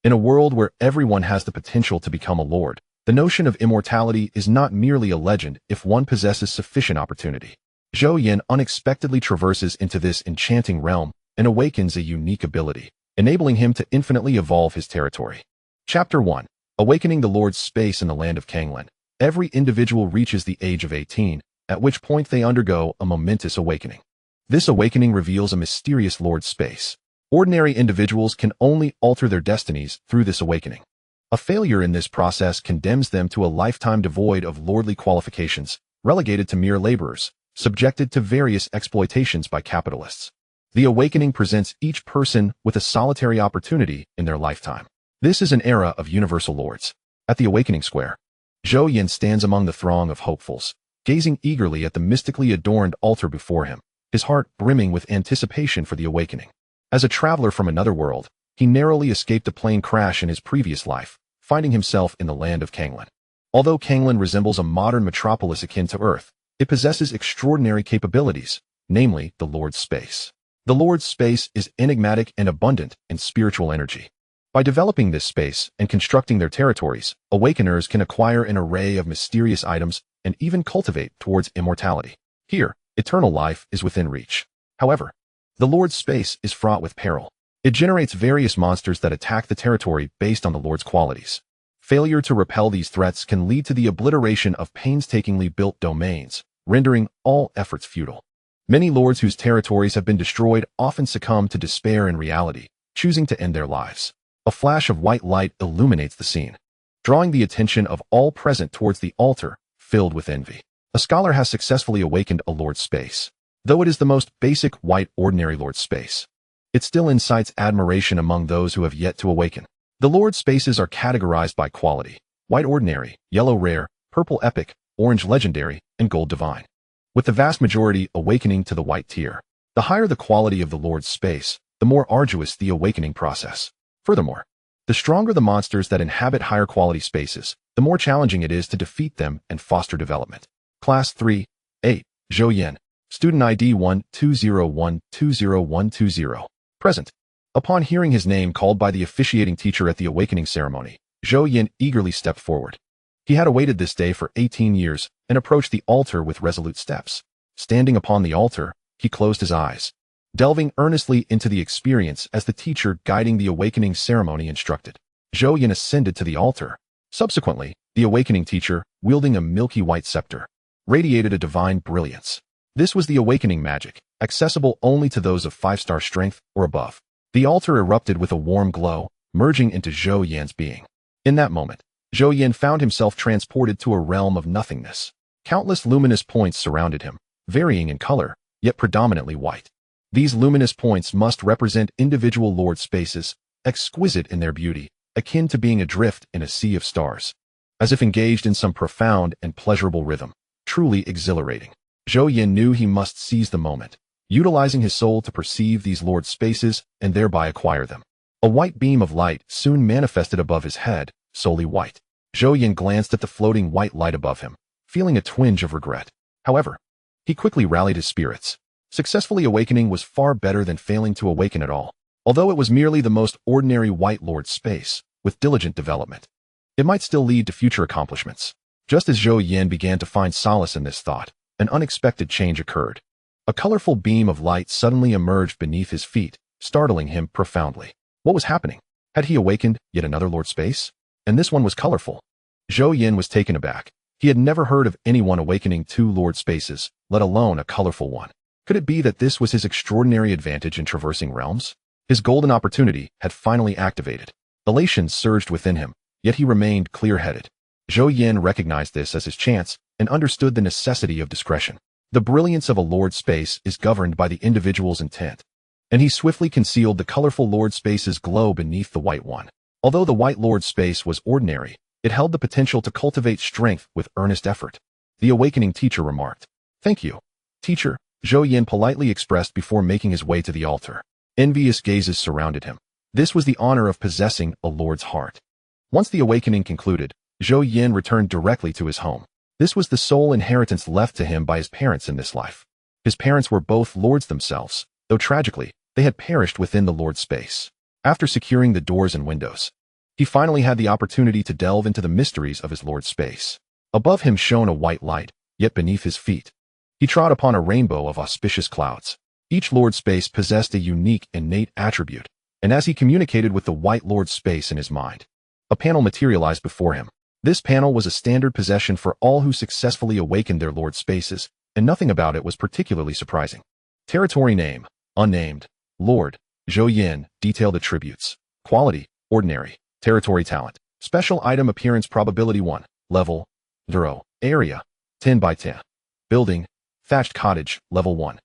In a world where everyone has the potential to become a lord, the notion of immortality is not merely a legend if one possesses sufficient opportunity. Zhou Yan unexpectedly traverses into this enchanting realm and awakens a unique ability, enabling him to infinitely evolve his territory. Chapter 1. Awakening the Lord's Space in the Land of Kanglan. Every individual reaches the age of 18, at which point they undergo a momentous awakening. This awakening reveals a mysterious Lord's Space. Ordinary individuals can only alter their destinies through this awakening. A failure in this process condemns them to a lifetime devoid of lordly qualifications, relegated to mere laborers, subjected to various exploitations by capitalists. The awakening presents each person with a solitary opportunity in their lifetime. This is an era of universal lords. At the awakening square, Zhou Yan stands among the throng of hopefuls, gazing eagerly at the mystically adorned altar before him, his heart brimming with anticipation for the awakening. As a traveler from another world, he narrowly escaped a plane crash in his previous life, finding himself in the land of Kanglan. Although Kanglan resembles a modern metropolis akin to Earth, it possesses extraordinary capabilities, namely the Lord's Space. The Lord's Space is enigmatic and abundant in spiritual energy. By developing this space and constructing their territories, awakeners can acquire an array of mysterious items and even cultivate towards immortality. Here, eternal life is within reach. However, the Lord's Space is fraught with peril. It generates various monsters that attack the territory based on the Lord's qualities. Failure to repel these threats can lead to the obliteration of painstakingly built domains, rendering all efforts futile. Many lords whose territories have been destroyed often succumb to despair in reality, choosing to end their lives. A flash of white light illuminates the scene, drawing the attention of all present towards the altar, filled with envy. A scholar has successfully awakened a Lord's Space. Though it is the most basic white ordinary Lord's Space, it still incites admiration among those who have yet to awaken. The Lord's Spaces are categorized by quality: white ordinary, yellow rare, purple epic, orange legendary, and gold divine, with the vast majority awakening to the white tier. The higher the quality of the Lord's Space, the more arduous the awakening process. Furthermore, the stronger the monsters that inhabit higher quality spaces, the more challenging it is to defeat them and foster development. Class 3, 8, Zhou Yan, Student ID 1201-20120. Present. Upon hearing his name called by the officiating teacher at the awakening ceremony, Zhou Yan eagerly stepped forward. He had awaited this day for 18 years and approached the altar with resolute steps. Standing upon the altar, he closed his eyes, delving earnestly into the experience as the teacher guiding the awakening ceremony instructed. Zhou Yan ascended to the altar. Subsequently, the awakening teacher, wielding a milky white scepter, radiated a divine brilliance. This was the awakening magic, accessible only to those of 5-star strength or above. The altar erupted with a warm glow, merging into Zhou Yan's being. In that moment, Zhou Yan found himself transported to a realm of nothingness. Countless luminous points surrounded him, varying in color, yet predominantly white. These luminous points must represent individual Lord Spaces, exquisite in their beauty, akin to being adrift in a sea of stars. As if engaged in some profound and pleasurable rhythm, truly exhilarating. Zhou Yan knew he must seize the moment, utilizing his soul to perceive these Lord Spaces and thereby acquire them. A white beam of light soon manifested above his head, solely white. Zhou Yan glanced at the floating white light above him, feeling a twinge of regret. However, he quickly rallied his spirits. Successfully awakening was far better than failing to awaken at all. Although it was merely the most ordinary white Lord Space, with diligent development, it might still lead to future accomplishments. Just as Zhou Yan began to find solace in this thought, an unexpected change occurred. A colorful beam of light suddenly emerged beneath his feet, startling him profoundly. What was happening? Had he awakened yet another Lord Space? And this one was colorful. Zhou Yan was taken aback. He had never heard of anyone awakening 2 Lord Spaces, let alone a colorful one. Could it be that this was his extraordinary advantage in traversing realms? His golden opportunity had finally activated. Elation surged within him, yet he remained clear-headed. Zhou Yan recognized this as his chance and understood the necessity of discretion. The brilliance of a Lord Space is governed by the individual's intent, and he swiftly concealed the colorful Lord Space's glow beneath the white one. Although the white Lord Space was ordinary, it held the potential to cultivate strength with earnest effort. The awakening teacher remarked, "Thank you, teacher," Zhou Yan politely expressed before making his way to the altar. Envious gazes surrounded him. This was the honor of possessing a lord's heart. Once the awakening concluded, Zhou Yan returned directly to his home. This was the sole inheritance left to him by his parents in this life. His parents were both lords themselves, though tragically, they had perished within the Lord Space. After securing the doors and windows, He finally had the opportunity to delve into the mysteries of his Lord Space. Above him shone a white light, yet beneath his feet, he trod upon a rainbow of auspicious clouds. Each Lord Space possessed a unique, innate attribute, and as he communicated with the White Lord Space in his mind, a panel materialized before him. This panel was a standard possession for all who successfully awakened their Lord Spaces, and nothing about it was particularly surprising. Territory name, unnamed. Lord, Zhou Yan. Detailed attributes. Quality, ordinary. Territory talent. Special item appearance probability 1. Level, 0. Area, 10 by 10. Building, Thatched Cottage, level 1.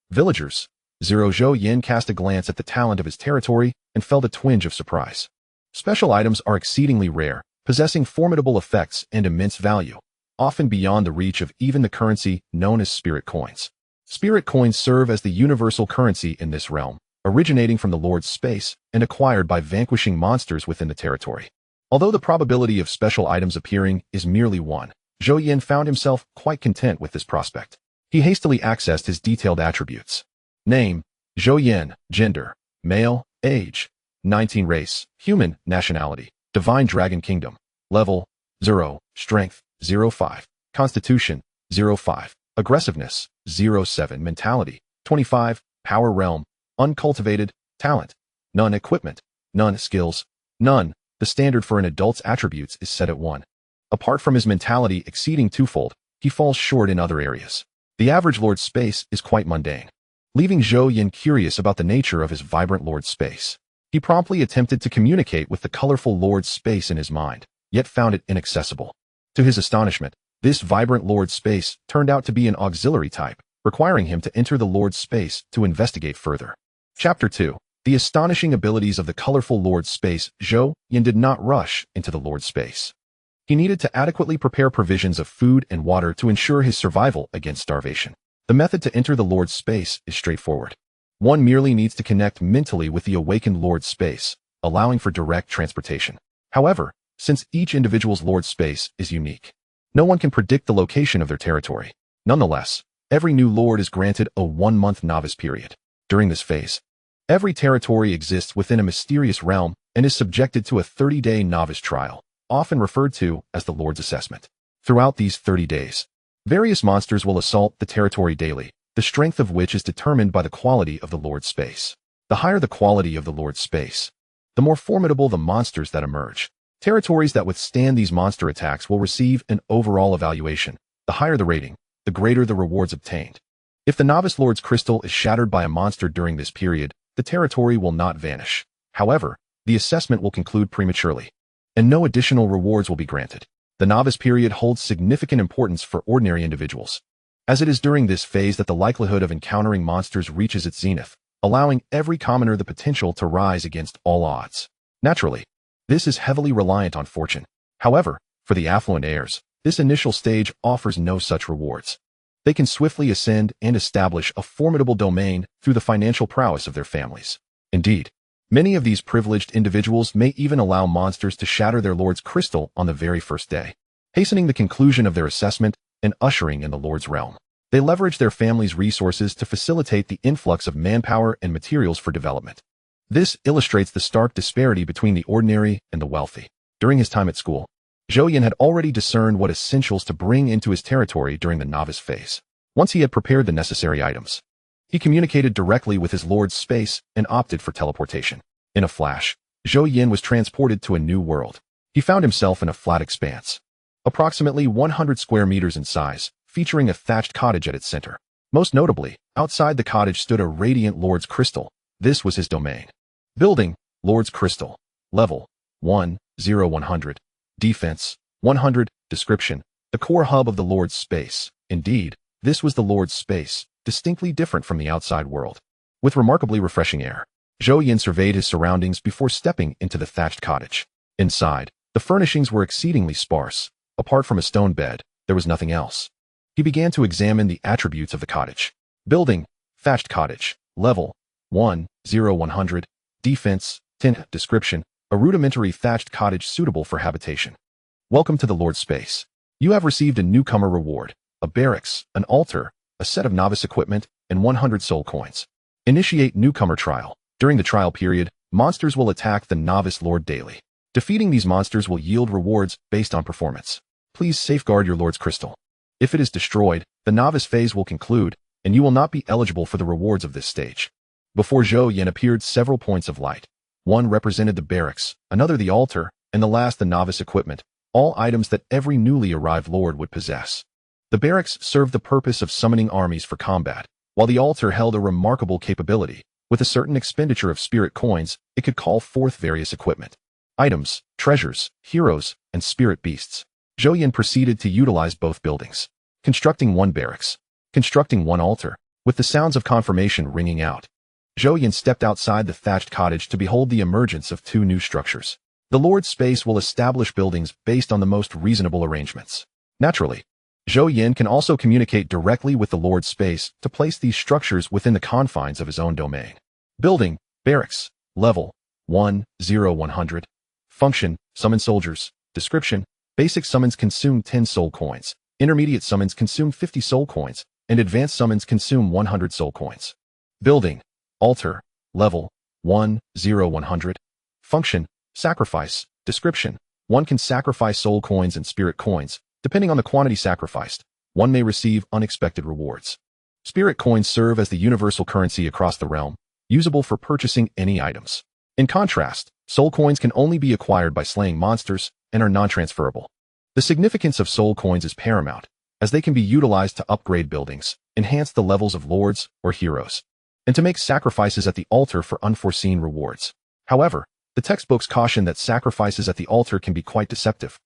Villagers, 0. Zhou Yan cast a glance at the talent of his territory and felt a twinge of surprise. Special items are exceedingly rare, possessing formidable effects and immense value, often beyond the reach of even the currency known as spirit coins. Spirit coins serve as the universal currency in this realm, originating from the Lord's Space and acquired by vanquishing monsters within the territory. Although the probability of special items appearing is merely 1, Zhou Yan found himself quite content with this prospect. He hastily accessed his detailed attributes. Name, Zhou Yan. Gender, male. Age, 19. Race, human. Nationality, Divine Dragon Kingdom. Level, 0. Strength, 0.5. Constitution, 0.5. Aggressiveness, 0.7. Mentality, 25. Power realm, uncultivated. Talent, none. Equipment, none. Skills, none. The standard for an adult's attributes is set at 1. Apart from his mentality exceeding twofold, he falls short in other areas. The average Lord Space is quite mundane, leaving Zhou Yan curious about the nature of his vibrant Lord Space. He promptly attempted to communicate with the colorful Lord Space in his mind, yet found it inaccessible. To his astonishment, this vibrant Lord Space turned out to be an auxiliary type, requiring him to enter the Lord Space to investigate further. Chapter 2. The astonishing abilities of the colorful Lord Space. Zhou Yan did not rush into the Lord Space. He needed to adequately prepare provisions of food and water to ensure his survival against starvation. The method to enter the Lord's Space is straightforward. One merely needs to connect mentally with the awakened Lord's Space, allowing for direct transportation. However, since each individual's Lord's Space is unique, no one can predict the location of their territory. Nonetheless, every new Lord is granted a 1-month novice period. During this phase, every territory exists within a mysterious realm and is subjected to a 30-day novice trial, often referred to as the Lord's Assessment. Throughout these 30 days, various monsters will assault the territory daily, the strength of which is determined by the quality of the Lord's Space. The higher the quality of the Lord's Space, the more formidable the monsters that emerge. Territories that withstand these monster attacks will receive an overall evaluation. The higher the rating, the greater the rewards obtained. If the Novice Lord's Crystal is shattered by a monster during this period, the territory will not vanish. However, the assessment will conclude prematurely, and no additional rewards will be granted. The novice period holds significant importance for ordinary individuals, as it is during this phase that the likelihood of encountering monsters reaches its zenith, allowing every commoner the potential to rise against all odds. Naturally, this is heavily reliant on fortune. However, for the affluent heirs, this initial stage offers no such rewards. They can swiftly ascend and establish a formidable domain through the financial prowess of their families. Indeed, many of these privileged individuals may even allow monsters to shatter their Lord's crystal on the very first day, hastening the conclusion of their assessment and ushering in the Lord's realm. They leverage their family's resources to facilitate the influx of manpower and materials for development. This illustrates the stark disparity between the ordinary and the wealthy. During his time at school, Zhou Yan had already discerned what essentials to bring into his territory during the novice phase. Once he had prepared the necessary items, he communicated directly with his Lord's Space and opted for teleportation. In a flash, Zhou Yan was transported to a new world. He found himself in a flat expanse, approximately 100 square meters in size, featuring a thatched cottage at its center. Most notably, outside the cottage stood a radiant Lord's Crystal. This was his domain. Building, Lord's Crystal. Level, 1, 0, 100. Defense, 100. Description, the core hub of the Lord's Space. Indeed, this was the Lord's Space, distinctly different from the outside world. With remarkably refreshing air, Zhou Yan surveyed his surroundings before stepping into the thatched cottage. Inside, the furnishings were exceedingly sparse. Apart from a stone bed, there was nothing else. He began to examine the attributes of the cottage. Building, Thatched Cottage. Level, 1, 0, 100. Defense, 10. Description, a rudimentary thatched cottage suitable for habitation. Welcome to the Lord's Space. You have received a newcomer reward, a barracks, an altar, a set of novice equipment, and 100 soul coins. Initiate newcomer trial. During the trial period, monsters will attack the novice lord daily. Defeating these monsters will yield rewards based on performance. Please safeguard your Lord's crystal. If it is destroyed, the novice phase will conclude, and you will not be eligible for the rewards of this stage. Before Zhou Yan appeared several points of light. One represented the barracks, another the altar, and the last the novice equipment, all items that every newly arrived lord would possess. The barracks served the purpose of summoning armies for combat, while the altar held a remarkable capability. With a certain expenditure of spirit coins, it could call forth various equipment. Items, treasures, heroes, and spirit beasts. Zhou Yan proceeded to utilize both buildings. Constructing one barracks. Constructing one altar, with the sounds of confirmation ringing out. Zhou Yan stepped outside the thatched cottage to behold the emergence of two new structures. The Lord's space will establish buildings based on the most reasonable arrangements. Naturally, Zhou Yan can also communicate directly with the Lord's space to place these structures within the confines of his own domain. Building, barracks, level, 1-0-100. Function, summon soldiers. Description, basic summons consume 10 soul coins, intermediate summons consume 50 soul coins, and advanced summons consume 100 soul coins. Building, altar, level, 1-0-100. Function, sacrifice. Description, one can sacrifice soul coins and spirit coins. Depending on the quantity sacrificed, one may receive unexpected rewards. Spirit coins serve as the universal currency across the realm, usable for purchasing any items. In contrast, soul coins can only be acquired by slaying monsters and are non-transferable. The significance of soul coins is paramount, as they can be utilized to upgrade buildings, enhance the levels of lords or heroes, and to make sacrifices at the altar for unforeseen rewards. However, the textbooks caution that sacrifices at the altar can be quite deceptive,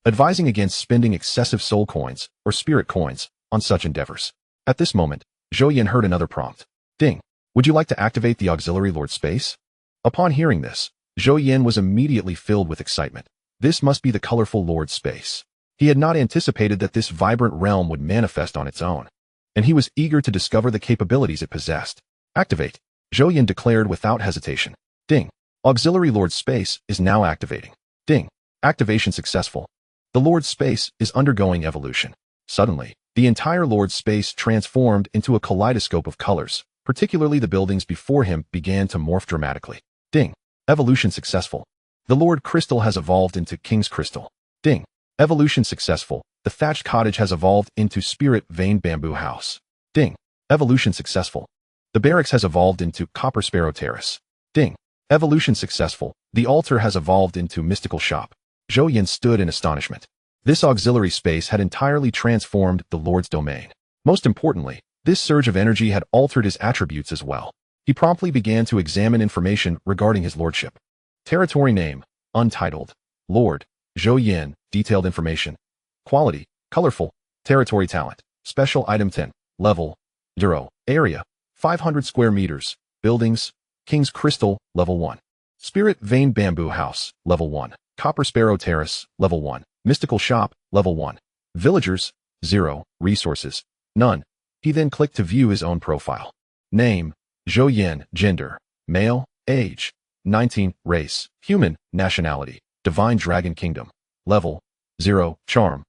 advising against spending excessive soul coins or spirit coins on such endeavors. At this moment, Zhou Yan heard another prompt. Ding. Would you like to activate the auxiliary lord space? Upon hearing this, Zhou Yan was immediately filled with excitement. This must be the colorful lord space. He had not anticipated that this vibrant realm would manifest on its own, and he was eager to discover the capabilities it possessed. Activate. Zhou Yan declared without hesitation. Ding. Auxiliary lord space is now activating. Ding. Activation successful. The Lord's space is undergoing evolution. Suddenly, the entire Lord's space transformed into a kaleidoscope of colors, particularly the buildings before him began to morph dramatically. Ding. Evolution successful. The Lord Crystal has evolved into King's Crystal. Ding. Evolution successful. The Thatched Cottage has evolved into Spirit Veined Bamboo House. Ding. Evolution successful. The Barracks has evolved into Bronze Sparrow Terrace. Ding. Evolution successful. The Altar has evolved into Mystical Shop. Zhou Yan stood in astonishment. This auxiliary space had entirely transformed the Lord's domain. Most importantly, this surge of energy had altered his attributes as well. He promptly began to examine information regarding his lordship. Territory name, untitled. Lord, Zhou Yan, detailed information. Quality, colorful. Territory talent, special item 10. Level, 0. Area, 500 square meters. Buildings, King's Crystal, level 1. Spirit Veined Bamboo House, level 1. Bronze Sparrow Terrace, level 1. Mystical Shop, level 1. Villagers, 0. Resources, none. He then clicked to view his own profile. Name, Zhou Yan. Gender, male. Age, 19. Race, human. Nationality, Divine Dragon Kingdom. Level, 0. Charm,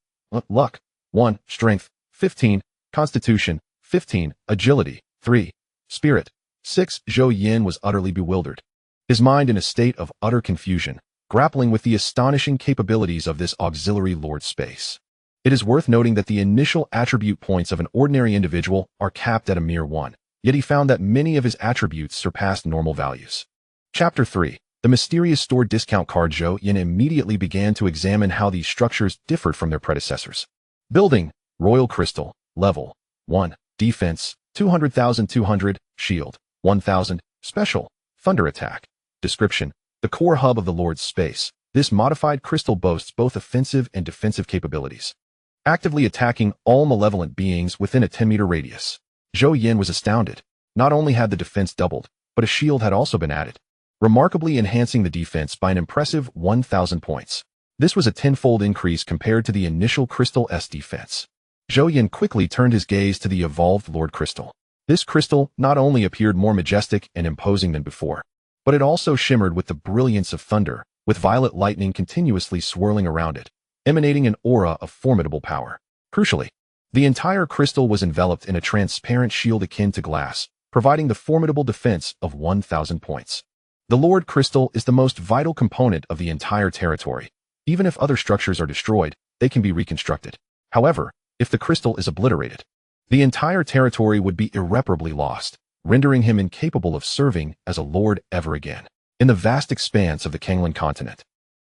luck, 1. Strength, 15. Constitution, 15. Agility, 3. Spirit, 6. Zhou Yan was utterly bewildered, his mind in a state of utter confusion, grappling with the astonishing capabilities of this auxiliary lord space. It is worth noting that the initial attribute points of an ordinary individual are capped at a mere 1, yet he found that many of his attributes surpassed normal values. Chapter 3. The mysterious store discount card. Zhou Yan immediately began to examine how these structures differed from their predecessors. Building, Royal Crystal, level, 1. Defense, 200,200, shield, 1,000, special, thunder attack. Description, the core hub of the Lord's space. This modified crystal boasts both offensive and defensive capabilities, actively attacking all malevolent beings within a 10-meter radius. Zhou Yan was astounded. Not only had the defense doubled, but a shield had also been added, remarkably enhancing the defense by an impressive 1,000 points. This was a tenfold increase compared to the initial Crystal S defense. Zhou Yan quickly turned his gaze to the evolved Lord Crystal. This crystal not only appeared more majestic and imposing than before, but it also shimmered with the brilliance of thunder, with violet lightning continuously swirling around it, emanating an aura of formidable power. Crucially, the entire crystal was enveloped in a transparent shield akin to glass, providing the formidable defense of 1,000 points. The Lord Crystal is the most vital component of the entire territory. Even if other structures are destroyed, they can be reconstructed. However, if the crystal is obliterated, the entire territory would be irreparably lost, rendering him incapable of serving as a lord ever again. In the vast expanse of the Kanglan continent,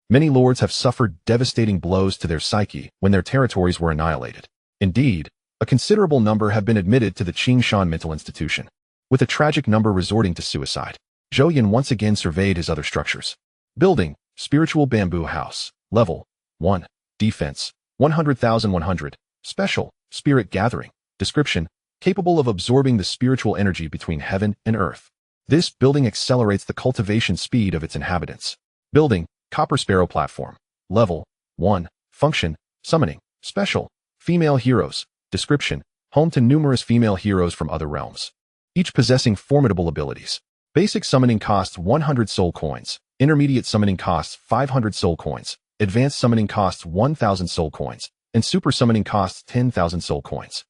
many lords have suffered devastating blows to their psyche when their territories were annihilated. Indeed, a considerable number have been admitted to the Qingshan mental institution, with a tragic number resorting to suicide. Zhou Yan once again surveyed his other structures. Building, spiritual bamboo house, level 1, defense, 100,100, special, spirit gathering, description, capable of absorbing the spiritual energy between heaven and earth. This building accelerates the cultivation speed of its inhabitants. Building, Copper Sparrow platform, level 1, function, summoning, special, female heroes, description, home to numerous female heroes from other realms, each possessing formidable abilities. Basic summoning costs 100 soul coins, intermediate summoning costs 500 soul coins, advanced summoning costs 1,000 soul coins, and super summoning costs 10,000 soul coins.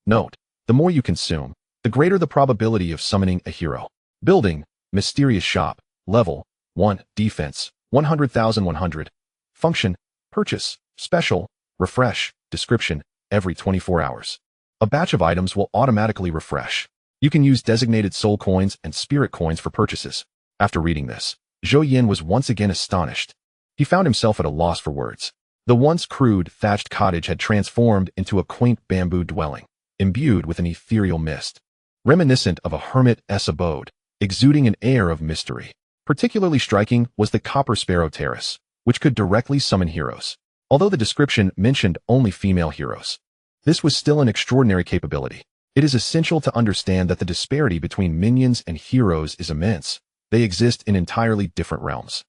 Note, the more you consume, the greater the probability of summoning a hero. Building, mysterious shop, level 1, defense, 100,100, function, purchase, special, refresh, description, every 24 hours. A batch of items will automatically refresh. You can use designated soul coins and spirit coins for purchases. After reading this, Zhou Yan was once again astonished. He found himself at a loss for words. The once crude, thatched cottage had transformed into a quaint bamboo dwelling, imbued with an ethereal mist, reminiscent of a hermit's abode, exuding an air of mystery. Particularly striking was the Copper Sparrow Terrace, which could directly summon heroes. Although the description mentioned only female heroes, this was still an extraordinary capability. It is essential to understand that the disparity between minions and heroes is immense. They exist in entirely different realms.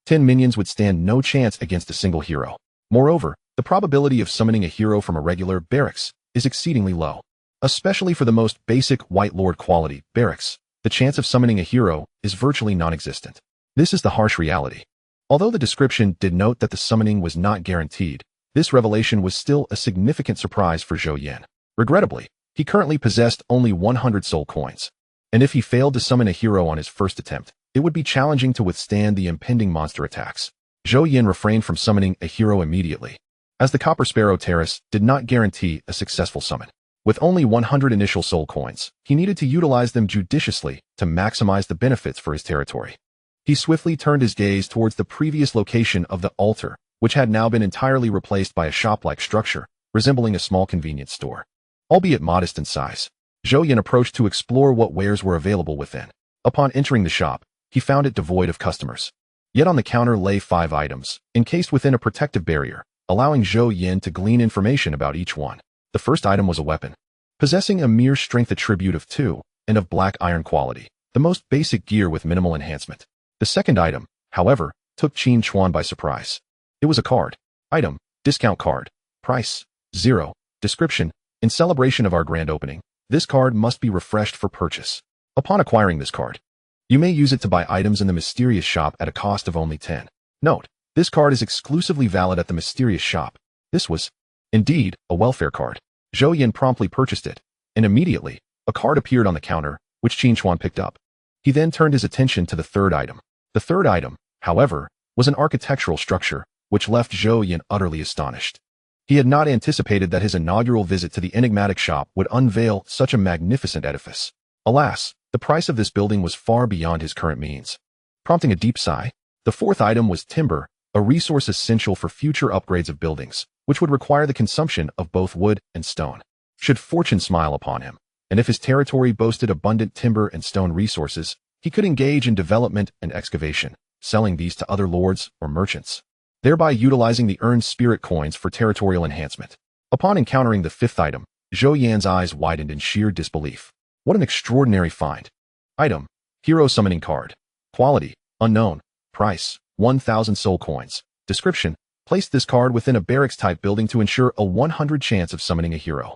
10 minions would stand no chance against a single hero. Moreover, the probability of summoning a hero from a regular barracks is exceedingly low. Especially for the most basic White Lord quality barracks, the chance of summoning a hero is virtually non-existent. This is the harsh reality. Although the description did note that the summoning was not guaranteed, this revelation was still a significant surprise for Zhou Yan. Regrettably, he currently possessed only 100 soul coins, and if he failed to summon a hero on his first attempt, it would be challenging to withstand the impending monster attacks. Zhou Yan refrained from summoning a hero immediately, as the Copper Sparrow Terrace did not guarantee a successful summon. With only 100 initial soul coins, he needed to utilize them judiciously to maximize the benefits for his territory. He swiftly turned his gaze towards the previous location of the altar, which had now been entirely replaced by a shop-like structure, resembling a small convenience store. Albeit modest in size, Zhou Yan approached to explore what wares were available within. Upon entering the shop, he found it devoid of customers. Yet on the counter lay 5 items, encased within a protective barrier, allowing Zhou Yan to glean information about each one. The first item was a weapon, possessing a mere strength attribute of 2, and of black iron quality, the most basic gear with minimal enhancement. The second item, however, took Qin Chuan by surprise. It was a card. Item, discount card. Price, 0. Description, in celebration of our grand opening, this card must be refreshed for purchase. Upon acquiring this card, you may use it to buy items in the mysterious shop at a cost of only 10. Note, this card is exclusively valid at the mysterious shop. This was, indeed, a welfare card. Zhou Yan promptly purchased it, and immediately, a card appeared on the counter, which Qin Chuan picked up. He then turned his attention to the third item. The third item, however, was an architectural structure, which left Zhou Yan utterly astonished. He had not anticipated that his inaugural visit to the enigmatic shop would unveil such a magnificent edifice. Alas, the price of this building was far beyond his current means. Prompting a deep sigh, the fourth item was timber, a resource essential for future upgrades of buildings, which would require the consumption of both wood and stone. Should fortune smile upon him, and if his territory boasted abundant timber and stone resources, he could engage in development and excavation, selling these to other lords or merchants, thereby utilizing the earned spirit coins for territorial enhancement. Upon encountering the fifth item, Zhou Yan's eyes widened in sheer disbelief. What an extraordinary find. Item, hero summoning card. Quality, unknown. Price, 1,000 soul coins. Description, place this card within a barracks-type building to ensure a 100 chance of summoning a hero.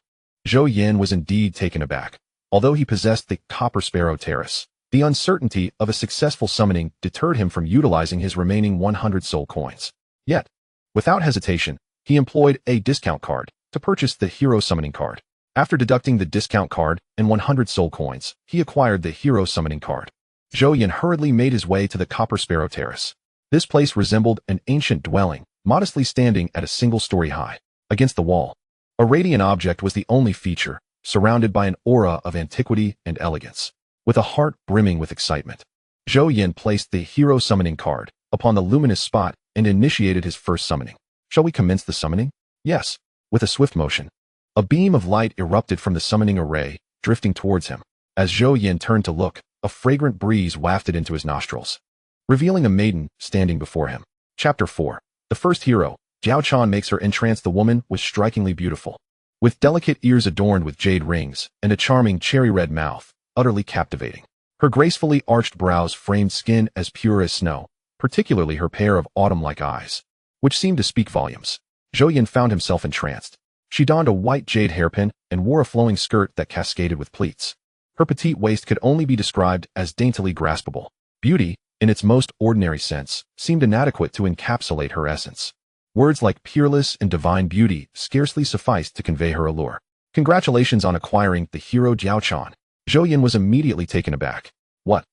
Zhou Yan was indeed taken aback. Although he possessed the Copper Sparrow Terrace, the uncertainty of a successful summoning deterred him from utilizing his remaining 100 soul coins. Yet, without hesitation, he employed a discount card to purchase the hero summoning card. After deducting the discount card and 100 soul coins, he acquired the hero summoning card. Zhou Yan hurriedly made his way to the Bronze Sparrow Terrace. This place resembled an ancient dwelling, modestly standing at a single story high. Against the wall, a radiant object was the only feature, surrounded by an aura of antiquity and elegance. With a heart brimming with excitement, Zhou Yan placed the hero summoning card upon the luminous spot and initiated his first summoning. Shall we commence the summoning? Yes. With a swift motion, a beam of light erupted from the summoning array, drifting towards him. As Zhou Yan turned to look, a fragrant breeze wafted into his nostrils, revealing a maiden standing before him. Chapter 4. The first hero, Diao Chan, makes her entrance. The woman was strikingly beautiful, with delicate ears adorned with jade rings and a charming cherry-red mouth, utterly captivating. Her gracefully arched brows framed skin as pure as snow, particularly her pair of autumn-like eyes, which seemed to speak volumes. Zhou Yan found himself entranced. She donned a white jade hairpin and wore a flowing skirt that cascaded with pleats. Her petite waist could only be described as daintily graspable. Beauty, in its most ordinary sense, seemed inadequate to encapsulate her essence. Words like peerless and divine beauty scarcely sufficed to convey her allure. Congratulations on acquiring the hero Diao Chan. Zhou Yan was immediately taken aback. What?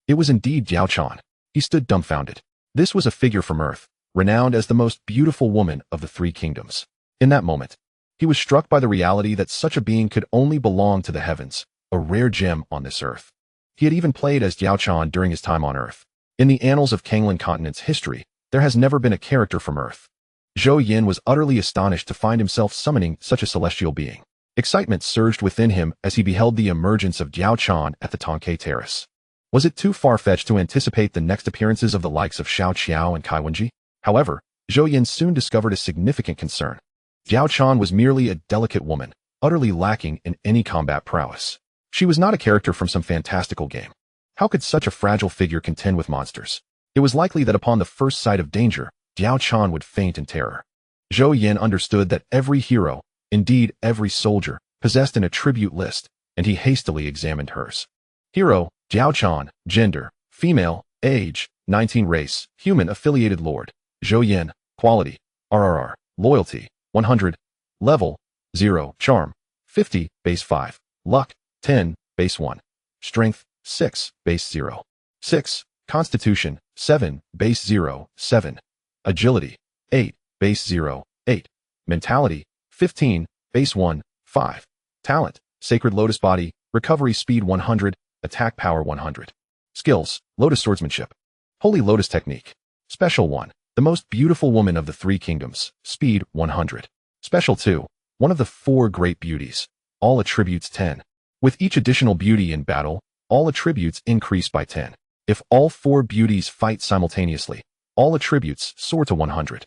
It was indeed Diao Chan. He stood dumbfounded. This was a figure from Earth, renowned as the most beautiful woman of the three kingdoms. In that moment, he was struck by the reality that such a being could only belong to the heavens, a rare gem on this earth. He had even played as Diao Chan during his time on Earth. In the annals of Kanglan continent's history, there has never been a character from Earth. Zhou Yan was utterly astonished to find himself summoning such a celestial being. Excitement surged within him as he beheld the emergence of Diao Chan at the Thatched Terrace. Was it too far-fetched to anticipate the next appearances of the likes of Xiao Qiao and Kai Wenji? However, Zhou Yan soon discovered a significant concern. Diao Chan was merely a delicate woman, utterly lacking in any combat prowess. She was not a character from some fantastical game. How could such a fragile figure contend with monsters? It was likely that upon the first sight of danger, Diao Chan would faint in terror. Zhou Yan understood that every hero, indeed every soldier, possessed an attribute list, and he hastily examined hers. Hero, Diao Chan, gender, female, age, 19, race, human affiliated lord. Zhou Yan, quality, RRR, loyalty, 100, level, 0, charm, 50, base 5, luck, 10, base 1, strength, 6, base 0, 6, constitution, 7, base 0, 7, agility, 8, base 0, 8, mentality, 15, base 1, 5, talent, sacred lotus body, recovery speed 100, attack power 100. Skills, lotus swordsmanship, holy lotus technique, special 1, the most beautiful woman of the three kingdoms, speed 100. Special 2, one of the four great beauties, all attributes 10. With each additional beauty in battle, all attributes increase by 10. If all four beauties fight simultaneously, all attributes soar to 100.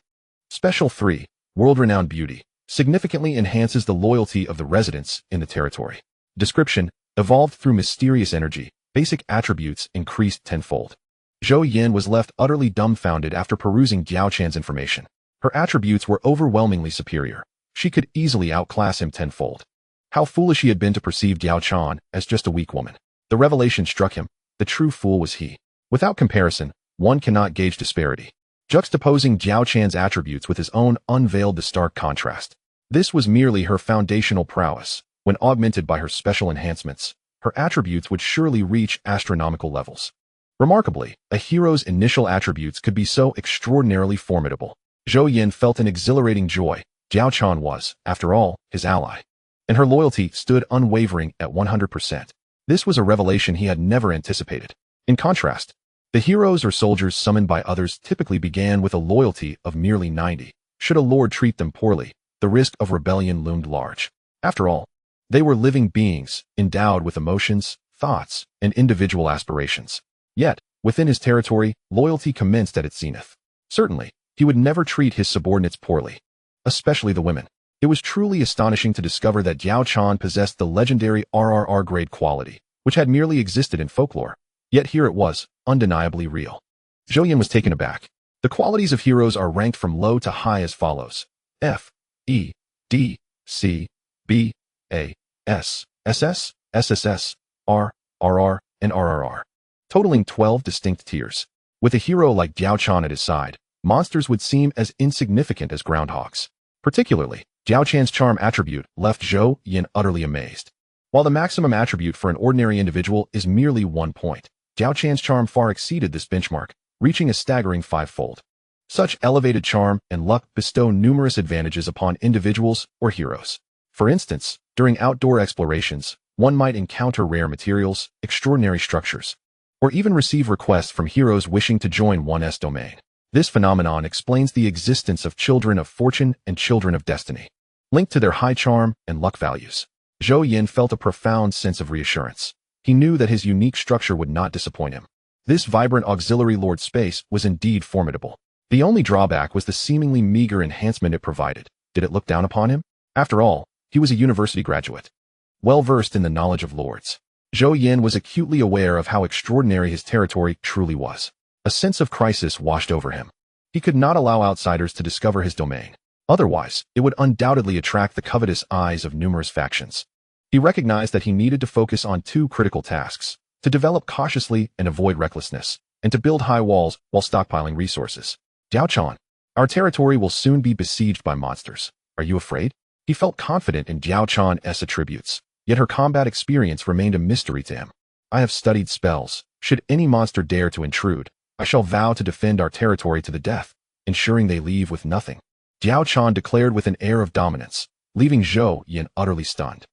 Special 3, world-renowned beauty, significantly enhances the loyalty of the residents in the territory. Description, evolved through mysterious energy, basic attributes increased tenfold. Zhou Yan was left utterly dumbfounded after perusing Diao Chan's information. Her attributes were overwhelmingly superior. She could easily outclass him tenfold. How foolish he had been to perceive Diao Chan as just a weak woman. The revelation struck him. The true fool was he. Without comparison, one cannot gauge disparity. Juxtaposing Diao Chan's attributes with his own unveiled the stark contrast. This was merely her foundational prowess. When augmented by her special enhancements, her attributes would surely reach astronomical levels. Remarkably, a hero's initial attributes could be so extraordinarily formidable. Zhou Yan felt an exhilarating joy. Diao Chan was, after all, his ally, and her loyalty stood unwavering at 100%. This was a revelation he had never anticipated. In contrast, the heroes or soldiers summoned by others typically began with a loyalty of merely 90. Should a lord treat them poorly, the risk of rebellion loomed large. After all, they were living beings, endowed with emotions, thoughts, and individual aspirations. Yet, within his territory, loyalty commenced at its zenith. Certainly, he would never treat his subordinates poorly, especially the women. It was truly astonishing to discover that Diao Chan possessed the legendary RRR grade quality, which had merely existed in folklore. Yet here it was, undeniably real. Zhou Yan was taken aback. The qualities of heroes are ranked from low to high as follows: F, E, D, C, B, A, S, SS, SSS, R, RR, and RRR, totaling 12 distinct tiers. With a hero like Diao Chan at his side, monsters would seem as insignificant as groundhogs. Particularly, Diao Chan's charm attribute left Zhou Yan utterly amazed. While the maximum attribute for an ordinary individual is merely 1 point, Diao Chan's charm far exceeded this benchmark, reaching a staggering 5-fold. Such elevated charm and luck bestow numerous advantages upon individuals or heroes. For instance, during outdoor explorations, one might encounter rare materials, extraordinary structures, or even receive requests from heroes wishing to join one's domain. This phenomenon explains the existence of children of fortune and children of destiny, linked to their high charm and luck values. Zhou Yan felt a profound sense of reassurance. He knew that his unique structure would not disappoint him. This vibrant auxiliary lord space was indeed formidable. The only drawback was the seemingly meager enhancement it provided. Did it look down upon him? After all, he was a university graduate, well-versed in the knowledge of lords. Zhou Yan was acutely aware of how extraordinary his territory truly was. A sense of crisis washed over him. He could not allow outsiders to discover his domain. Otherwise, it would undoubtedly attract the covetous eyes of numerous factions. He recognized that he needed to focus on two critical tasks: to develop cautiously and avoid recklessness, and to build high walls while stockpiling resources. Diao Chan, our territory will soon be besieged by monsters. Are you afraid? He felt confident in Diao Chan's attributes, yet her combat experience remained a mystery to him. I have studied spells. Should any monster dare to intrude, I shall vow to defend our territory to the death, ensuring they leave with nothing. Diao Chan declared with an air of dominance, leaving Zhou Yan utterly stunned.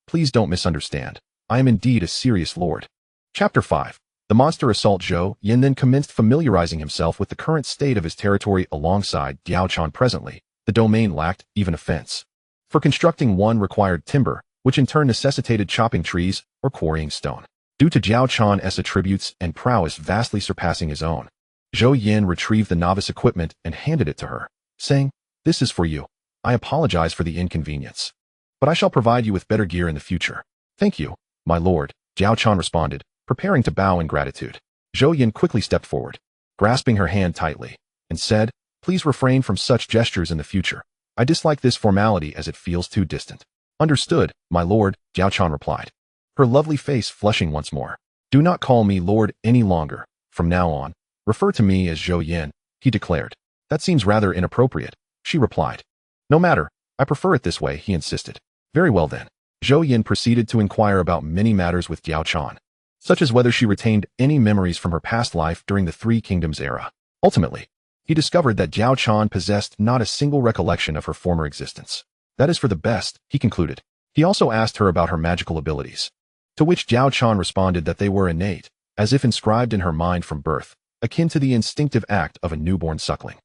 Please don't misunderstand. I am indeed a serious lord. Chapter 5. The monster assault. Zhou Yan then commenced familiarizing himself with the current state of his territory alongside Diao Chan. Presently, the domain lacked even a fence. For constructing one required timber, which in turn necessitated chopping trees or quarrying stone. Due to Diao Chan's attributes and prowess vastly surpassing his own, Zhou Yan retrieved the novice equipment and handed it to her, saying, "This is for you. I apologize for the inconvenience, but I shall provide you with better gear in the future." "Thank you, my lord," Diao Chan responded, preparing to bow in gratitude. Zhou Yan quickly stepped forward, grasping her hand tightly, and said, "Please refrain from such gestures in the future. I dislike this formality as it feels too distant." "Understood, my lord," Diao Chan replied, her lovely face flushing once more. "Do not call me lord any longer. From now on, refer to me as Zhou Yan," he declared. "That seems rather inappropriate," she replied. "No matter, I prefer it this way," he insisted. "Very well then." Zhou Yan proceeded to inquire about many matters with Diao Chan, such as whether she retained any memories from her past life during the Three Kingdoms era. Ultimately, he discovered that Diao Chan possessed not a single recollection of her former existence. "That is for the best," he concluded. He also asked her about her magical abilities, to which Diao Chan responded that they were innate, as if inscribed in her mind from birth, akin to the instinctive act of a newborn suckling.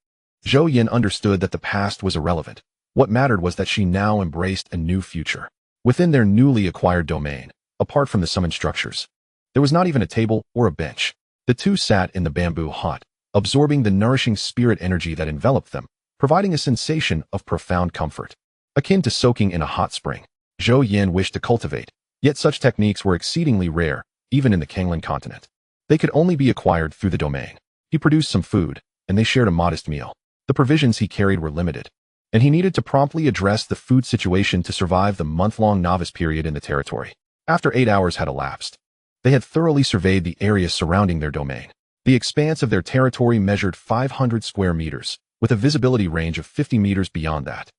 Zhou Yan understood that the past was irrelevant. What mattered was that she now embraced a new future. Within their newly acquired domain, apart from the summoned structures, there was not even a table or a bench. The two sat in the bamboo hut, absorbing the nourishing spirit energy that enveloped them, providing a sensation of profound comfort, akin to soaking in a hot spring. Zhou Yan wished to cultivate, yet such techniques were exceedingly rare, even in the Kanglan continent. They could only be acquired through the domain. He produced some food, and they shared a modest meal. The provisions he carried were limited, and he needed to promptly address the food situation to survive the month-long novice period in the territory. After 8 hours had elapsed, they had thoroughly surveyed the area surrounding their domain. The expanse of their territory measured 500 square meters, with a visibility range of 50 meters beyond that.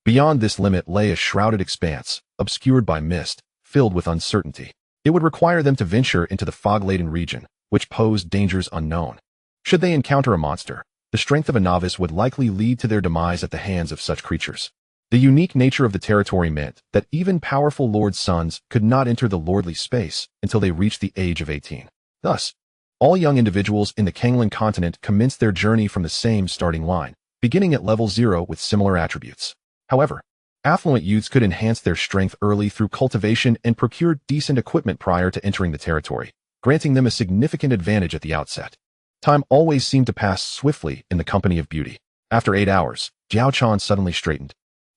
Beyond this limit lay a shrouded expanse, obscured by mist, filled with uncertainty. It would require them to venture into the fog-laden region, which posed dangers unknown. Should they encounter a monster, the strength of a novice would likely lead to their demise at the hands of such creatures. The unique nature of the territory meant that even powerful lords' sons could not enter the lordly space until they reached the age of 18. Thus, all young individuals in the Kanglan continent commenced their journey from the same starting line, beginning at level 0 with similar attributes. However, affluent youths could enhance their strength early through cultivation and procure decent equipment prior to entering the territory, granting them a significant advantage at the outset. Time always seemed to pass swiftly in the company of beauty. After 8 hours, Diao Chan suddenly straightened,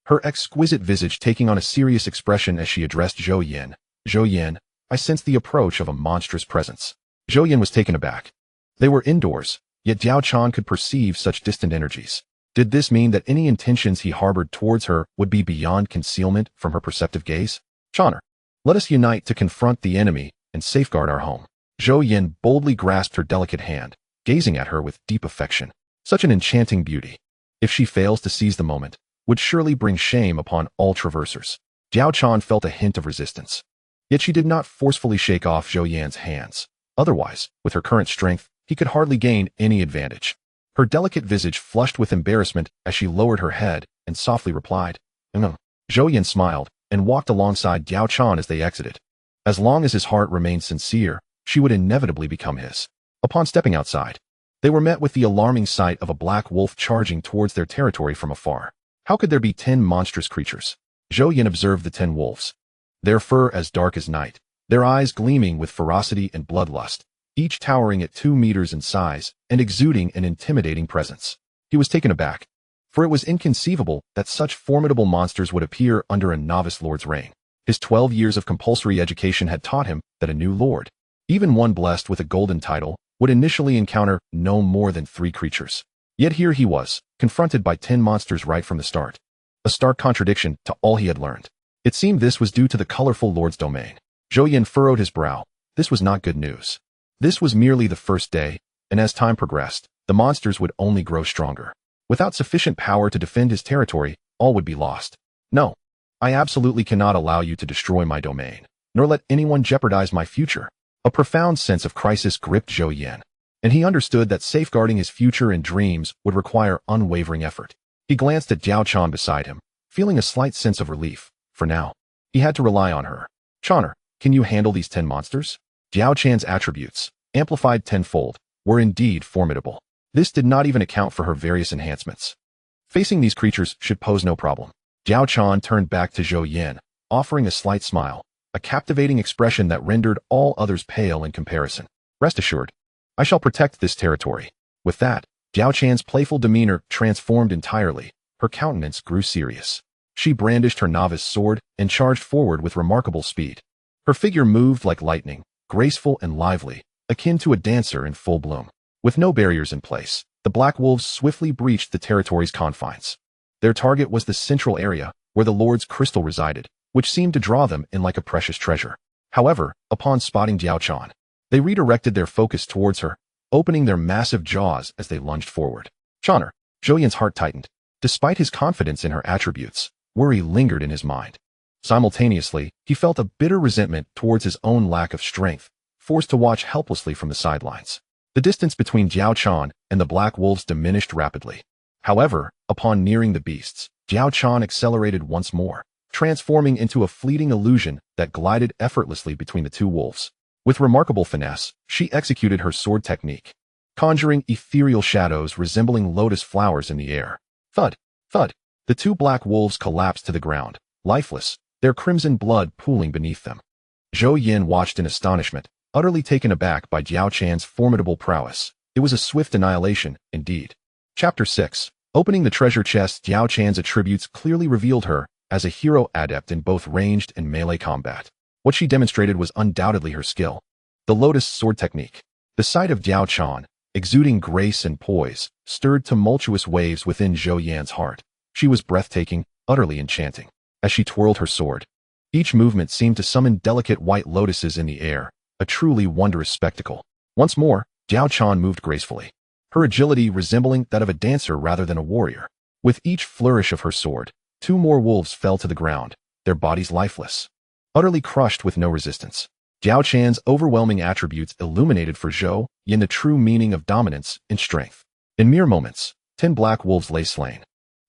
her exquisite visage taking on a serious expression as she addressed Zhou Yan. "Zhou Yan, I sensed the approach of a monstrous presence." Zhou Yan was taken aback. They were indoors, yet Diao Chan could perceive such distant energies. Did this mean that any intentions he harbored towards her would be beyond concealment from her perceptive gaze? "Chaner, let us unite to confront the enemy and safeguard our home." Zhou Yan boldly grasped her delicate hand, gazing at her with deep affection. Such an enchanting beauty, if she fails to seize the moment, would surely bring shame upon all traversers. Diao Chan felt a hint of resistance, yet she did not forcefully shake off Zhou Yan's hands. Otherwise, with her current strength, he could hardly gain any advantage. Her delicate visage flushed with embarrassment as she lowered her head and softly replied, "No." Zhou Yan smiled and walked alongside Diao Chan as they exited. As long as his heart remained sincere, she would inevitably become his. Upon stepping outside, they were met with the alarming sight of a black wolf charging towards their territory from afar. How could there be 10 monstrous creatures? Zhou Yan observed the 10 wolves. Their fur as dark as night, their eyes gleaming with ferocity and bloodlust, each towering at 2 meters in size and exuding an intimidating presence. He was taken aback, for it was inconceivable that such formidable monsters would appear under a novice lord's reign. His 12 years of compulsory education had taught him that a new lord, even one blessed with a golden title, would initially encounter no more than 3 creatures. Yet here he was, confronted by 10 monsters right from the start. A stark contradiction to all he had learned. It seemed this was due to the colorful lord's domain. Zhou Yan furrowed his brow. This was not good news. This was merely the first day, and as time progressed, the monsters would only grow stronger. Without sufficient power to defend his territory, all would be lost. No, I absolutely cannot allow you to destroy my domain, nor let anyone jeopardize my future. A profound sense of crisis gripped Zhou Yan, and he understood that safeguarding his future and dreams would require unwavering effort. He glanced at Diao Chan beside him, feeling a slight sense of relief. For now, he had to rely on her. "Channer, can you handle these 10 monsters?" Diao Chan's attributes, amplified tenfold, were indeed formidable. This did not even account for her various enhancements. Facing these creatures should pose no problem. Diao Chan turned back to Zhou Yan, offering a slight smile, a captivating expression that rendered all others pale in comparison. "Rest assured, I shall protect this territory." With that, Diao Chan's playful demeanor transformed entirely. Her countenance grew serious. She brandished her novice sword and charged forward with remarkable speed. Her figure moved like lightning, graceful and lively, akin to a dancer in full bloom. With no barriers in place, the black wolves swiftly breached the territory's confines. Their target was the central area, where the Lord's crystal resided, which seemed to draw them in like a precious treasure. However, upon spotting Diao Chan, they redirected their focus towards her, opening their massive jaws as they lunged forward. "Channer." Zhou Yan's heart tightened. Despite his confidence in her attributes, worry lingered in his mind. Simultaneously, he felt a bitter resentment towards his own lack of strength, forced to watch helplessly from the sidelines. The distance between Diao Chan and the black wolves diminished rapidly. However, upon nearing the beasts, Diao Chan accelerated once more, transforming into a fleeting illusion that glided effortlessly between the 2 wolves. With remarkable finesse, she executed her sword technique, conjuring ethereal shadows resembling lotus flowers in the air. Thud, thud. The 2 black wolves collapsed to the ground, lifeless, their crimson blood pooling beneath them. Zhou Yan watched in astonishment, utterly taken aback by Diao Chan's formidable prowess. It was a swift annihilation, indeed. Chapter 6. Opening the treasure chest. Diao Chan's attributes clearly revealed her as a hero adept in both ranged and melee combat. What she demonstrated was undoubtedly her skill. The lotus sword technique. The sight of Diao Chan, exuding grace and poise, stirred tumultuous waves within Zhou Yan's heart. She was breathtaking, utterly enchanting. As she twirled her sword, each movement seemed to summon delicate white lotuses in the air, a truly wondrous spectacle. Once more, Diao Chan moved gracefully, her agility resembling that of a dancer rather than a warrior. With each flourish of her sword, 2 more wolves fell to the ground, their bodies lifeless, utterly crushed with no resistance. Diao Chan's overwhelming attributes illuminated for Zhou Yan the true meaning of dominance and strength. In mere moments, 10 black wolves lay slain,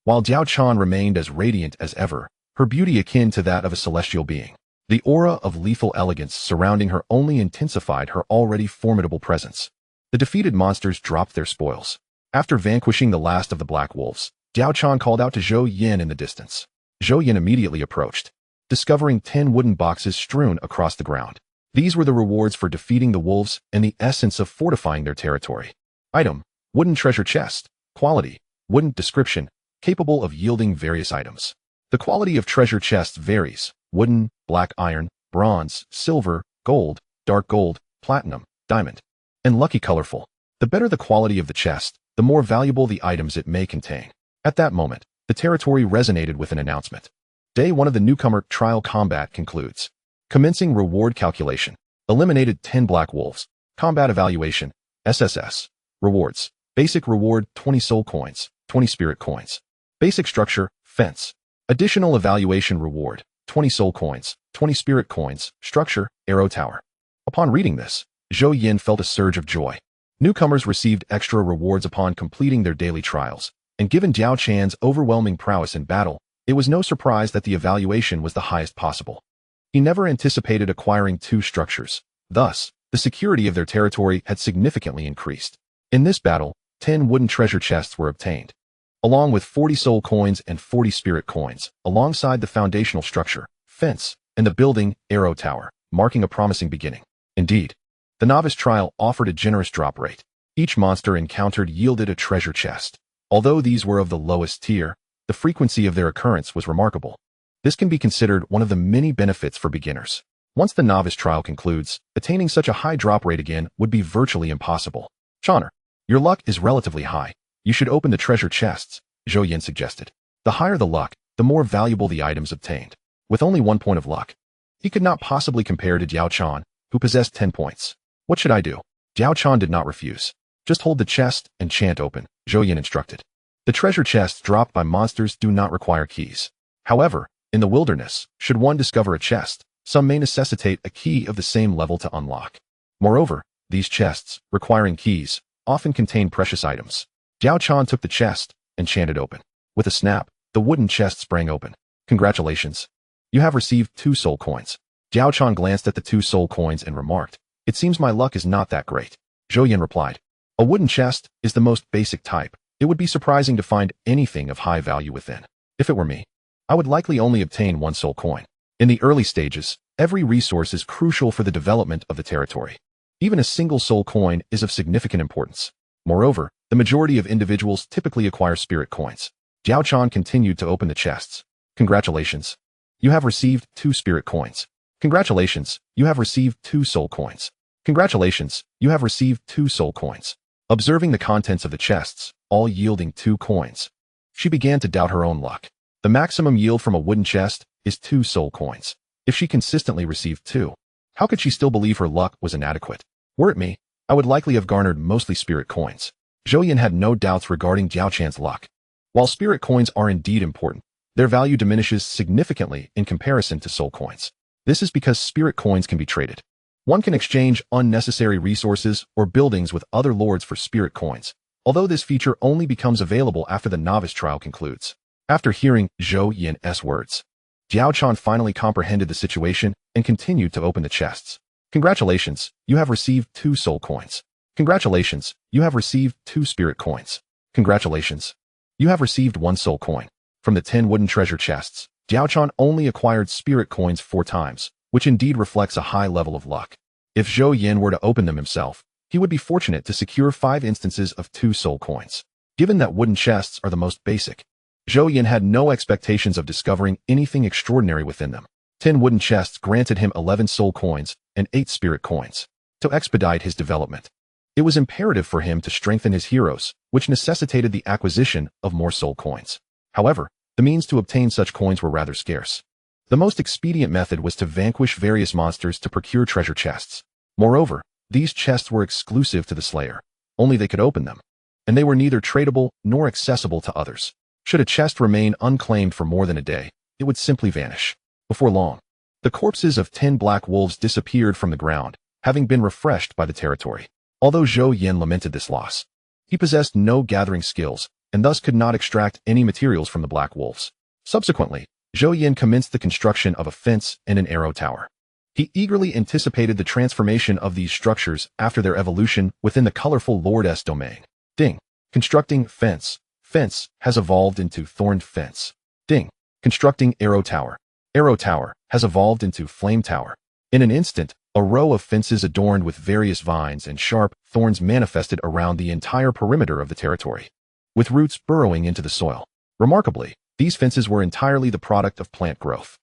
while Diao Chan remained as radiant as ever, her beauty akin to that of a celestial being. The aura of lethal elegance surrounding her only intensified her already formidable presence. The defeated monsters dropped their spoils. After vanquishing the last of the black wolves, Diao Chan called out to Zhou Yan in the distance. Zhou Yan immediately approached, discovering 10 wooden boxes strewn across the ground. These were the rewards for defeating the wolves and the essence of fortifying their territory. Item: wooden treasure chest. Quality: wooden. Description: capable of yielding various items. The quality of treasure chests varies: wooden, black iron, bronze, silver, gold, dark gold, platinum, diamond, and lucky colorful. The better the quality of the chest, the more valuable the items it may contain. At that moment, the territory resonated with an announcement. Day 1 of the newcomer trial combat concludes. Commencing reward calculation. Eliminated 10 black wolves. Combat evaluation. SSS. Rewards. Basic reward: 20 soul coins, 20 spirit coins. Basic structure: fence. Additional evaluation reward: 20 soul coins, 20 spirit coins. Structure: arrow tower. Upon reading this, Zhou Yan felt a surge of joy. Newcomers received extra rewards upon completing their daily trials, and given Diao Chan's overwhelming prowess in battle, it was no surprise that the evaluation was the highest possible. He never anticipated acquiring 2 structures. Thus, the security of their territory had significantly increased. In this battle, 10 wooden treasure chests were obtained, along with 40 soul coins and 40 spirit coins, alongside the foundational structure, fence, and the building, arrow tower, marking a promising beginning. Indeed, the novice trial offered a generous drop rate. Each monster encountered yielded a treasure chest. Although these were of the lowest tier, the frequency of their occurrence was remarkable. This can be considered one of the many benefits for beginners. Once the novice trial concludes, attaining such a high drop rate again would be virtually impossible. Channer, your luck is relatively high. You should open the treasure chests, Zhou Yan suggested. The higher the luck, the more valuable the items obtained. With only 1 point of luck, he could not possibly compare to Diao Chan, who possessed 10 points. What should I do? Diao Chan did not refuse. Just hold the chest and chant open, Zhou Yan instructed. The treasure chests dropped by monsters do not require keys. However, in the wilderness, should one discover a chest, some may necessitate a key of the same level to unlock. Moreover, these chests, requiring keys, often contain precious items. Diao Chan took the chest and chanted open. With a snap, the wooden chest sprang open. Congratulations. You have received 2 soul coins. Diao Chan glanced at the 2 soul coins and remarked, "It seems my luck is not that great." Zhou Yan replied, "A wooden chest is the most basic type. It would be surprising to find anything of high value within. If it were me, I would likely only obtain 1 soul coin. In the early stages, every resource is crucial for the development of the territory. Even a single soul coin is of significant importance. Moreover, the majority of individuals typically acquire spirit coins." Diao Chan continued to open the chests. "Congratulations. You have received 2 spirit coins. Congratulations, you have received 2 soul coins. Congratulations, you have received 2 soul coins." Observing the contents of the chests, all yielding 2 coins, she began to doubt her own luck. The maximum yield from a wooden chest is 2 soul coins. If she consistently received 2, how could she still believe her luck was inadequate? Were it me, I would likely have garnered mostly spirit coins. Zhou Yan had no doubts regarding Diao Chan's luck. While spirit coins are indeed important, their value diminishes significantly in comparison to soul coins. This is because spirit coins can be traded. One can exchange unnecessary resources or buildings with other lords for spirit coins, although this feature only becomes available after the novice trial concludes. After hearing Zhou Yan's words, Diao Chan finally comprehended the situation and continued to open the chests. "Congratulations, you have received 2 soul coins. Congratulations, you have received 2 spirit coins. Congratulations, you have received 1 soul coin." From the 10 wooden treasure chests, Diao Chan only acquired spirit coins 4 times, which indeed reflects a high level of luck. If Zhou Yan were to open them himself, he would be fortunate to secure 5 instances of 2 soul coins. Given that wooden chests are the most basic, Zhou Yan had no expectations of discovering anything extraordinary within them. 10 wooden chests granted him 11 soul coins and 8 spirit coins. To expedite his development, it was imperative for him to strengthen his heroes, which necessitated the acquisition of more soul coins. However, the means to obtain such coins were rather scarce. The most expedient method was to vanquish various monsters to procure treasure chests. Moreover, these chests were exclusive to the Slayer. Only they could open them, and they were neither tradable nor accessible to others. Should a chest remain unclaimed for more than a day, it would simply vanish. Before long, the corpses of 10 black wolves disappeared from the ground, having been refreshed by the territory. Although Zhou Yan lamented this loss, he possessed no gathering skills, and thus could not extract any materials from the black wolves. Subsequently, Zhou Yan commenced the construction of a fence and an arrow tower. He eagerly anticipated the transformation of these structures after their evolution within the colorful Lord's domain. Ding. Constructing fence. Fence has evolved into thorned fence. Ding. Constructing arrow tower. Arrow tower has evolved into flame tower. In an instant, a row of fences adorned with various vines and sharp thorns manifested around the entire perimeter of the territory, with roots burrowing into the soil. Remarkably, these fences were entirely the product of plant growth.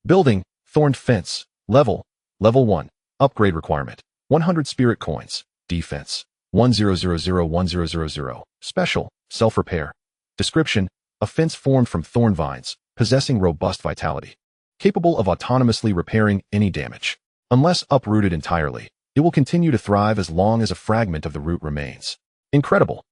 Building, thorned fence, level 1, upgrade requirement, 100 spirit coins, defense, 10001000, special, self-repair. Description, a fence formed from thorn vines, possessing robust vitality, capable of autonomously repairing any damage. Unless uprooted entirely, it will continue to thrive as long as a fragment of the root remains. Incredible!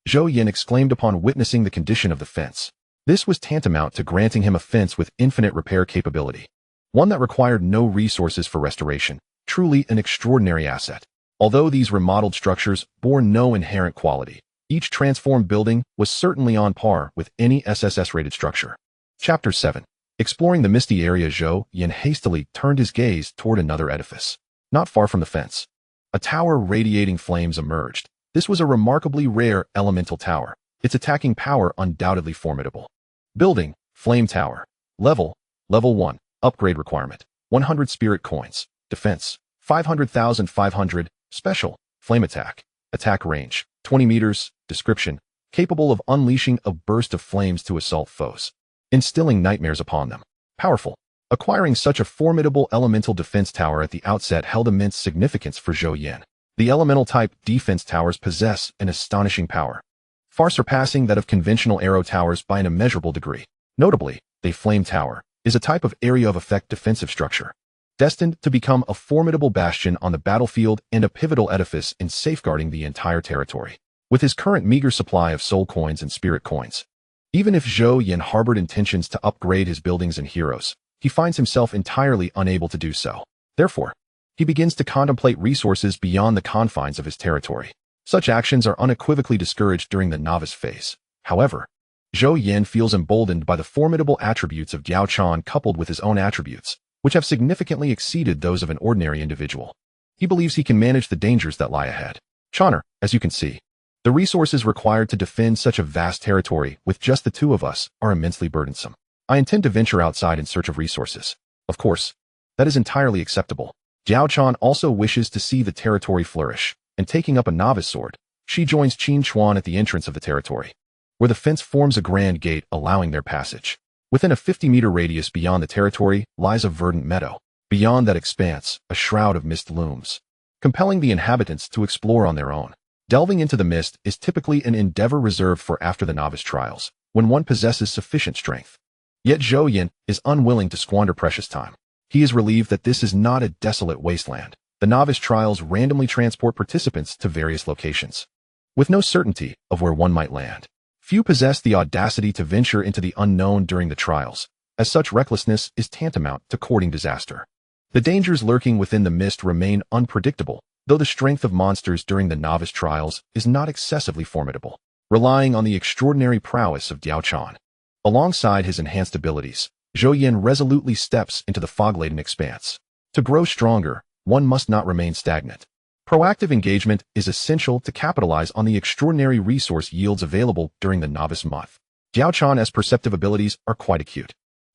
Zhou Yan exclaimed upon witnessing the condition of the fence. This was tantamount to granting him a fence with infinite repair capability, one that required no resources for restoration, truly an extraordinary asset. Although these remodeled structures bore no inherent quality, each transformed building was certainly on par with any SSS-rated structure. Chapter 7. Exploring the misty area, Zhou Yan hastily turned his gaze toward another edifice. Not far from the fence, a tower radiating flames emerged. This was a remarkably rare elemental tower, its attacking power undoubtedly formidable. Building, Flame Tower. Level 1. Upgrade requirement, 100 spirit coins. Defense, 500,500. Special, Flame Attack. Attack range, 20 meters. Description, capable of unleashing a burst of flames to assault foes, instilling nightmares upon them. Powerful. Acquiring such a formidable elemental defense tower at the outset held immense significance for Zhou Yan. The elemental-type defense towers possess an astonishing power, far surpassing that of conventional arrow towers by an immeasurable degree. Notably, the Flame Tower is a type of area of effect defensive structure, destined to become a formidable bastion on the battlefield and a pivotal edifice in safeguarding the entire territory. With his current meager supply of soul coins and spirit coins, even if Zhou Yan harbored intentions to upgrade his buildings and heroes, he finds himself entirely unable to do so. Therefore, he begins to contemplate resources beyond the confines of his territory. Such actions are unequivocally discouraged during the novice phase. However, Zhou Yan feels emboldened by the formidable attributes of Diao Chan coupled with his own attributes, which have significantly exceeded those of an ordinary individual. He believes he can manage the dangers that lie ahead. Channer, as you can see, the resources required to defend such a vast territory with just the two of us are immensely burdensome. I intend to venture outside in search of resources. Of course, that is entirely acceptable. Diao Chan also wishes to see the territory flourish, and taking up a novice sword, she joins Qin Chuan at the entrance of the territory, where the fence forms a grand gate allowing their passage. Within a 50-meter radius beyond the territory lies a verdant meadow. Beyond that expanse, a shroud of mist looms, compelling the inhabitants to explore on their own. Delving into the mist is typically an endeavor reserved for after the novice trials, when one possesses sufficient strength. Yet Zhou Yan is unwilling to squander precious time. He is relieved that this is not a desolate wasteland. The novice trials randomly transport participants to various locations, with no certainty of where one might land. Few possess the audacity to venture into the unknown during the trials, as such recklessness is tantamount to courting disaster. The dangers lurking within the mist remain unpredictable, though the strength of monsters during the novice trials is not excessively formidable, relying on the extraordinary prowess of Diao Chan. Alongside his enhanced abilities, Zhou Yan resolutely steps into the fog-laden expanse. To grow stronger, one must not remain stagnant. Proactive engagement is essential to capitalize on the extraordinary resource yields available during the novice month. Diao Chan's perceptive abilities are quite acute.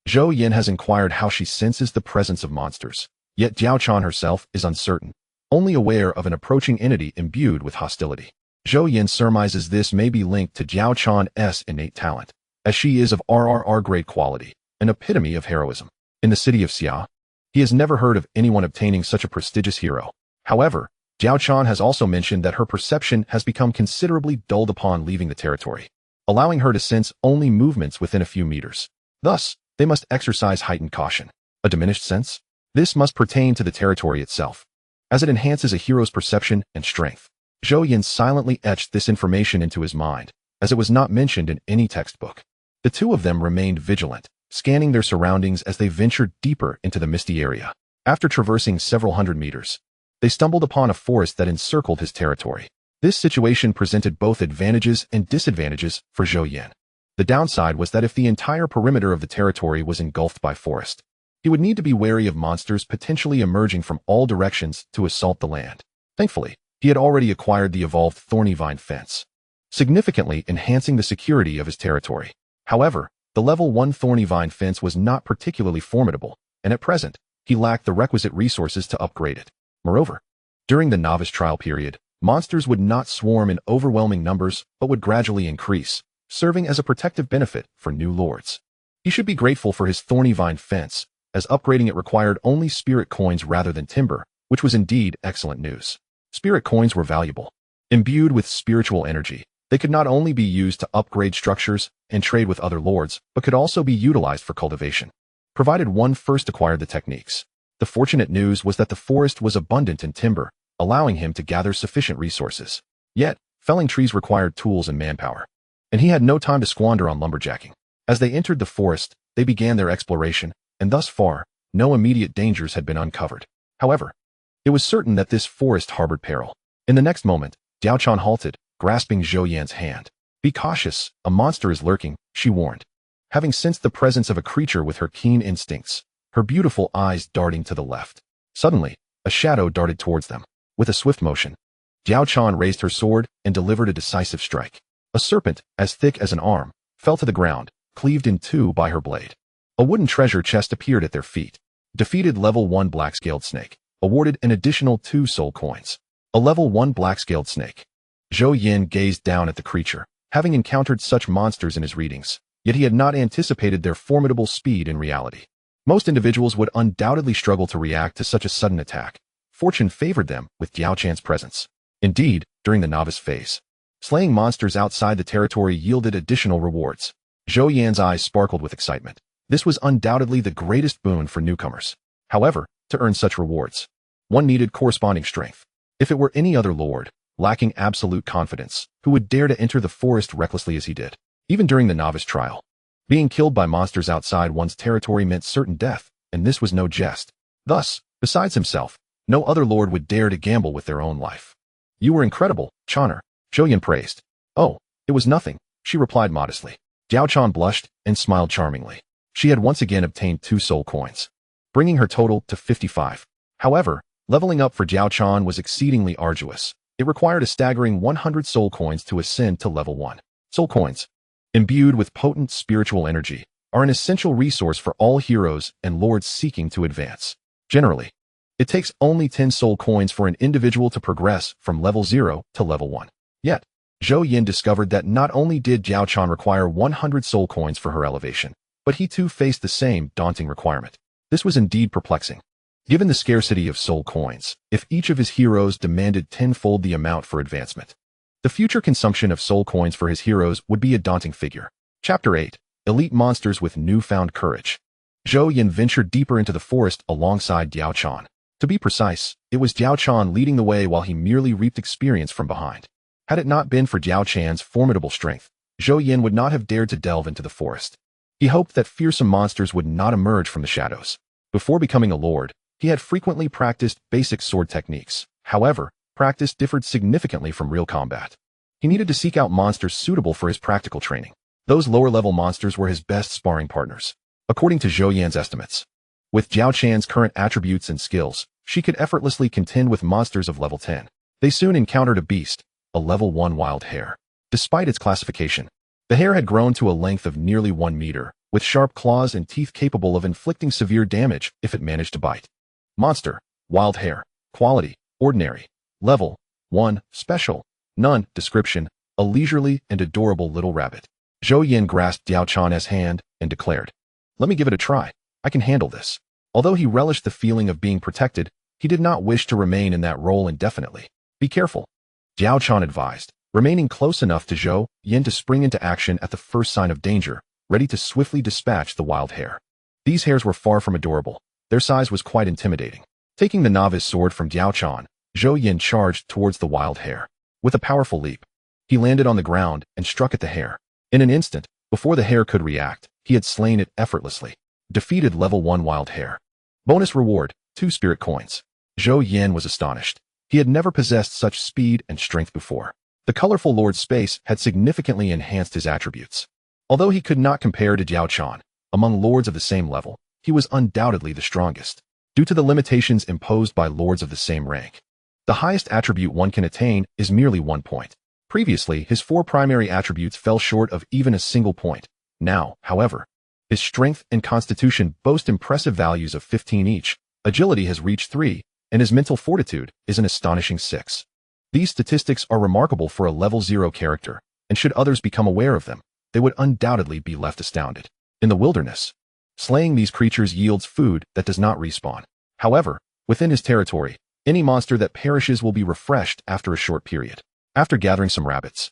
Zhou Yan has inquired how she senses the presence of monsters, yet Diao Chan herself is uncertain, only aware of an approaching entity imbued with hostility. Zhou Yan surmises this may be linked to Diao Chan's innate talent, as she is of RRR grade quality, an epitome of heroism. In the city of Xia, he has never heard of anyone obtaining such a prestigious hero. However, Diao Chan has also mentioned that her perception has become considerably dulled upon leaving the territory, allowing her to sense only movements within a few meters. Thus, they must exercise heightened caution. A diminished sense? This must pertain to the territory itself, as it enhances a hero's perception and strength. Zhou Yan silently etched this information into his mind, as it was not mentioned in any textbook. The two of them remained vigilant, scanning their surroundings as they ventured deeper into the misty area. After traversing several hundred meters, they stumbled upon a forest that encircled his territory. This situation presented both advantages and disadvantages for Zhou Yan. The downside was that if the entire perimeter of the territory was engulfed by forest, he would need to be wary of monsters potentially emerging from all directions to assault the land. Thankfully, he had already acquired the evolved thorny vine fence, significantly enhancing the security of his territory. However, the level 1 thorny vine fence was not particularly formidable, and at present, he lacked the requisite resources to upgrade it. Moreover, during the novice trial period, monsters would not swarm in overwhelming numbers but would gradually increase, serving as a protective benefit for new lords. He should be grateful for his thorny vine fence, as upgrading it required only spirit coins rather than timber, which was indeed excellent news. Spirit coins were valuable. Imbued with spiritual energy, they could not only be used to upgrade structures and trade with other lords, but could also be utilized for cultivation, provided one first acquired the techniques. The fortunate news was that the forest was abundant in timber, allowing him to gather sufficient resources. Yet, felling trees required tools and manpower, and he had no time to squander on lumberjacking. As they entered the forest, they began their exploration, and thus far, no immediate dangers had been uncovered. However, It was certain that this forest harbored peril. In the next moment, Diao Chan halted, grasping Zhou Yan's hand. "Be cautious, a monster is lurking," she warned. Having sensed the presence of a creature with her keen instincts, her beautiful eyes darting to the left. Suddenly, a shadow darted towards them. With a swift motion, Diao Chan raised her sword and delivered a decisive strike. A serpent, as thick as an arm, fell to the ground, cleaved in two by her blade. A wooden treasure chest appeared at their feet. Defeated level 1 black-scaled snake. Awarded an additional 2 soul coins. A level 1 black-scaled snake. Zhou Yan gazed down at the creature, having encountered such monsters in his readings, yet he had not anticipated their formidable speed in reality. Most individuals would undoubtedly struggle to react to such a sudden attack. Fortune favored them with Diao Chan's presence. Indeed, during the novice phase, slaying monsters outside the territory yielded additional rewards. Zhou Yan's eyes sparkled with excitement. This was undoubtedly the greatest boon for newcomers. However, to earn such rewards, one needed corresponding strength. If it were any other lord, lacking absolute confidence, who would dare to enter the forest recklessly as he did, even during the novice trial, being killed by monsters outside one's territory meant certain death, and this was no jest. Thus, besides himself, no other lord would dare to gamble with their own life. "You were incredible, Channer," Zhou Yan praised. "Oh, it was nothing," she replied modestly. Diao Chan blushed and smiled charmingly. She had once again obtained 2 soul coins, bringing her total to 55. However, leveling up for Diao Chan was exceedingly arduous. It required a staggering 100 soul coins to ascend to level 1. Soul coins, imbued with potent spiritual energy, are an essential resource for all heroes and lords seeking to advance. Generally, it takes only 10 soul coins for an individual to progress from level 0 to level 1. Yet, Zhou Yan discovered that not only did Diao Chan require 100 soul coins for her elevation, but he too faced the same daunting requirement. This was indeed perplexing. Given the scarcity of soul coins, if each of his heroes demanded tenfold the amount for advancement, the future consumption of soul coins for his heroes would be a daunting figure. Chapter 8. Elite Monsters with Newfound Courage. Zhou Yan ventured deeper into the forest alongside Diao Chan. To be precise, it was Diao Chan leading the way while he merely reaped experience from behind. Had it not been for Diao Chan's formidable strength, Zhou Yan would not have dared to delve into the forest. He hoped that fearsome monsters would not emerge from the shadows. Before becoming a lord, he had frequently practiced basic sword techniques. However, practice differed significantly from real combat. He needed to seek out monsters suitable for his practical training. Those lower-level monsters were his best sparring partners. According to Zhou Yan's estimates, with Diao Chan's current attributes and skills, she could effortlessly contend with monsters of level 10. They soon encountered a beast, a level 1 wild hare. Despite its classification, the hare had grown to a length of nearly 1 meter, with sharp claws and teeth capable of inflicting severe damage if it managed to bite. Monster, wild hare. Quality, ordinary. Level, 1, special. None. Description, a leisurely and adorable little rabbit. Zhou Yan grasped Diao Chan's hand and declared, "Let me give it a try. I can handle this." Although he relished the feeling of being protected, he did not wish to remain in that role indefinitely. "Be careful," Diao Chan advised, remaining close enough to Zhou Yan to spring into action at the first sign of danger, ready to swiftly dispatch the wild hare. These hares were far from adorable. Their size was quite intimidating. Taking the novice sword from Diao Chan, Zhou Yan charged towards the wild hare. With a powerful leap, he landed on the ground and struck at the hare. In an instant, before the hare could react, he had slain it effortlessly. Defeated level 1 wild hare. Bonus reward, 2 spirit coins. Zhou Yan was astonished. He had never possessed such speed and strength before. The colorful lord's space had significantly enhanced his attributes. Although he could not compare to Diao Chan, among lords of the same level, he was undoubtedly the strongest, due to the limitations imposed by lords of the same rank. The highest attribute one can attain is merely 1 point. Previously, his 4 primary attributes fell short of even a single point. Now, however, his strength and constitution boast impressive values of 15 each, agility has reached 3, and his mental fortitude is an astonishing 6. These statistics are remarkable for a level 0 character, and should others become aware of them, they would undoubtedly be left astounded. In the wilderness, slaying these creatures yields food that does not respawn. However, within his territory, any monster that perishes will be refreshed after a short period. After gathering some rabbits,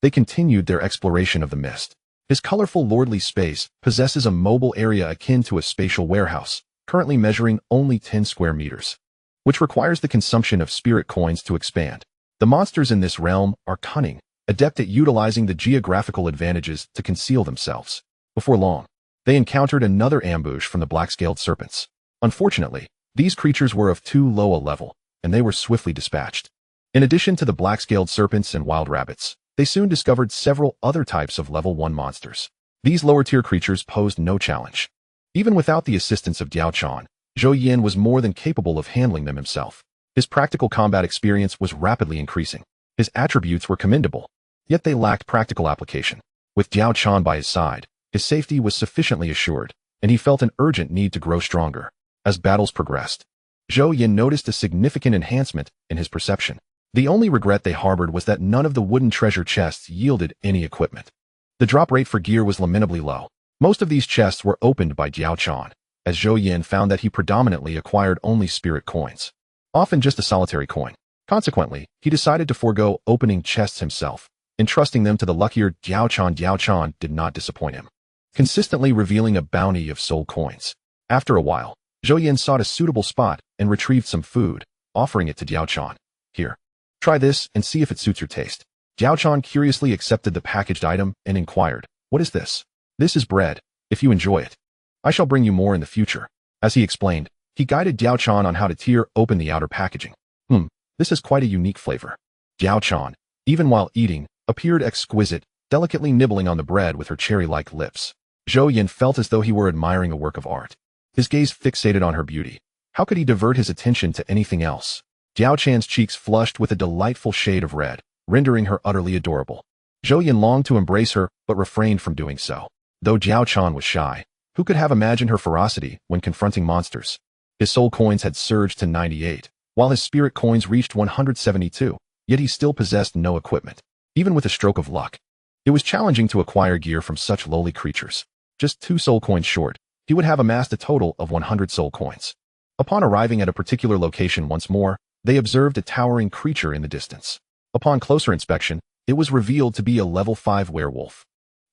they continued their exploration of the mist. His colorful lordly space possesses a mobile area akin to a spatial warehouse, currently measuring only 10 square meters, which requires the consumption of spirit coins to expand. The monsters in this realm are cunning, adept at utilizing the geographical advantages to conceal themselves. Before long, they encountered another ambush from the black-scaled serpents. Unfortunately, these creatures were of too low a level, and they were swiftly dispatched. In addition to the black-scaled serpents and wild rabbits, they soon discovered several other types of level 1 monsters. These lower-tier creatures posed no challenge. Even without the assistance of Diao Chan, Zhou Yan was more than capable of handling them himself. His practical combat experience was rapidly increasing. His attributes were commendable, yet they lacked practical application. With Diao Chan by his side, his safety was sufficiently assured, and he felt an urgent need to grow stronger. As battles progressed, Zhou Yan noticed a significant enhancement in his perception. The only regret they harbored was that none of the wooden treasure chests yielded any equipment. The drop rate for gear was lamentably low. Most of these chests were opened by Diao Chan, as Zhou Yan found that he predominantly acquired only spirit coins, often just a solitary coin. Consequently, he decided to forego opening chests himself, entrusting them to the luckier Diao Chan. Diao Chan did not disappoint him, consistently revealing a bounty of soul coins. After a while, Zhou Yan sought a suitable spot and retrieved some food, offering it to Diao Chan. Here, try this and see if it suits your taste. Diao Chan curiously accepted the packaged item and inquired, "What is this?" "This is bread. If you enjoy it, I shall bring you more in the future." As he explained, he guided Diao Chan on how to tear open the outer packaging. This is quite a unique flavor. Diao Chan, even while eating, appeared exquisite, delicately nibbling on the bread with her cherry-like lips. Zhou Yan felt as though he were admiring a work of art. His gaze fixated on her beauty. How could he divert his attention to anything else? Diao Chan's cheeks flushed with a delightful shade of red, rendering her utterly adorable. Zhou Yan longed to embrace her, but refrained from doing so. Though Diao Chan was shy, who could have imagined her ferocity when confronting monsters? His soul coins had surged to 98, while his spirit coins reached 172, yet he still possessed no equipment. Even with a stroke of luck, it was challenging to acquire gear from such lowly creatures. Just 2 soul coins short, he would have amassed a total of 100 soul coins. Upon arriving at a particular location once more, they observed a towering creature in the distance. Upon closer inspection, it was revealed to be a level 5 werewolf.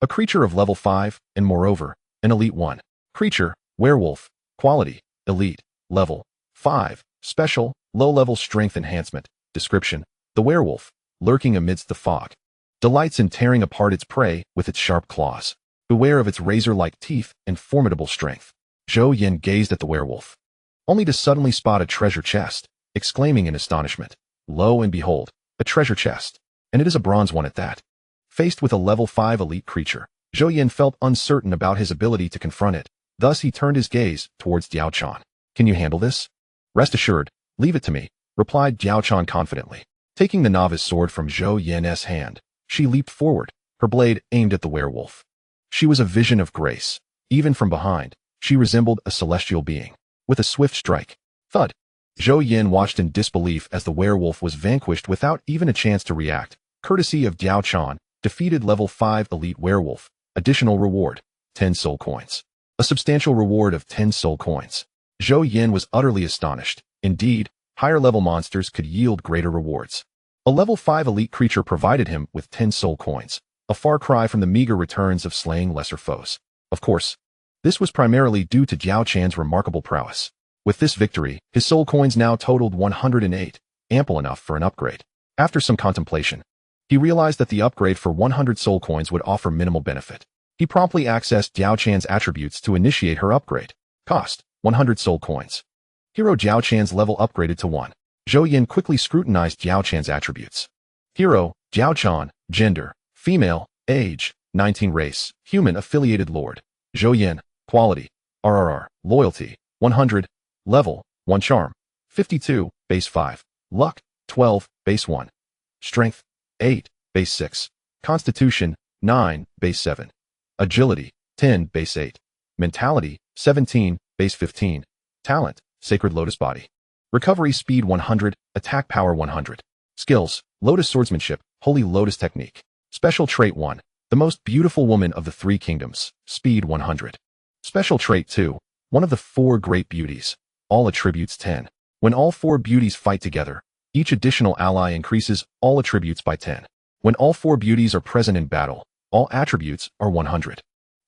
A creature of level 5, and moreover, an elite 1. Creature, werewolf, quality, elite, level 5, special, low-level strength enhancement. Description: the werewolf, lurking amidst the fog, delights in tearing apart its prey with its sharp claws. Beware of its razor-like teeth and formidable strength. Zhou Yan gazed at the werewolf, only to suddenly spot a treasure chest, exclaiming in astonishment, "Lo and behold, a treasure chest, and it is a bronze one at that." Faced with a level 5 elite creature, Zhou Yan felt uncertain about his ability to confront it. Thus he turned his gaze towards Diao Chan. "Can you handle this?" "Rest assured, leave it to me," replied Diao Chan confidently. Taking the novice sword from Zhou Yan's hand, she leaped forward, her blade aimed at the werewolf. She was a vision of grace. Even from behind, she resembled a celestial being. With a swift strike, thud, Zhou Yan watched in disbelief as the werewolf was vanquished without even a chance to react. Courtesy of Diao Chan, defeated level 5 elite werewolf. Additional reward, 10 soul coins. A substantial reward of 10 soul coins. Zhou Yan was utterly astonished. Indeed, higher-level monsters could yield greater rewards. A level 5 elite creature provided him with 10 soul coins, a far cry from the meager returns of slaying lesser foes. Of course, this was primarily due to Diao Chan's remarkable prowess. With this victory, his soul coins now totaled 108, ample enough for an upgrade. After some contemplation, he realized that the upgrade for 100 soul coins would offer minimal benefit. He promptly accessed Diao Chan's attributes to initiate her upgrade. Cost: 100 soul coins. Hero: Diao Chan's level upgraded to 1. Zhou Yan quickly scrutinized Diao Chan's attributes. Hero: Diao Chan. Gender: female. Age: 19. Race: human affiliated lord. Zhou Yan. Quality: RRR. Loyalty: 100. Level: 1. Charm: 52, base 5. Luck: 12, base 1. Strength: 8, base 6. Constitution: 9, base 7. Agility: 10, base 8. Mentality: 17, base 15. Talent: Sacred Lotus Body. Recovery speed: 100, attack power: 100. Skills: Lotus Swordsmanship, Holy Lotus Technique. Special trait: 1. The most beautiful woman of the 3 kingdoms. Speed: 100. Special trait: 2. One of the 4 great beauties. All attributes: 10. When all 4 beauties fight together, each additional ally increases all attributes by 10. When all 4 beauties are present in battle, all attributes are 100.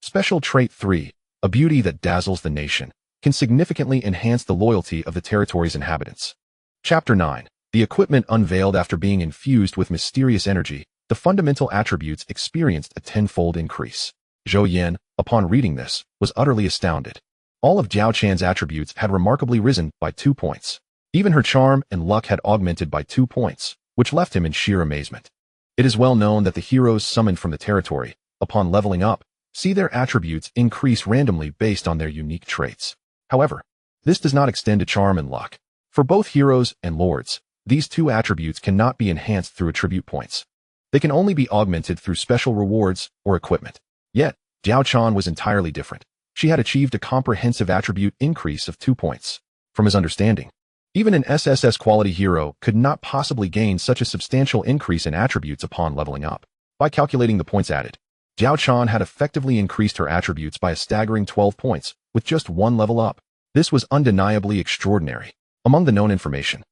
Special trait: 3. A beauty that dazzles the nation, can significantly enhance the loyalty of the territory's inhabitants. Chapter 9. The equipment unveiled after being infused with mysterious energy, the fundamental attributes experienced a tenfold increase. Zhou Yan, upon reading this, was utterly astounded. All of Diao Chan's attributes had remarkably risen by 2 points. Even her charm and luck had augmented by 2 points, which left him in sheer amazement. It is well known that the heroes summoned from the territory, upon leveling up, see their attributes increase randomly based on their unique traits. However, this does not extend to charm and luck. For both heroes and lords, these 2 attributes cannot be enhanced through attribute points. They can only be augmented through special rewards or equipment. Yet, Diao Chan was entirely different. She had achieved a comprehensive attribute increase of 2 points. From his understanding, even an SSS quality hero could not possibly gain such a substantial increase in attributes upon leveling up. By calculating the points added, Diao Chan had effectively increased her attributes by a staggering 12 points, with just 1 level up. This was undeniably extraordinary. Among the known information,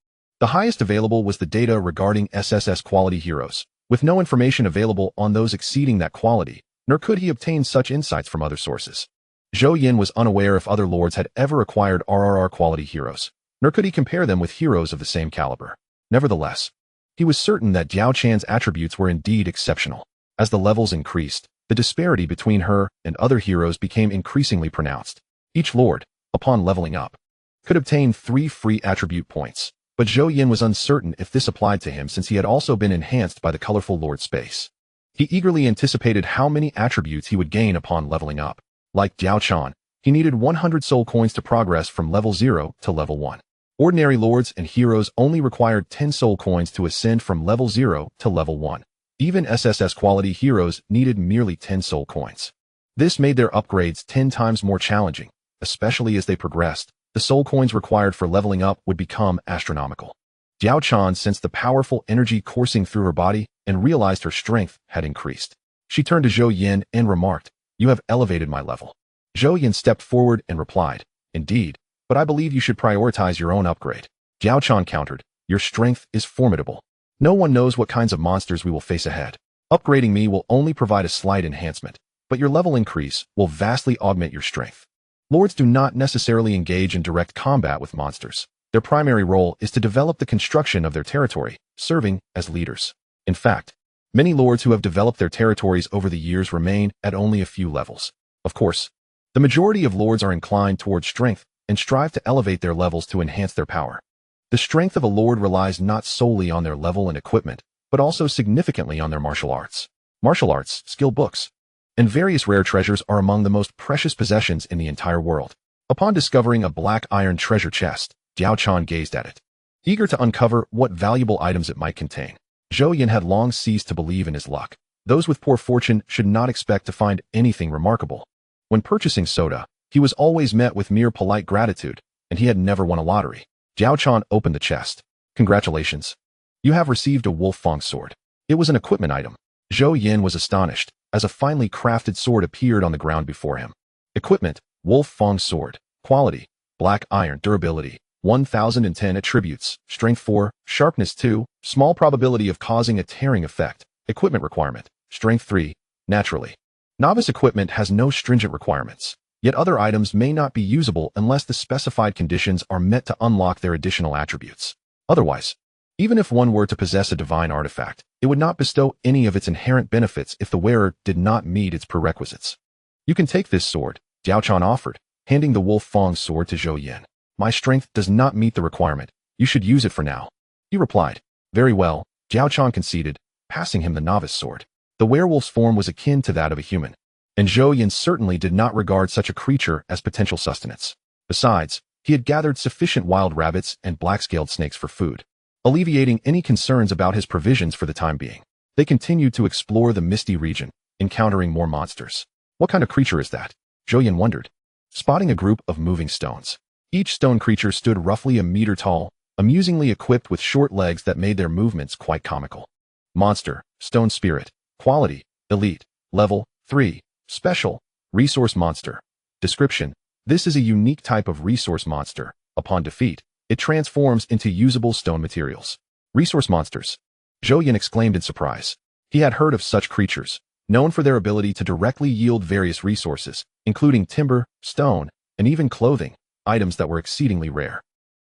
the highest available was the data regarding SSS quality heroes, with no information available on those exceeding that quality, nor could he obtain such insights from other sources. Zhou Yan was unaware if other lords had ever acquired RRR quality heroes, nor could he compare them with heroes of the same caliber. Nevertheless, he was certain that Diao Chan's attributes were indeed exceptional. As the levels increased, the disparity between her and other heroes became increasingly pronounced. Each lord, upon leveling up, could obtain 3 free attribute points, but Zhou Yan was uncertain if this applied to him since he had also been enhanced by the colorful lord space. He eagerly anticipated how many attributes he would gain upon leveling up. Like Diao Chan, he needed 100 soul coins to progress from level 0 to level 1. Ordinary lords and heroes only required 10 soul coins to ascend from level 0 to level 1. Even SSS quality heroes needed merely 10 soul coins. This made their upgrades 10 times more challenging, especially as they progressed. The soul coins required for leveling up would become astronomical. Diao Chan sensed the powerful energy coursing through her body and realized her strength had increased. She turned to Zhou Yan and remarked, "You have elevated my level." Zhou Yan stepped forward and replied, "Indeed, but I believe you should prioritize your own upgrade." Diao Chan countered, "Your strength is formidable. No one knows what kinds of monsters we will face ahead. Upgrading me will only provide a slight enhancement, but your level increase will vastly augment your strength." Lords do not necessarily engage in direct combat with monsters. Their primary role is to develop the construction of their territory, serving as leaders. In fact, many lords who have developed their territories over the years remain at only a few levels. Of course, the majority of lords are inclined towards strength and strive to elevate their levels to enhance their power. The strength of a lord relies not solely on their level and equipment, but also significantly on their martial arts. Martial arts, skill books, and various rare treasures are among the most precious possessions in the entire world. Upon discovering a black iron treasure chest, Diao Chan gazed at it, eager to uncover what valuable items it might contain. Zhou Yan had long ceased to believe in his luck. Those with poor fortune should not expect to find anything remarkable. When purchasing soda, he was always met with mere polite gratitude, and he had never won a lottery. Diao Chan opened the chest. "Congratulations. You have received a wolf fang sword." It was an equipment item. Zhou Yan was astonished, as a finely crafted sword appeared on the ground before him. Equipment, wolf fang sword. Quality, black iron. Durability, 1010. Attributes, strength 4, sharpness 2, small probability of causing a tearing effect. Equipment requirement, strength 3, naturally. Novice equipment has no stringent requirements, yet other items may not be usable unless the specified conditions are met to unlock their additional attributes. Otherwise, even if one were to possess a divine artifact, it would not bestow any of its inherent benefits if the wearer did not meet its prerequisites. "You can take this sword," Diao Chan offered, handing the wolf fang sword to Zhou Yan. "My strength does not meet the requirement. You should use it for now." He replied. "Very well," Diao Chan conceded, passing him the novice sword. The werewolf's form was akin to that of a human, and Zhou Yan certainly did not regard such a creature as potential sustenance. Besides, he had gathered sufficient wild rabbits and black-scaled snakes for food, alleviating any concerns about his provisions for the time being. They continued to explore the misty region, encountering more monsters. "What kind of creature is that?" Zhou Yan wondered, spotting a group of moving stones. Each stone creature stood roughly a meter tall, amusingly equipped with short legs that made their movements quite comical. Monster, stone spirit. Quality, elite. Level, 3. Special, resource monster. Description: this is a unique type of resource monster. Upon defeat, it transforms into usable stone materials. Resource monsters. Zhou Yan exclaimed in surprise. He had heard of such creatures, known for their ability to directly yield various resources, including timber, stone, and even clothing, items that were exceedingly rare.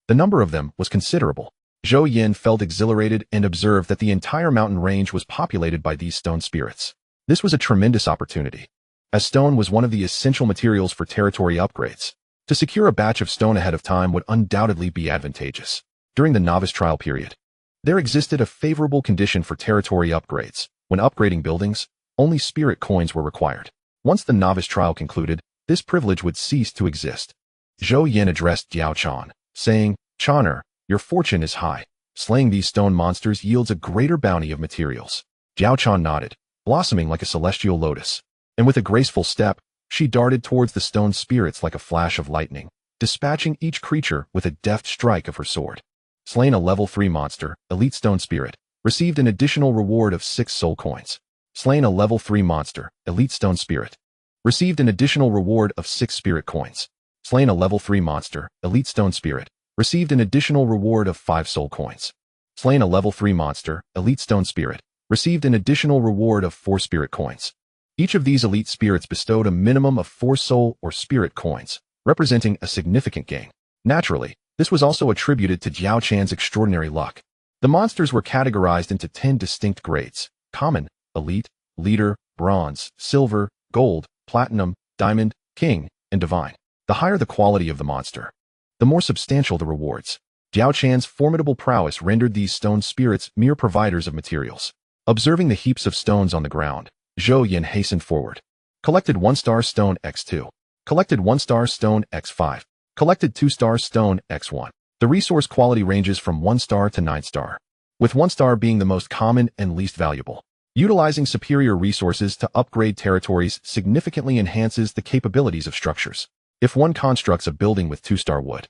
The number of them was considerable. Zhou Yan felt exhilarated and observed that the entire mountain range was populated by these stone spirits. This was a tremendous opportunity, as stone was one of the essential materials for territory upgrades. To secure a batch of stone ahead of time would undoubtedly be advantageous. During the novice trial period, there existed a favorable condition for territory upgrades. When upgrading buildings, only spirit coins were required. Once the novice trial concluded, this privilege would cease to exist. Zhou Yan addressed Diao Chan, saying, "Chaner, your fortune is high. Slaying these stone monsters yields a greater bounty of materials." Diao Chan nodded, blossoming like a celestial lotus, and with a graceful step, she darted towards the stone spirits like a flash of lightning, dispatching each creature with a deft strike of her sword. Slain a level 3 monster, elite stone spirit, received an additional reward of 6 soul coins. Slain a level 3 monster, elite stone spirit, received an additional reward of 6 spirit coins. Slain a level 3 monster, elite stone spirit, received an additional reward of 5 soul coins. Slain a level 3 monster, elite stone spirit, received an additional reward of 4 spirit coins. Each of these elite spirits bestowed a minimum of 4 soul or spirit coins, representing a significant gain. Naturally, this was also attributed to Diao Chan's extraordinary luck. The monsters were categorized into 10 distinct grades: common, elite, leader, bronze, silver, gold, platinum, diamond, king, and divine. The higher the quality of the monster, the more substantial the rewards. Diao Chan's formidable prowess rendered these stone spirits mere providers of materials. Observing the heaps of stones on the ground, Zhou Yan hastened forward. Collected 1-star stone x2. Collected 1-star stone x5. Collected 2-star stone x1. The resource quality ranges from 1-star to 9-star, with 1-star being the most common and least valuable. Utilizing superior resources to upgrade territories significantly enhances the capabilities of structures. If one constructs a building with 2-star wood,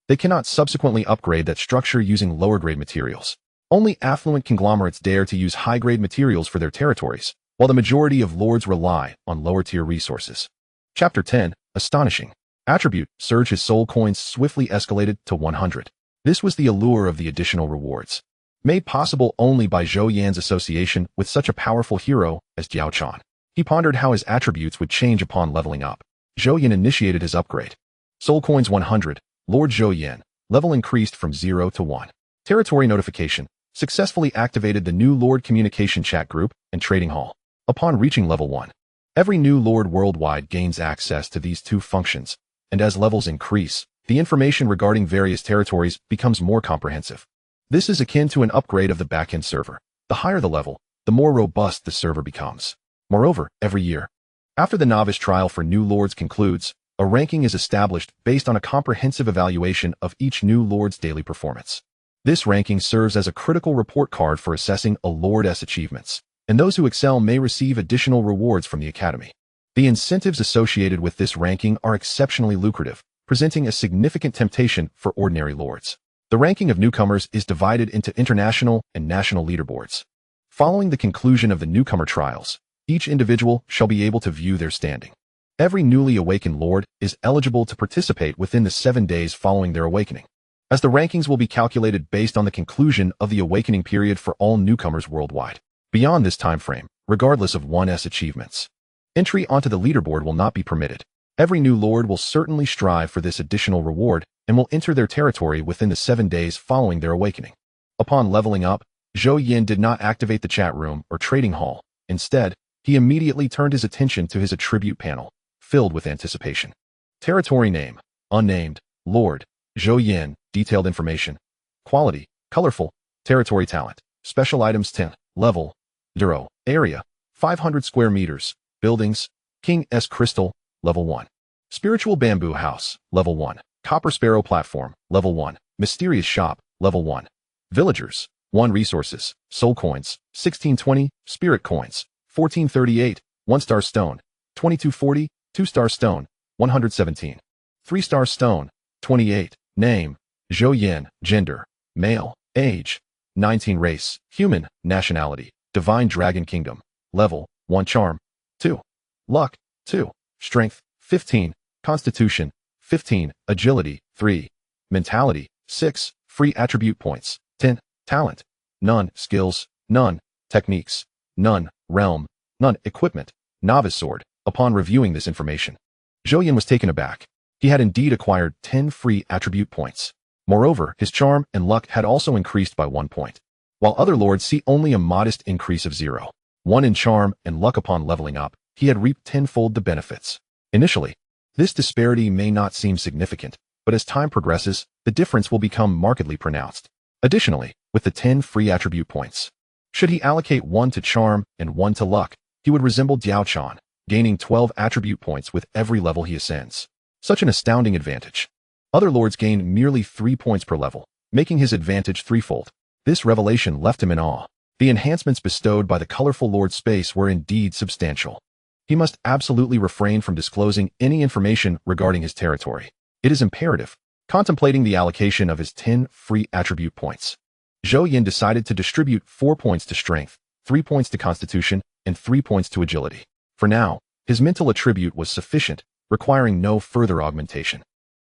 they cannot subsequently upgrade that structure using lower-grade materials. Only affluent conglomerates dare to use high-grade materials for their territories, while the majority of lords rely on lower-tier resources. Chapter 10. Astonishing. Attribute: Surge. His soul coins swiftly escalated to 100. This was the allure of the additional rewards, made possible only by Zhou Yan's association with such a powerful hero as Diao Chan. He pondered how his attributes would change upon leveling up. Zhou Yan initiated his upgrade. Soul coins 100. Lord Zhou Yan. Level increased from 0 to 1. Territory notification. Successfully activated the new Lord communication chat group and trading hall. Upon reaching level 1, every new Lord worldwide gains access to these two functions, and as levels increase, the information regarding various territories becomes more comprehensive. This is akin to an upgrade of the backend server. The higher the level, the more robust the server becomes. Moreover, every year, after the novice trial for new lords concludes, a ranking is established based on a comprehensive evaluation of each new lord's daily performance. This ranking serves as a critical report card for assessing a lord's achievements, and those who excel may receive additional rewards from the academy. The incentives associated with this ranking are exceptionally lucrative, presenting a significant temptation for ordinary lords. The ranking of newcomers is divided into international and national leaderboards. Following the conclusion of the newcomer trials, each individual shall be able to view their standing. Every newly awakened lord is eligible to participate within the 7 days following their awakening, as the rankings will be calculated based on the conclusion of the awakening period for all newcomers worldwide. Beyond this time frame, regardless of one's achievements, entry onto the leaderboard will not be permitted. Every new lord will certainly strive for this additional reward and will enter their territory within the 7 days following their awakening. Upon leveling up, Zhou Yan did not activate the chat room or trading hall. Instead, he immediately turned his attention to his attribute panel, filled with anticipation. Territory name: unnamed, Lord, Zhou Yan. Detailed information: quality, colorful. Territory talent: special items 10. Level: 0. Area: 500 square meters. Buildings: King's Crystal, level 1. Spiritual Bamboo House, level 1. Copper Sparrow Platform, level 1. Mysterious Shop, level 1. Villagers: 1 resources, soul coins, 1620, spirit coins, 1438, 1-star stone, 2240, 2-star stone, 117. 3-star stone, 28. Name: Zhou Yan. Gender: male. Age: 19. Race: human. Nationality: Divine Dragon Kingdom. Level: 1. Charm, 2. Luck, 2. Strength, 15. Constitution, 15. Agility, 3. Mentality, 6. Free attribute points, 10. Talent: none. Skills: none. Techniques: none. Realm: none. Equipment: novice sword. Upon reviewing this information, Zhou Yan was taken aback. He had indeed acquired 10 free attribute points. Moreover, his charm and luck had also increased by 1 point, while other lords see only a modest increase of 0. 1 in charm and luck. Upon leveling up, he had reaped tenfold the benefits. Initially, this disparity may not seem significant, but but as time progresses, the difference will become markedly pronounced. Additionally, with the 10 free attribute points, should he allocate 1 to charm and 1 to luck, he would resemble Diao Chan, gaining 12 attribute points with every level he ascends. Such an astounding advantage. Other lords gain merely 3 points per level, making his advantage threefold. This revelation left him in awe. The enhancements bestowed by the colorful Lord Space were indeed substantial. He must absolutely refrain from disclosing any information regarding his territory. It is imperative. Contemplating the allocation of his 10 free attribute points, Zhou Yan decided to distribute 4 points to strength, 3 points to constitution, and 3 points to agility. For now, his mental attribute was sufficient, requiring no further augmentation.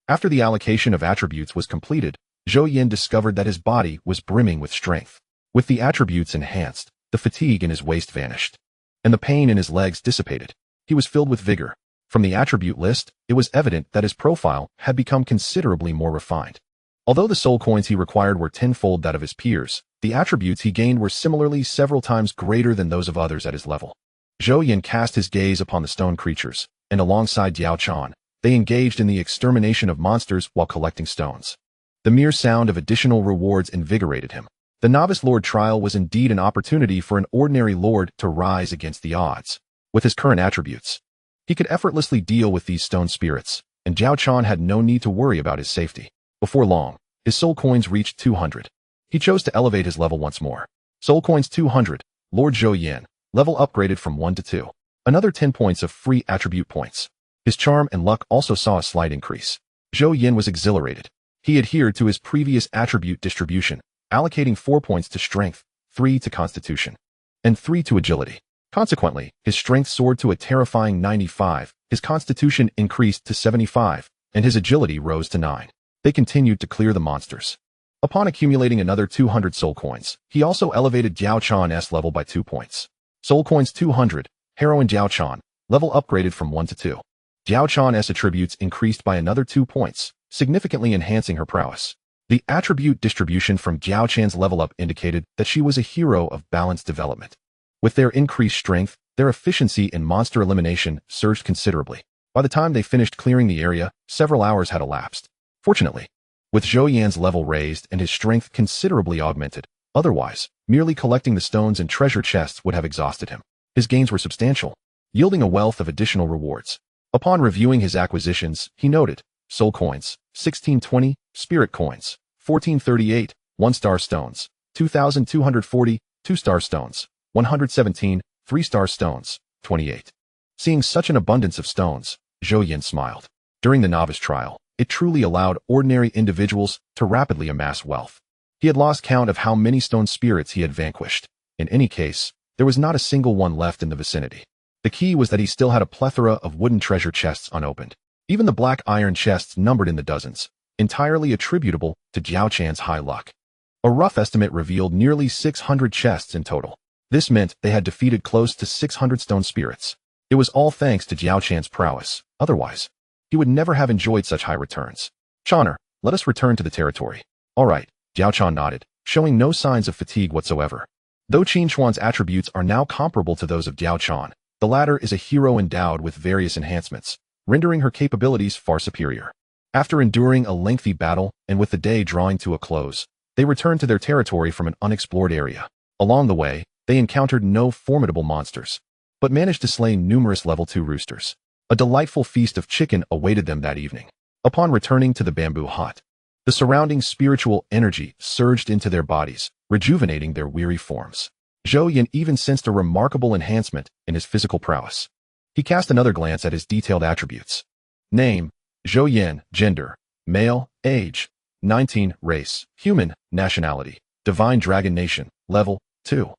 After the allocation of attributes was completed, Zhou Yan discovered that his body was brimming with strength. With the attributes enhanced, the fatigue in his waist vanished, and the pain in his legs dissipated. He was filled with vigor. From the attribute list, it was evident that his profile had become considerably more refined. Although the soul coins he required were tenfold that of his peers, the attributes he gained were similarly several times greater than those of others at his level. Zhou Yan cast his gaze upon the stone creatures, and alongside Diao Chan, they engaged in the extermination of monsters while collecting stones. The mere sound of additional rewards invigorated him. The Novice Lord trial was indeed an opportunity for an ordinary lord to rise against the odds. With his current attributes, he could effortlessly deal with these stone spirits, and Diao Chan had no need to worry about his safety. Before long, his soul coins reached 200. He chose to elevate his level once more. Soul coins 200, Lord Zhou Yan, level upgraded from 1 to 2. Another 10 points of free attribute points. His charm and luck also saw a slight increase. Zhou Yan was exhilarated. He adhered to his previous attribute distribution, allocating 4 points to strength, 3 to constitution, and 3 to agility. Consequently, his strength soared to a terrifying 95, his constitution increased to 75, and his agility rose to 9. They continued to clear the monsters. Upon accumulating another 200 soul coins, he also elevated Diao Chan's level by 2 points. Soul coins 200, Heroine Diao Chan, level upgraded from 1 to 2. Diao Chan's attributes increased by another 2 points, significantly enhancing her prowess. The attribute distribution from Diao Chan's level up indicated that she was a hero of balanced development. With their increased strength, their efficiency in monster elimination surged considerably. By the time they finished clearing the area, several hours had elapsed. Fortunately, with Zhou Yan's level raised and his strength considerably augmented, otherwise, merely collecting the stones and treasure chests would have exhausted him. His gains were substantial, yielding a wealth of additional rewards. Upon reviewing his acquisitions, he noted soul coins, 1620, spirit coins, 1438, 1-star stones, 2240, 2-star stones, 117, 3-star stones, 28. Seeing such an abundance of stones, Zhou Yan smiled. During the novice trial, it truly allowed ordinary individuals to rapidly amass wealth. He had lost count of how many stone spirits he had vanquished. In any case, there was not a single one left in the vicinity. The key was that he still had a plethora of wooden treasure chests unopened. Even the black iron chests numbered in the dozens, entirely attributable to Diao Chan's high luck. A rough estimate revealed nearly 600 chests in total. This meant they had defeated close to 600 stone spirits. It was all thanks to Diao Chan's prowess. Otherwise, he would never have enjoyed such high returns. Chaner, let us return to the territory. All right, Diao Chan nodded, showing no signs of fatigue whatsoever. Though Qin Xuan's attributes are now comparable to those of Diao Chan, the latter is a hero endowed with various enhancements, rendering her capabilities far superior. After enduring a lengthy battle and with the day drawing to a close, they returned to their territory from an unexplored area. Along the way, they encountered no formidable monsters, but managed to slay numerous level 2 roosters. A delightful feast of chicken awaited them that evening. Upon returning to the bamboo hut, the surrounding spiritual energy surged into their bodies, rejuvenating their weary forms. Zhou Yan even sensed a remarkable enhancement in his physical prowess. He cast another glance at his detailed attributes. Name, Zhou Yan, gender, male, age, 19, race, human, nationality, divine dragon nation, level, 2.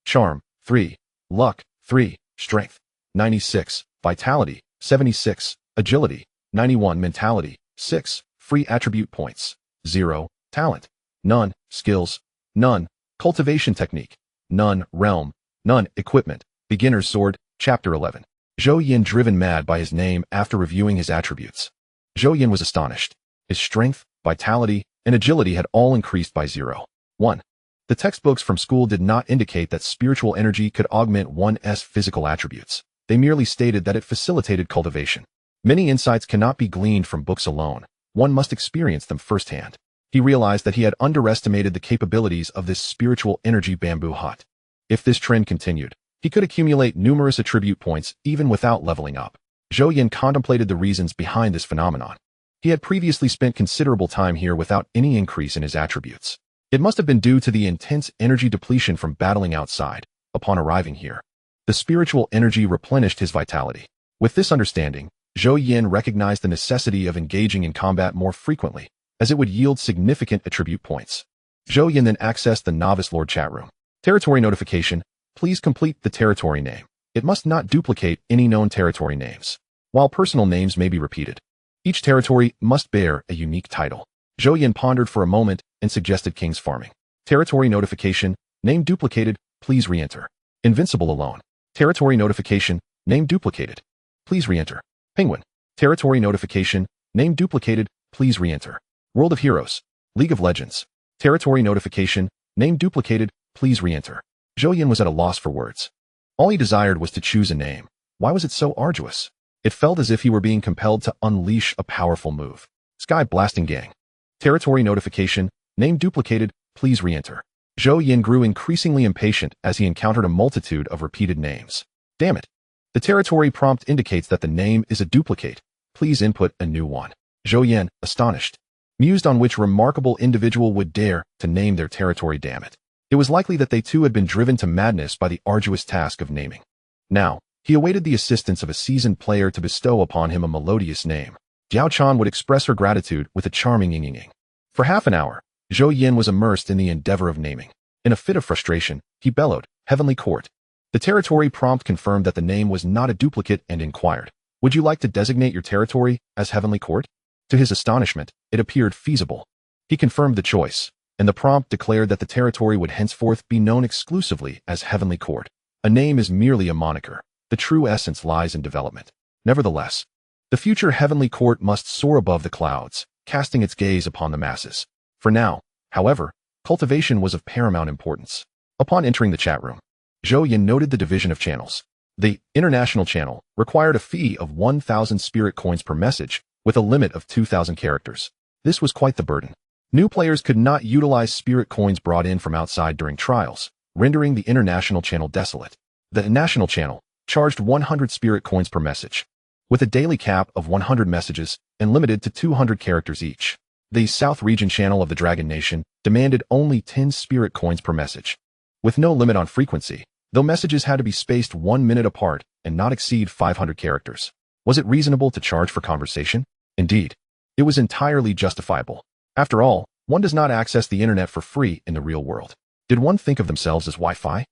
Charm, 3. Luck, 3. Strength, 96. Vitality, 76. Agility, 91. Mentality, 6. Free attribute points, 0. Talent, none. Skills, none. Cultivation technique, none. Realm, none. Equipment, beginner's sword, chapter 11. Zhou Yan driven mad by his name after reviewing his attributes. Zhou Yan was astonished. His strength, vitality, and agility had all increased by 0. 1. The textbooks from school did not indicate that spiritual energy could augment one's physical attributes. They merely stated that it facilitated cultivation. Many insights cannot be gleaned from books alone. one must experience them firsthand. He realized that he had underestimated the capabilities of this spiritual energy bamboo hut. If this trend continued, he could accumulate numerous attribute points even without leveling up. Zhou Yan contemplated the reasons behind this phenomenon. He had previously spent considerable time here without any increase in his attributes. It must have been due to the intense energy depletion from battling outside. Upon arriving here, the spiritual energy replenished his vitality. With this understanding, Zhou Yan recognized the necessity of engaging in combat more frequently, as it would yield significant attribute points. Zhou Yan then accessed the Novice Lord chat room. Territory notification. Please complete the territory name. It must not duplicate any known territory names. While personal names may be repeated, each territory must bear a unique title. Zhou Yan pondered for a moment and suggested King's Farming. Territory notification. Name duplicated. Please re-enter. Invincible alone. Territory notification. Name duplicated. Please re-enter. Penguin. Territory notification. Name duplicated. Please re-enter. World of Heroes. League of Legends. Territory notification. Name duplicated. Please re-enter. Zhou Yan was at a loss for words. All he desired was to choose a name. Why was it so arduous? It felt as if he were being compelled to unleash a powerful move. Sky Blasting Gang. Territory notification. Name duplicated. Please re-enter. Zhou Yan grew increasingly impatient as he encountered a multitude of repeated names. Damn it. The territory prompt indicates that the name is a duplicate. Please input a new one. Zhou Yan, astonished, mused on which remarkable individual would dare to name their territory. Damn it. It was likely that they too had been driven to madness by the arduous task of naming. Now, he awaited the assistance of a seasoned player to bestow upon him a melodious name. Diao Chan would express her gratitude with a charming ying-ying. For half an hour, Zhou Yan was immersed in the endeavor of naming. In a fit of frustration, he bellowed, Heavenly Court. The territory prompt confirmed that the name was not a duplicate and inquired, would you like to designate your territory as Heavenly Court? To his astonishment, it appeared feasible. He confirmed the choice, and the prompt declared that the territory would henceforth be known exclusively as Heavenly Court. A name is merely a moniker. The true essence lies in development. Nevertheless, the future Heavenly Court must soar above the clouds, casting its gaze upon the masses. For now, however, cultivation was of paramount importance. Upon entering the chat room, Zhou Yan noted the division of channels. The international channel required a fee of 1,000 spirit coins per message, with a limit of 2,000 characters. This was quite the burden. New players could not utilize spirit coins brought in from outside during trials, rendering the international channel desolate. The national channel charged 100 spirit coins per message, with a daily cap of 100 messages and limited to 200 characters each. The South Region channel of the Dragon Nation demanded only 10 spirit coins per message, with no limit on frequency, though messages had to be spaced 1 minute apart and not exceed 500 characters. Was it reasonable to charge for conversation? Indeed, it was entirely justifiable. After all, one does not access the internet for free in the real world. Did one think of themselves as Wi-Fi?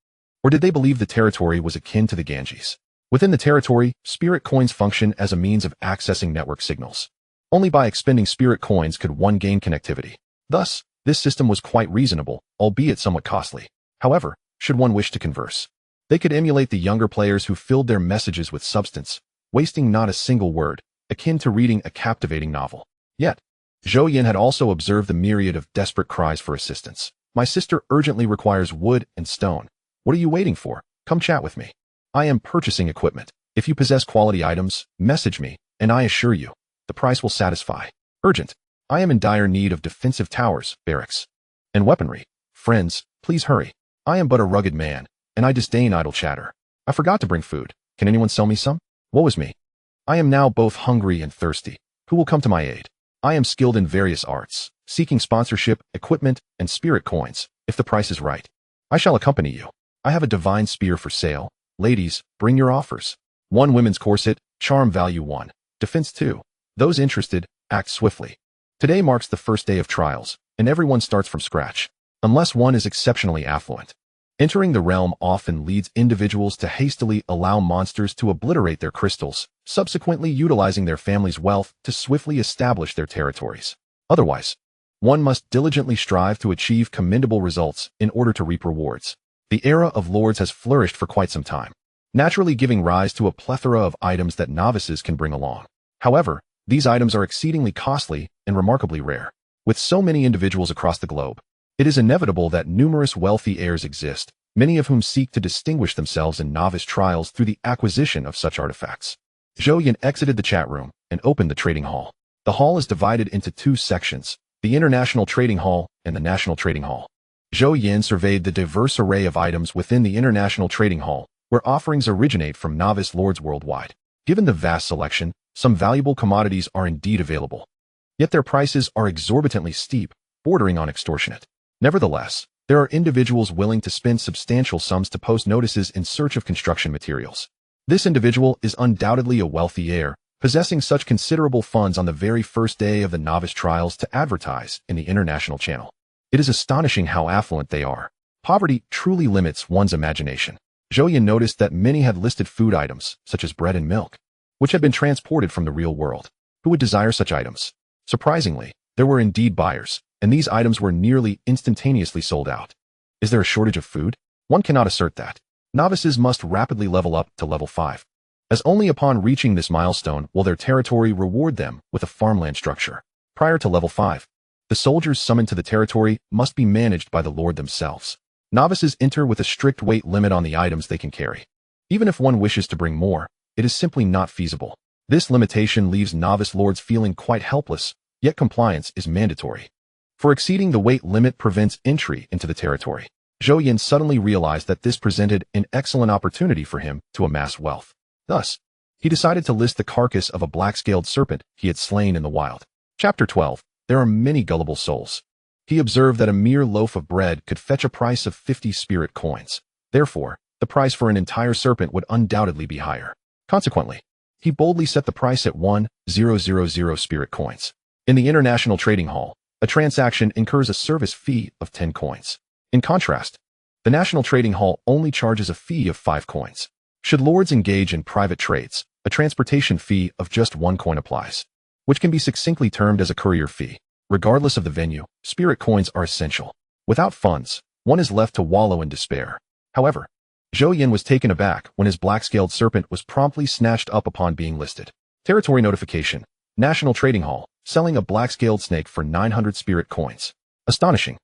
Or did they believe the territory was akin to the Ganges? Within the territory, spirit coins function as a means of accessing network signals. Only by expending spirit coins could one gain connectivity. Thus, this system was quite reasonable, albeit somewhat costly. However, should one wish to converse, they could emulate the younger players who filled their messages with substance, wasting not a single word, akin to reading a captivating novel. Yet, Zhou Yan had also observed the myriad of desperate cries for assistance. My sister urgently requires wood and stone. What are you waiting for? Come chat with me. I am purchasing equipment. If you possess quality items, message me, and I assure you, the price will satisfy. Urgent. I am in dire need of defensive towers, barracks, and weaponry. Friends, please hurry. I am but a rugged man, and I disdain idle chatter. I forgot to bring food. Can anyone sell me some? Woe is me. I am now both hungry and thirsty. Who will come to my aid? I am skilled in various arts, seeking sponsorship, equipment, and spirit coins. If the price is right, I shall accompany you. I have a divine spear for sale. Ladies, bring your offers. 1 women's corset, charm value 1. Defense 2. Those interested, act swiftly. Today marks the first day of trials, and everyone starts from scratch, unless one is exceptionally affluent. Entering the realm often leads individuals to hastily allow monsters to obliterate their crystals, subsequently utilizing their family's wealth to swiftly establish their territories. Otherwise, one must diligently strive to achieve commendable results in order to reap rewards. The era of lords has flourished for quite some time, naturally giving rise to a plethora of items that novices can bring along. However, these items are exceedingly costly and remarkably rare. With so many individuals across the globe, it is inevitable that numerous wealthy heirs exist, many of whom seek to distinguish themselves in novice trials through the acquisition of such artifacts. Zhou Yan exited the chat room and opened the trading hall. The hall is divided into two sections, the International Trading Hall and the National Trading Hall. Zhou Yan surveyed the diverse array of items within the International Trading Hall, where offerings originate from novice lords worldwide. Given the vast selection, some valuable commodities are indeed available. Yet their prices are exorbitantly steep, bordering on extortionate. Nevertheless, there are individuals willing to spend substantial sums to post notices in search of construction materials. This individual is undoubtedly a wealthy heir, possessing such considerable funds on the very first day of the novice trials to advertise in the international channel. It is astonishing how affluent they are. Poverty truly limits one's imagination. Zhou Yan noticed that many had listed food items, such as bread and milk, which had been transported from the real world. Who would desire such items? Surprisingly, there were indeed buyers, and these items were nearly instantaneously sold out. Is there a shortage of food? One cannot assert that. Novices must rapidly level up to level 5, as only upon reaching this milestone will their territory reward them with a farmland structure. Prior to level 5, the soldiers summoned to the territory must be managed by the lord themselves. Novices enter with a strict weight limit on the items they can carry. Even if one wishes to bring more, it is simply not feasible. This limitation leaves novice lords feeling quite helpless, yet compliance is mandatory. For exceeding the weight limit prevents entry into the territory. Zhou Yan suddenly realized that this presented an excellent opportunity for him to amass wealth. Thus, he decided to list the carcass of a black-scaled serpent he had slain in the wild. Chapter 12. There are many gullible souls. He observed that a mere loaf of bread could fetch a price of 50 spirit coins. Therefore, the price for an entire serpent would undoubtedly be higher. Consequently, he boldly set the price at 1,000 spirit coins. In the International Trading Hall, a transaction incurs a service fee of 10 coins. In contrast, the National Trading Hall only charges a fee of 5 coins. Should lords engage in private trades, a transportation fee of just 1 coin applies, which can be succinctly termed as a courier fee. Regardless of the venue, spirit coins are essential. Without funds, one is left to wallow in despair. However, Zhou Yan was taken aback when his black-scaled serpent was promptly snatched up upon being listed. Territory notification. National Trading Hall, selling a black-scaled snake for 900 spirit coins. Astonishing.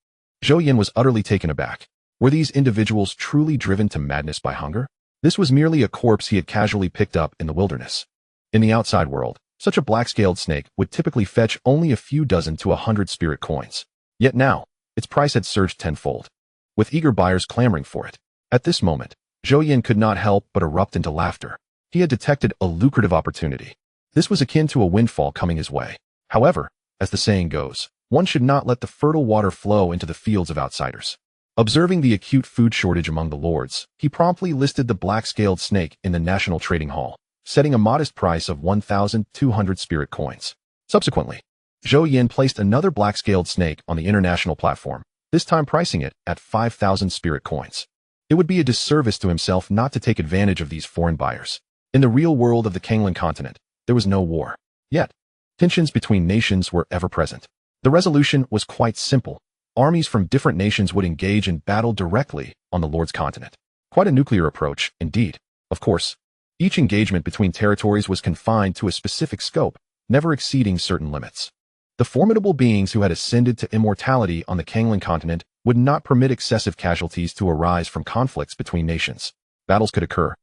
Zhou Yan was utterly taken aback. Were these individuals truly driven to madness by hunger? This was merely a corpse he had casually picked up in the wilderness. In the outside world, such a black-scaled snake would typically fetch only a few dozen to 100 spirit coins. Yet now, its price had surged tenfold, with eager buyers clamoring for it. At this moment, Zhou Yan could not help but erupt into laughter. He had detected a lucrative opportunity. This was akin to a windfall coming his way. However, as the saying goes, one should not let the fertile water flow into the fields of outsiders. Observing the acute food shortage among the lords, he promptly listed the black-scaled snake in the National Trading Hall, setting a modest price of 1,200 spirit coins. Subsequently, Zhou Yan placed another black-scaled snake on the international platform, this time pricing it at 5,000 spirit coins. It would be a disservice to himself not to take advantage of these foreign buyers. In the real world of the Kanglan continent, there was no war. Yet, tensions between nations were ever present. The resolution was quite simple. Armies from different nations would engage in battle directly on the Lord's continent. Quite a nuclear approach, indeed. Of course, each engagement between territories was confined to a specific scope, never exceeding certain limits. The formidable beings who had ascended to immortality on the Kanglan continent would not permit excessive casualties to arise from conflicts between nations. Battles could occur,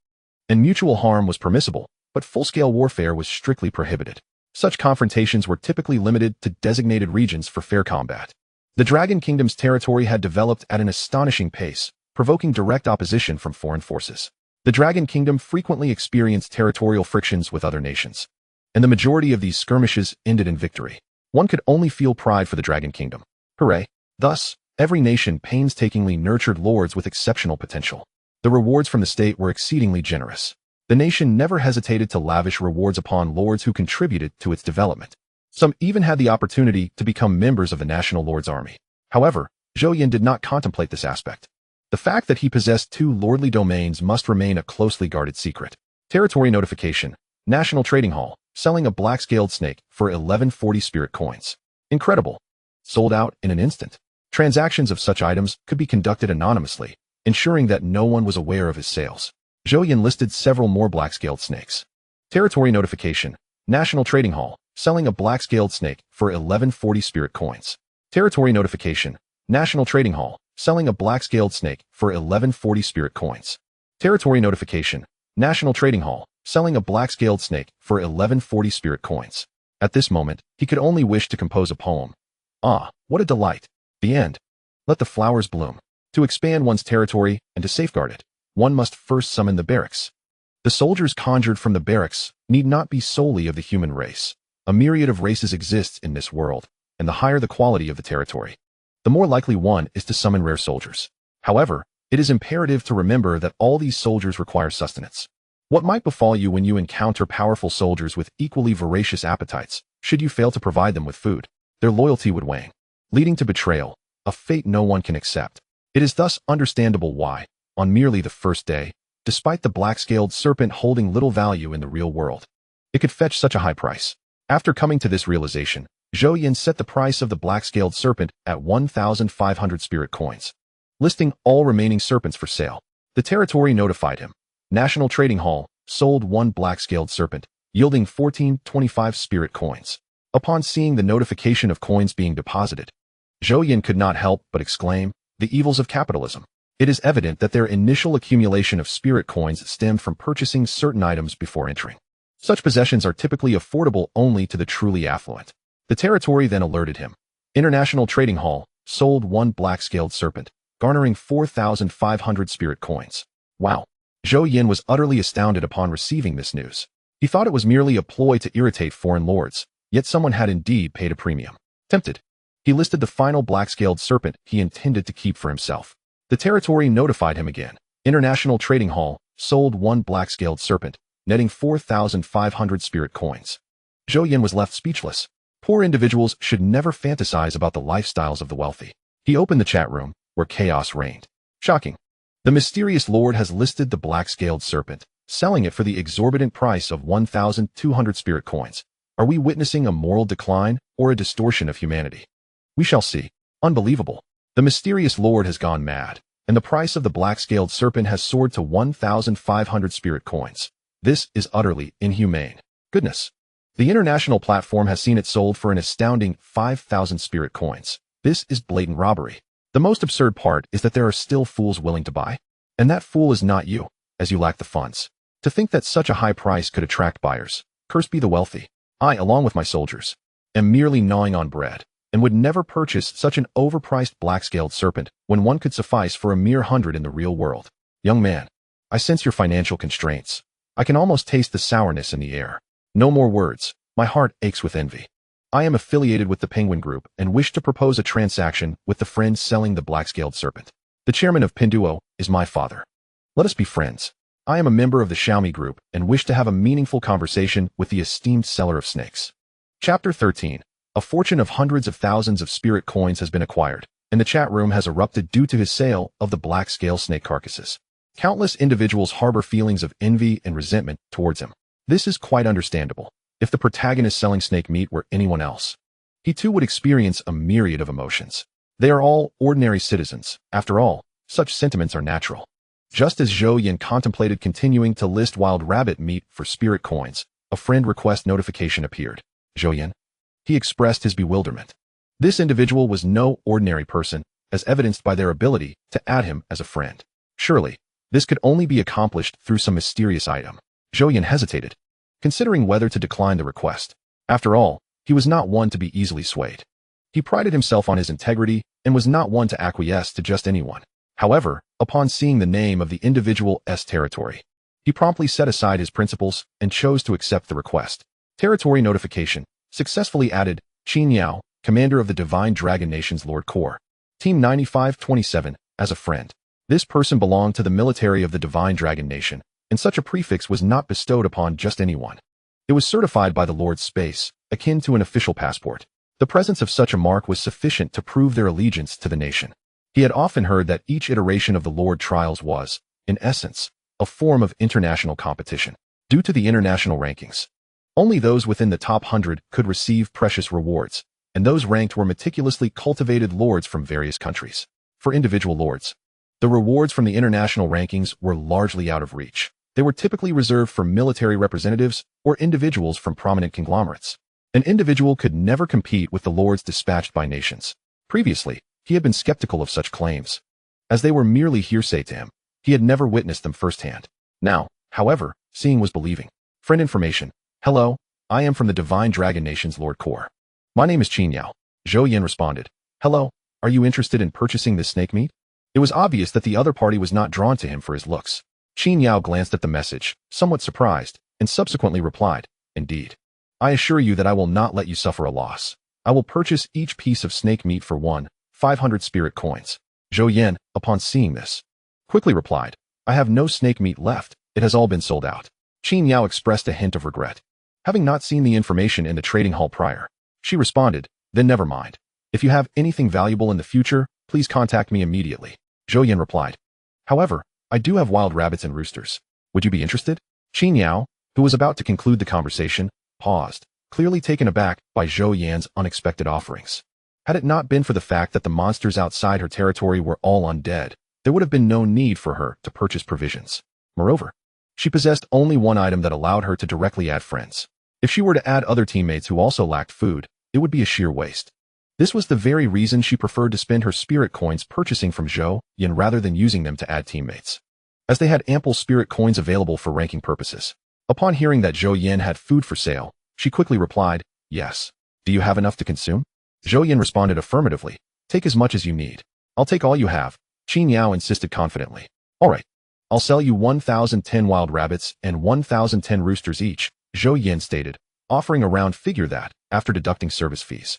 and mutual harm was permissible, but full-scale warfare was strictly prohibited. Such confrontations were typically limited to designated regions for fair combat. The Dragon Kingdom's territory had developed at an astonishing pace, provoking direct opposition from foreign forces. The Dragon Kingdom frequently experienced territorial frictions with other nations, and the majority of these skirmishes ended in victory. One could only feel pride for the Dragon Kingdom. Hooray! Thus, every nation painstakingly nurtured lords with exceptional potential. The rewards from the state were exceedingly generous. The nation never hesitated to lavish rewards upon lords who contributed to its development. Some even had the opportunity to become members of the National Lord's Army. However, Zhou Yan did not contemplate this aspect. The fact that he possessed 2 lordly domains must remain a closely guarded secret. Territory notification. National Trading Hall, selling a black-scaled snake for 1140 spirit coins. Incredible. Sold out in an instant. Transactions of such items could be conducted anonymously, ensuring that no one was aware of his sales. Zhou Yan listed several more black-scaled snakes. Territory notification. National Trading Hall, selling a black-scaled snake for 1140 spirit coins. Territory notification. National Trading Hall, selling a black-scaled snake for 1140 spirit coins. Territory notification. National Trading Hall, selling a black-scaled snake for 1140 spirit coins. At this moment, he could only wish to compose a poem. Ah, what a delight! The end. Let the flowers bloom. To expand one's territory and to safeguard it, one must first summon the barracks. The soldiers conjured from the barracks need not be solely of the human race. A myriad of races exists in this world, and the higher the quality of the territory, the more likely one is to summon rare soldiers. However, it is imperative to remember that all these soldiers require sustenance. What might befall you when you encounter powerful soldiers with equally voracious appetites, should you fail to provide them with food? Their loyalty would wane, leading to betrayal, a fate no one can accept. It is thus understandable why, on merely the first day, despite the black-scaled serpent holding little value in the real world, it could fetch such a high price. After coming to this realization, Zhou Yan set the price of the black-scaled serpent at 1,500 spirit coins, listing all remaining serpents for sale. The territory notified him. National Trading Hall sold one black-scaled serpent, yielding 1425 spirit coins. Upon seeing the notification of coins being deposited, Zhou Yan could not help but exclaim, "The evils of capitalism." It is evident that their initial accumulation of spirit coins stemmed from purchasing certain items before entering. Such possessions are typically affordable only to the truly affluent. The territory then alerted him. International Trading Hall sold one black-scaled serpent, garnering 4,500 spirit coins. Wow! Zhou Yan was utterly astounded upon receiving this news. He thought it was merely a ploy to irritate foreign lords, yet someone had indeed paid a premium. Tempted, he listed the final black-scaled serpent he intended to keep for himself. The territory notified him again. International Trading Hall sold one black-scaled serpent, netting 4,500 spirit coins. Zhou Yan was left speechless. Poor individuals should never fantasize about the lifestyles of the wealthy. He opened the chat room, where chaos reigned. Shocking. The mysterious lord has listed the black-scaled serpent, selling it for the exorbitant price of 1,200 spirit coins. Are we witnessing a moral decline or a distortion of humanity? We shall see. Unbelievable. The mysterious lord has gone mad, and the price of the black-scaled serpent has soared to 1,500 spirit coins. This is utterly inhumane. Goodness. The international platform has seen it sold for an astounding 5,000 spirit coins. This is blatant robbery. The most absurd part is that there are still fools willing to buy. And that fool is not you, as you lack the funds. To think that such a high price could attract buyers. Cursed be the wealthy. I, along with my soldiers, am merely gnawing on bread, and would never purchase such an overpriced black-scaled serpent when one could suffice for a mere 100 in the real world. Young man, I sense your financial constraints. I can almost taste the sourness in the air. No more words. My heart aches with envy. I am affiliated with the Penguin Group and wish to propose a transaction with the friend selling the black-scaled serpent. The chairman of Pinduo is my father. Let us be friends. I am a member of the Xiaomi Group and wish to have a meaningful conversation with the esteemed seller of snakes. Chapter 13. A fortune of hundreds of thousands of spirit coins has been acquired, and the chat room has erupted due to his sale of the black-scale snake carcasses. Countless individuals harbor feelings of envy and resentment towards him. This is quite understandable. If the protagonist selling snake meat were anyone else, he too would experience a myriad of emotions. They are all ordinary citizens. After all, such sentiments are natural. Just as Zhou Yan contemplated continuing to list wild rabbit meat for spirit coins, a friend request notification appeared. Zhou Yan? He expressed his bewilderment. This individual was no ordinary person, as evidenced by their ability to add him as a friend. Surely, this could only be accomplished through some mysterious item. Zhou Yan hesitated, considering whether to decline the request. After all, he was not one to be easily swayed. He prided himself on his integrity and was not one to acquiesce to just anyone. However, upon seeing the name of the individual's territory, he promptly set aside his principles and chose to accept the request. Territory notification. Successfully added, Qin Yao, commander of the Divine Dragon Nation's Lord Corps. Team 9527, as a friend. This person belonged to the military of the Divine Dragon Nation, and such a prefix was not bestowed upon just anyone. It was certified by the Lord's space, akin to an official passport. The presence of such a mark was sufficient to prove their allegiance to the nation. He had often heard that each iteration of the Lord trials was, in essence, a form of international competition. Due to the international rankings, only those within the top 100 could receive precious rewards, and those ranked were meticulously cultivated lords from various countries. For individual lords, the rewards from the international rankings were largely out of reach. They were typically reserved for military representatives or individuals from prominent conglomerates. An individual could never compete with the lords dispatched by nations. Previously, he had been skeptical of such claims, as they were merely hearsay to him. He had never witnessed them firsthand. Now, however, seeing was believing. Friend information. Hello, I am from the Divine Dragon Nation's Lord Core. My name is Qin Yao. Zhou Yan responded. Hello, are you interested in purchasing this snake meat? It was obvious that the other party was not drawn to him for his looks. Qin Yao glanced at the message, somewhat surprised, and subsequently replied, Indeed. I assure you that I will not let you suffer a loss. I will purchase each piece of snake meat for 500 spirit coins. Zhou Yan, upon seeing this, quickly replied, I have no snake meat left, it has all been sold out. Qin Yao expressed a hint of regret. Having not seen the information in the trading hall prior, she responded, Then never mind. If you have anything valuable in the future, please contact me immediately. Zhou Yan replied. However, I do have wild rabbits and roosters. Would you be interested? Qin Yao, who was about to conclude the conversation, paused, clearly taken aback by Zhou Yan's unexpected offerings. Had it not been for the fact that the monsters outside her territory were all undead, there would have been no need for her to purchase provisions. Moreover, she possessed only one item that allowed her to directly add friends. If she were to add other teammates who also lacked food, it would be a sheer waste. This was the very reason she preferred to spend her spirit coins purchasing from Zhou Yan rather than using them to add teammates, as they had ample spirit coins available for ranking purposes. Upon hearing that Zhou Yan had food for sale, she quickly replied, Yes. Do you have enough to consume? Zhou Yan responded affirmatively. Take as much as you need. I'll take all you have. Qin Yao insisted confidently. All right. I'll sell you 1,010 wild rabbits and 1,010 roosters each, Zhou Yan stated, offering a round figure that, after deducting service fees,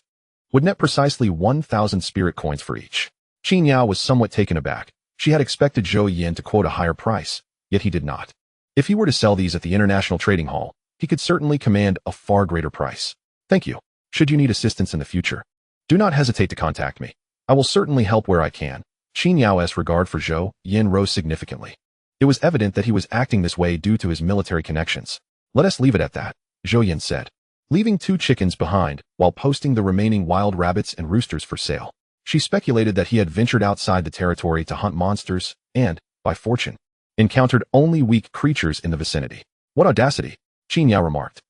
would net precisely 1,000 spirit coins for each. Qin Yao was somewhat taken aback. She had expected Zhou Yan to quote a higher price, yet he did not. If he were to sell these at the International Trading Hall, he could certainly command a far greater price. Thank you. Should you need assistance in the future, do not hesitate to contact me. I will certainly help where I can. Qin Yao's regard for Zhou Yan rose significantly. It was evident that he was acting this way due to his military connections. Let us leave it at that, Zhou Yan said, leaving 2 chickens behind while posting the remaining wild rabbits and roosters for sale. She speculated that he had ventured outside the territory to hunt monsters and, by fortune, encountered only weak creatures in the vicinity. What audacity, Qin Yao remarked.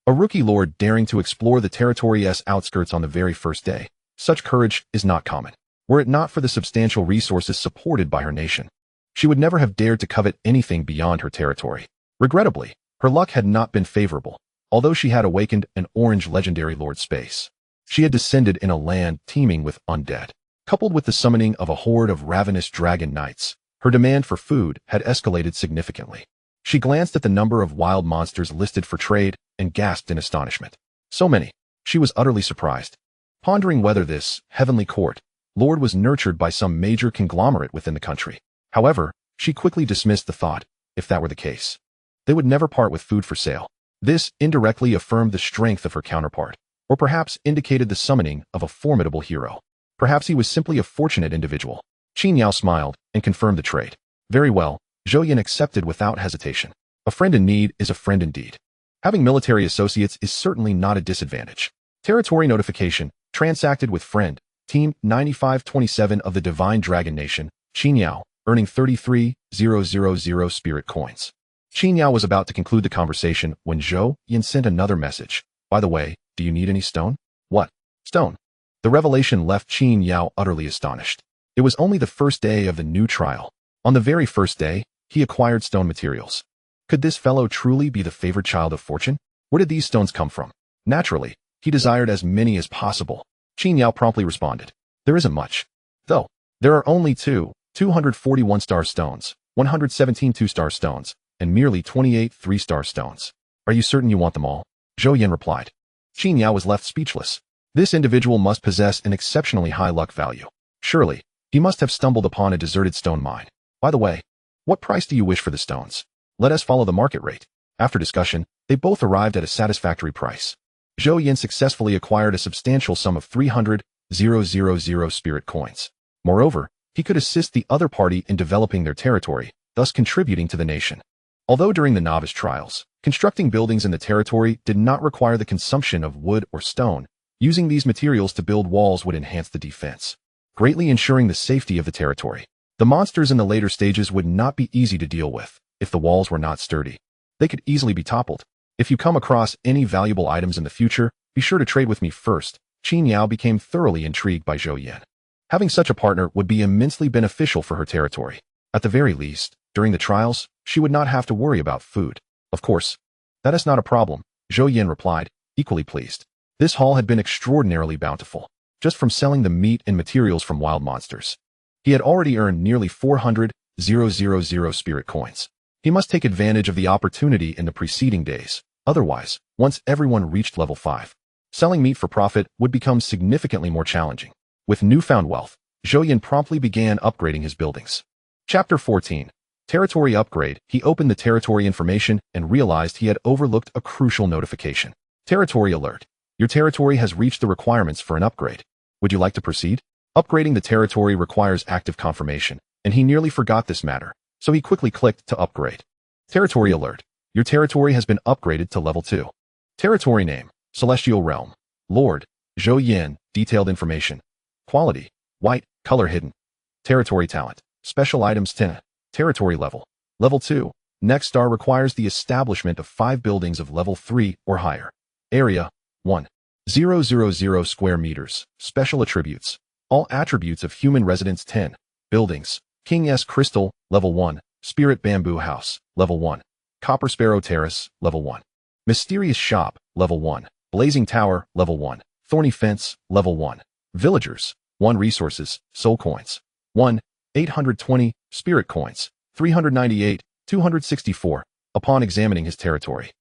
A rookie lord daring to explore the territory's outskirts on the very first day. Such courage is not common. Were it not for the substantial resources supported by her nation, she would never have dared to covet anything beyond her territory. Regrettably, her luck had not been favorable. Although she had awakened an orange legendary lord space, she had descended in a land teeming with undead. Coupled with the summoning of a horde of ravenous dragon knights, her demand for food had escalated significantly. She glanced at the number of wild monsters listed for trade and gasped in astonishment. So many. She was utterly surprised, pondering whether this heavenly court lord was nurtured by some major conglomerate within the country. However, she quickly dismissed the thought. If that were the case, they would never part with food for sale. This indirectly affirmed the strength of her counterpart, or perhaps indicated the summoning of a formidable hero. Perhaps he was simply a fortunate individual. Qin Yao smiled and confirmed the trade. Very well, Zhou Yan accepted without hesitation. A friend in need is a friend indeed. Having military associates is certainly not a disadvantage. Territory notification, transacted with friend, Team 9527 of the Divine Dragon Nation, Qin Yao, earning 33,000 spirit coins. Qin Yao was about to conclude the conversation when Zhou Yan sent another message. By the way, do you need any stone? What? Stone? The revelation left Qin Yao utterly astonished. It was only the first day of the new trial. On the very first day, he acquired stone materials. Could this fellow truly be the favored child of fortune? Where did these stones come from? Naturally, he desired as many as possible. Qin Yao promptly responded. There isn't much. Though, there are only 241 star stones, 117 2-star stones, and merely 28 3-star stones. Are you certain you want them all? Zhou Yan replied. Qin Yao was left speechless. This individual must possess an exceptionally high luck value. Surely, he must have stumbled upon a deserted stone mine. By the way, what price do you wish for the stones? Let us follow the market rate. After discussion, they both arrived at a satisfactory price. Zhou Yan successfully acquired a substantial sum of 300,000 spirit coins. Moreover, he could assist the other party in developing their territory, thus contributing to the nation. Although during the novice trials, constructing buildings in the territory did not require the consumption of wood or stone, using these materials to build walls would enhance the defense, greatly ensuring the safety of the territory. The monsters in the later stages would not be easy to deal with if the walls were not sturdy. They could easily be toppled. If you come across any valuable items in the future, be sure to trade with me first. Qin Yao became thoroughly intrigued by Zhou Yan. Having such a partner would be immensely beneficial for her territory. At the very least, during the trials, she would not have to worry about food. Of course, that is not a problem, Zhou Yan replied, equally pleased. This haul had been extraordinarily bountiful, just from selling the meat and materials from wild monsters. He had already earned nearly 400,000 spirit coins. He must take advantage of the opportunity in the preceding days. Otherwise, once everyone reached level 5, selling meat for profit would become significantly more challenging. With newfound wealth, Zhou Yan promptly began upgrading his buildings. Chapter 14. Territory Upgrade. He opened the territory information and realized he had overlooked a crucial notification. Territory Alert. Your territory has reached the requirements for an upgrade. Would you like to proceed? Upgrading the territory requires active confirmation, and he nearly forgot this matter, so he quickly clicked to upgrade. Territory Alert. Your territory has been upgraded to level 2. Territory Name. Celestial Realm. Lord. Zhou Yan. Detailed information. Quality. White. Color hidden. Territory Talent. Special items 10. Territory Level. Level 2. Next star requires the establishment of 5 buildings of level 3 or higher. Area. 1,000 square meters. Special attributes. All attributes of human residence 10. Buildings. King's Crystal, level 1. Spirit Bamboo House, level 1. Copper Sparrow Terrace, level 1. Mysterious Shop, level 1. Blazing Tower, level 1. Thorny Fence, level 1. Villagers. 1 Resources, Soul Coins. 1. 820, Spirit Coins. 398, 264. Upon examining his territory,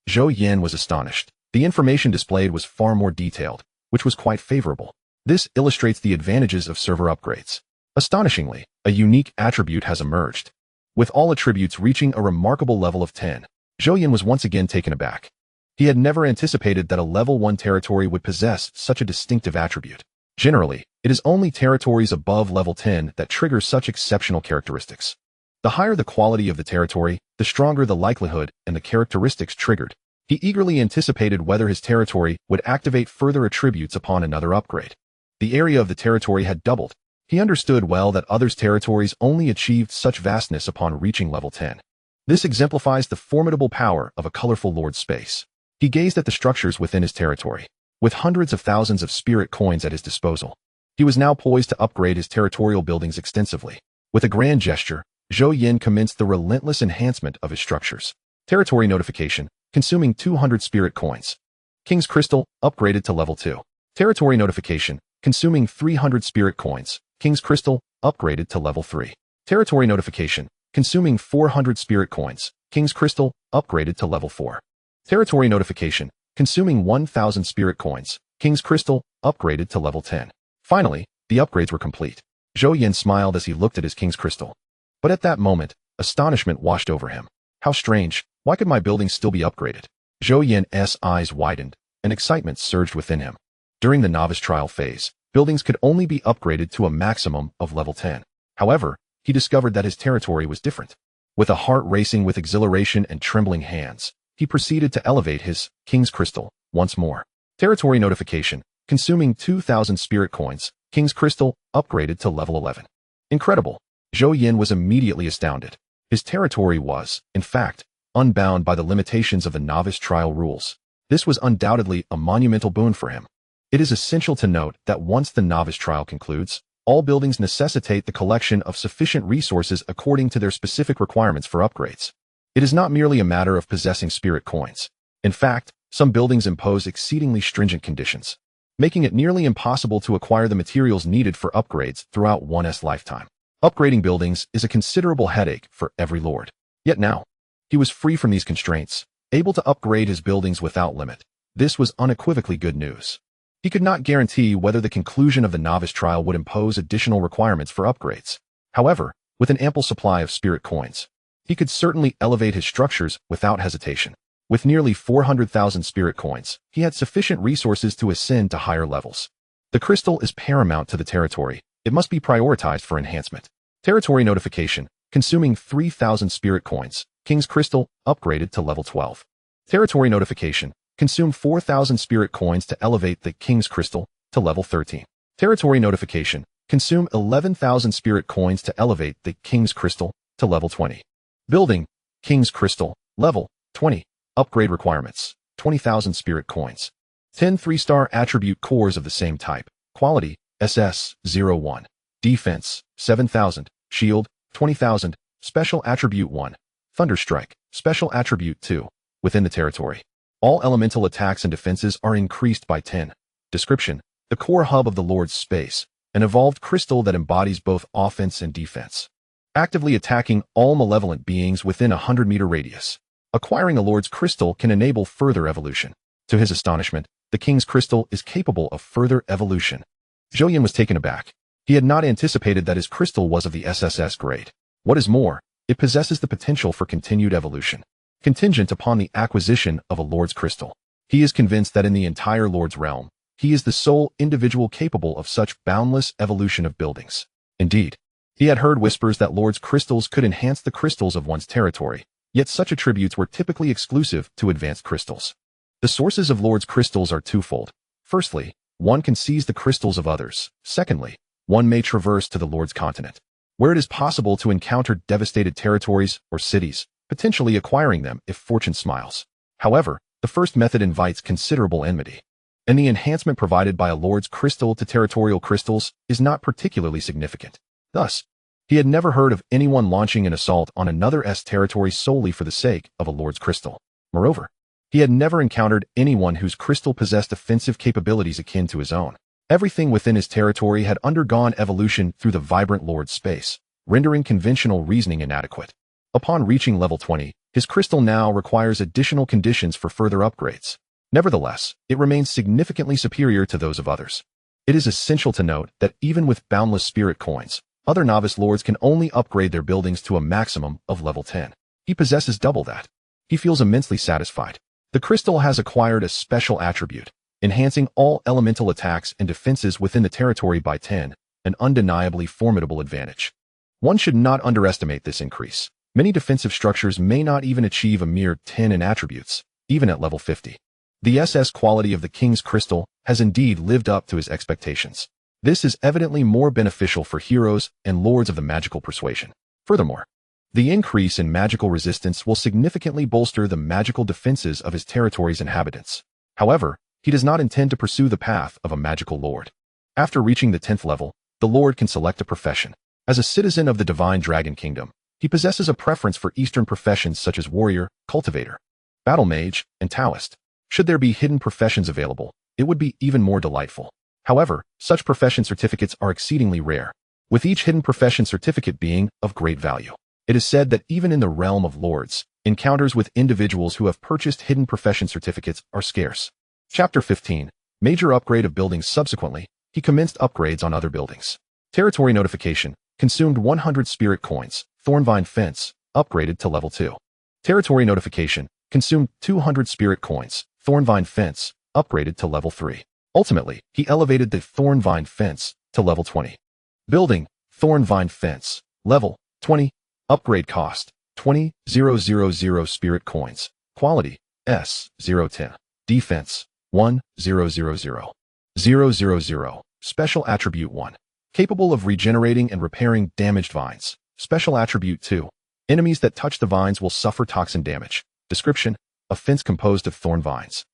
Zhou Yan was astonished. The information displayed was far more detailed, which was quite favorable. This illustrates the advantages of server upgrades. Astonishingly, a unique attribute has emerged. With all attributes reaching a remarkable level of 10, Zhou Yan was once again taken aback. He had never anticipated that a level 1 territory would possess such a distinctive attribute. Generally, it is only territories above level 10 that trigger such exceptional characteristics. The higher the quality of the territory, the stronger the likelihood and the characteristics triggered. He eagerly anticipated whether his territory would activate further attributes upon another upgrade. The area of the territory had doubled. He understood well that others' territories only achieved such vastness upon reaching level 10. This exemplifies the formidable power of a colorful lord's space. He gazed at the structures within his territory. With hundreds of thousands of spirit coins at his disposal, he was now poised to upgrade his territorial buildings extensively. With a grand gesture, Zhou Yan commenced the relentless enhancement of his structures. Territory Notification. Consuming 200 spirit coins. King's Crystal, upgraded to level 2. Territory Notification. Consuming 300 spirit coins. King's Crystal, upgraded to level 3. Territory Notification. Consuming 400 spirit coins. King's Crystal, upgraded to level 4. Territory Notification. Consuming 1,000 spirit coins. King's Crystal, upgraded to level 10. Finally, the upgrades were complete. Zhou Yan smiled as he looked at his King's Crystal. But at that moment, astonishment washed over him. How strange, why could my building still be upgraded? Zhou Yan's eyes widened, and excitement surged within him. During the novice trial phase, buildings could only be upgraded to a maximum of level 10. However, he discovered that his territory was different. With a heart racing with exhilaration and trembling hands, he proceeded to elevate his King's Crystal once more. Territory Notification. Consuming 2,000 spirit coins. King's Crystal, upgraded to level 11. Incredible. Zhou Yan was immediately astounded. His territory was, in fact, unbound by the limitations of the novice trial rules. This was undoubtedly a monumental boon for him. It is essential to note that once the novice trial concludes, all buildings necessitate the collection of sufficient resources according to their specific requirements for upgrades. It is not merely a matter of possessing spirit coins. In fact, some buildings impose exceedingly stringent conditions, making it nearly impossible to acquire the materials needed for upgrades throughout one's lifetime. Upgrading buildings is a considerable headache for every lord. Yet now, he was free from these constraints, able to upgrade his buildings without limit. This was unequivocally good news. He could not guarantee whether the conclusion of the novice trial would impose additional requirements for upgrades. However, with an ample supply of spirit coins, he could certainly elevate his structures without hesitation. With nearly 400,000 spirit coins, he had sufficient resources to ascend to higher levels. The crystal is paramount to the territory. It must be prioritized for enhancement. Territory Notification. Consuming 3,000 spirit coins. King's Crystal, upgraded to level 12. Territory Notification. Consume 4,000 spirit coins to elevate the King's Crystal to level 13. Territory Notification. Consume 11,000 spirit coins to elevate the King's Crystal to level 20. Building. King's Crystal, level 20. Upgrade requirements. 20,000 spirit coins. 10 3-star attribute cores of the same type. Quality. SS01. Defense. 7,000. Shield. 20,000. Special attribute 1. Thunderstrike. Special attribute 2. Within the territory. All elemental attacks and defenses are increased by 10. Description: the core hub of the Lord's space, an evolved crystal that embodies both offense and defense, actively attacking all malevolent beings within a 100-meter radius. Acquiring a Lord's crystal can enable further evolution. To his astonishment, the King's crystal is capable of further evolution. Zhou Yan was taken aback. He had not anticipated that his crystal was of the SSS grade. What is more, it possesses the potential for continued evolution, contingent upon the acquisition of a Lord's crystal. He is convinced that in the entire Lord's realm, he is the sole individual capable of such boundless evolution of buildings. Indeed, he had heard whispers that Lord's crystals could enhance the crystals of one's territory, yet such attributes were typically exclusive to advanced crystals. The sources of Lord's crystals are twofold. Firstly, one can seize the crystals of others. Secondly, one may traverse to the Lord's continent, where it is possible to encounter devastated territories or cities, potentially acquiring them if fortune smiles. However, the first method invites considerable enmity, and the enhancement provided by a Lord's crystal to territorial crystals is not particularly significant. Thus, he had never heard of anyone launching an assault on another's territory solely for the sake of a Lord's crystal. Moreover, he had never encountered anyone whose crystal possessed offensive capabilities akin to his own. Everything within his territory had undergone evolution through the vibrant Lord's space, rendering conventional reasoning inadequate. Upon reaching level 20, his crystal now requires additional conditions for further upgrades. Nevertheless, it remains significantly superior to those of others. It is essential to note that even with boundless spirit coins, other novice lords can only upgrade their buildings to a maximum of level 10. He possesses double that. He feels immensely satisfied. The crystal has acquired a special attribute, enhancing all elemental attacks and defenses within the territory by 10, an undeniably formidable advantage. One should not underestimate this increase. Many defensive structures may not even achieve a mere 10 in attributes, even at level 50. The SS quality of the King's crystal has indeed lived up to his expectations. This is evidently more beneficial for heroes and lords of the magical persuasion. Furthermore, the increase in magical resistance will significantly bolster the magical defenses of his territory's inhabitants. However, he does not intend to pursue the path of a magical lord. After reaching the 10th level, the lord can select a profession. As a citizen of the Divine Dragon Kingdom, he possesses a preference for Eastern professions such as warrior, cultivator, battle mage, and Taoist. Should there be hidden professions available, it would be even more delightful. However, such profession certificates are exceedingly rare, with each hidden profession certificate being of great value. It is said that even in the realm of lords, encounters with individuals who have purchased hidden profession certificates are scarce. Chapter 15. Major upgrade of buildings. Subsequently, he commenced upgrades on other buildings. Territory notification. Consumed 100 spirit coins. Thornvine fence. Upgraded to level 2. Territory notification. Consumed 200 spirit coins. Thornvine fence. Upgraded to level 3. Ultimately, he elevated the Thornvine fence to level 20. Building. Thornvine fence. Level 20. Upgrade cost. 20,000 spirit coins. Quality. S010. Defense. 1,000. 000. Special attribute 1. Capable of regenerating and repairing damaged vines. Special attribute 2. Enemies that touch the vines will suffer toxin damage. Description. A fence composed of thorn vines,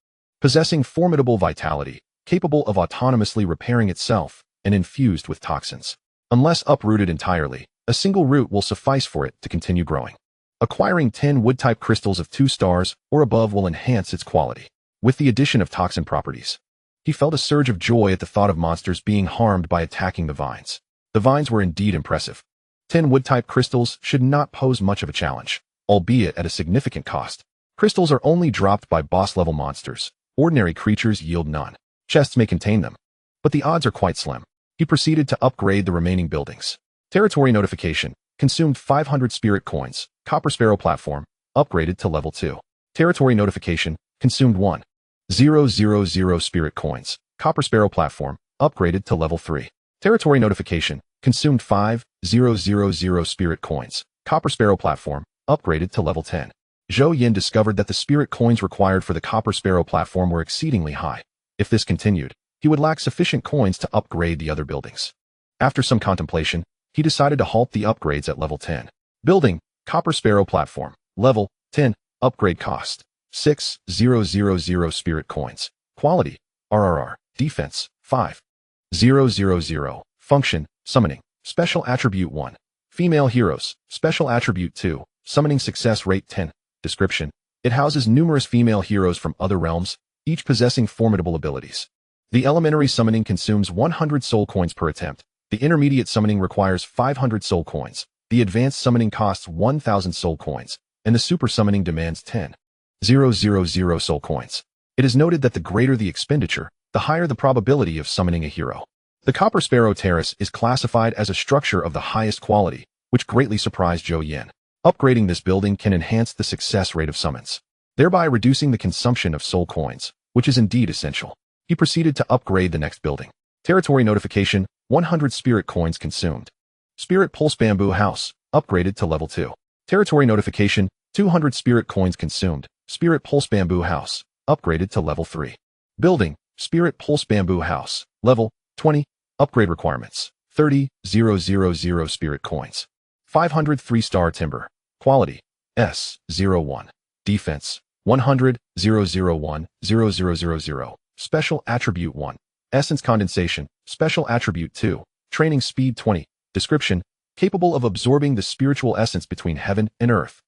possessing formidable vitality, capable of autonomously repairing itself, and infused with toxins. Unless uprooted entirely, a single root will suffice for it to continue growing. Acquiring 10 wood-type crystals of 2 stars or above will enhance its quality. With the addition of toxin properties, he felt a surge of joy at the thought of monsters being harmed by attacking the vines. The vines were indeed impressive. 10 wood-type crystals should not pose much of a challenge, albeit at a significant cost. Crystals are only dropped by boss-level monsters. Ordinary creatures yield none. Chests may contain them, but the odds are quite slim. He proceeded to upgrade the remaining buildings. Territory notification. Consumed 500 spirit coins. Copper Sparrow platform. Upgraded to level 2. Territory notification. Consumed 1,000 spirit coins. Copper Sparrow platform. Upgraded to level 3. Territory notification. Consumed 5,000 spirit coins. Copper Sparrow platform. Upgraded to level 10. Zhou Yan discovered that the spirit coins required for the Copper Sparrow platform were exceedingly high. If this continued, he would lack sufficient coins to upgrade the other buildings. After some contemplation, he decided to halt the upgrades at level 10. Building. Copper Sparrow platform. Level 10. Upgrade cost. 6,000 spirit coins. Quality. RRR. Defense. 5,000. Function. Summoning. Special attribute 1. Female heroes. Special attribute 2. Summoning success rate 10. Description. It houses numerous female heroes from other realms, each possessing formidable abilities. The elementary summoning consumes 100 soul coins per attempt. The intermediate summoning requires 500 soul coins. The advanced summoning costs 1,000 soul coins, and the super summoning demands 10,000 soul coins. It is noted that the greater the expenditure, the higher the probability of summoning a hero. The Bronze Sparrow Terrace is classified as a structure of the highest quality, which greatly surprised Zhou Yan. Upgrading this building can enhance the success rate of summons, thereby reducing the consumption of soul coins, which is indeed essential. He proceeded to upgrade the next building. Territory notification, 100 spirit coins consumed. Spirit Pulse Bamboo House, upgraded to level 2. Territory notification, 200 spirit coins consumed. Spirit Pulse Bamboo House, upgraded to level 3. Building, Spirit Pulse Bamboo House, level 20. Upgrade requirements, 30,000 spirit coins. 500 3-star timber. Quality, S01. Defense, 100,001,0000. Special attribute 1. Essence condensation. Special attribute 2. Training speed 20. Description, capable of absorbing the spiritual essence between heaven and earth.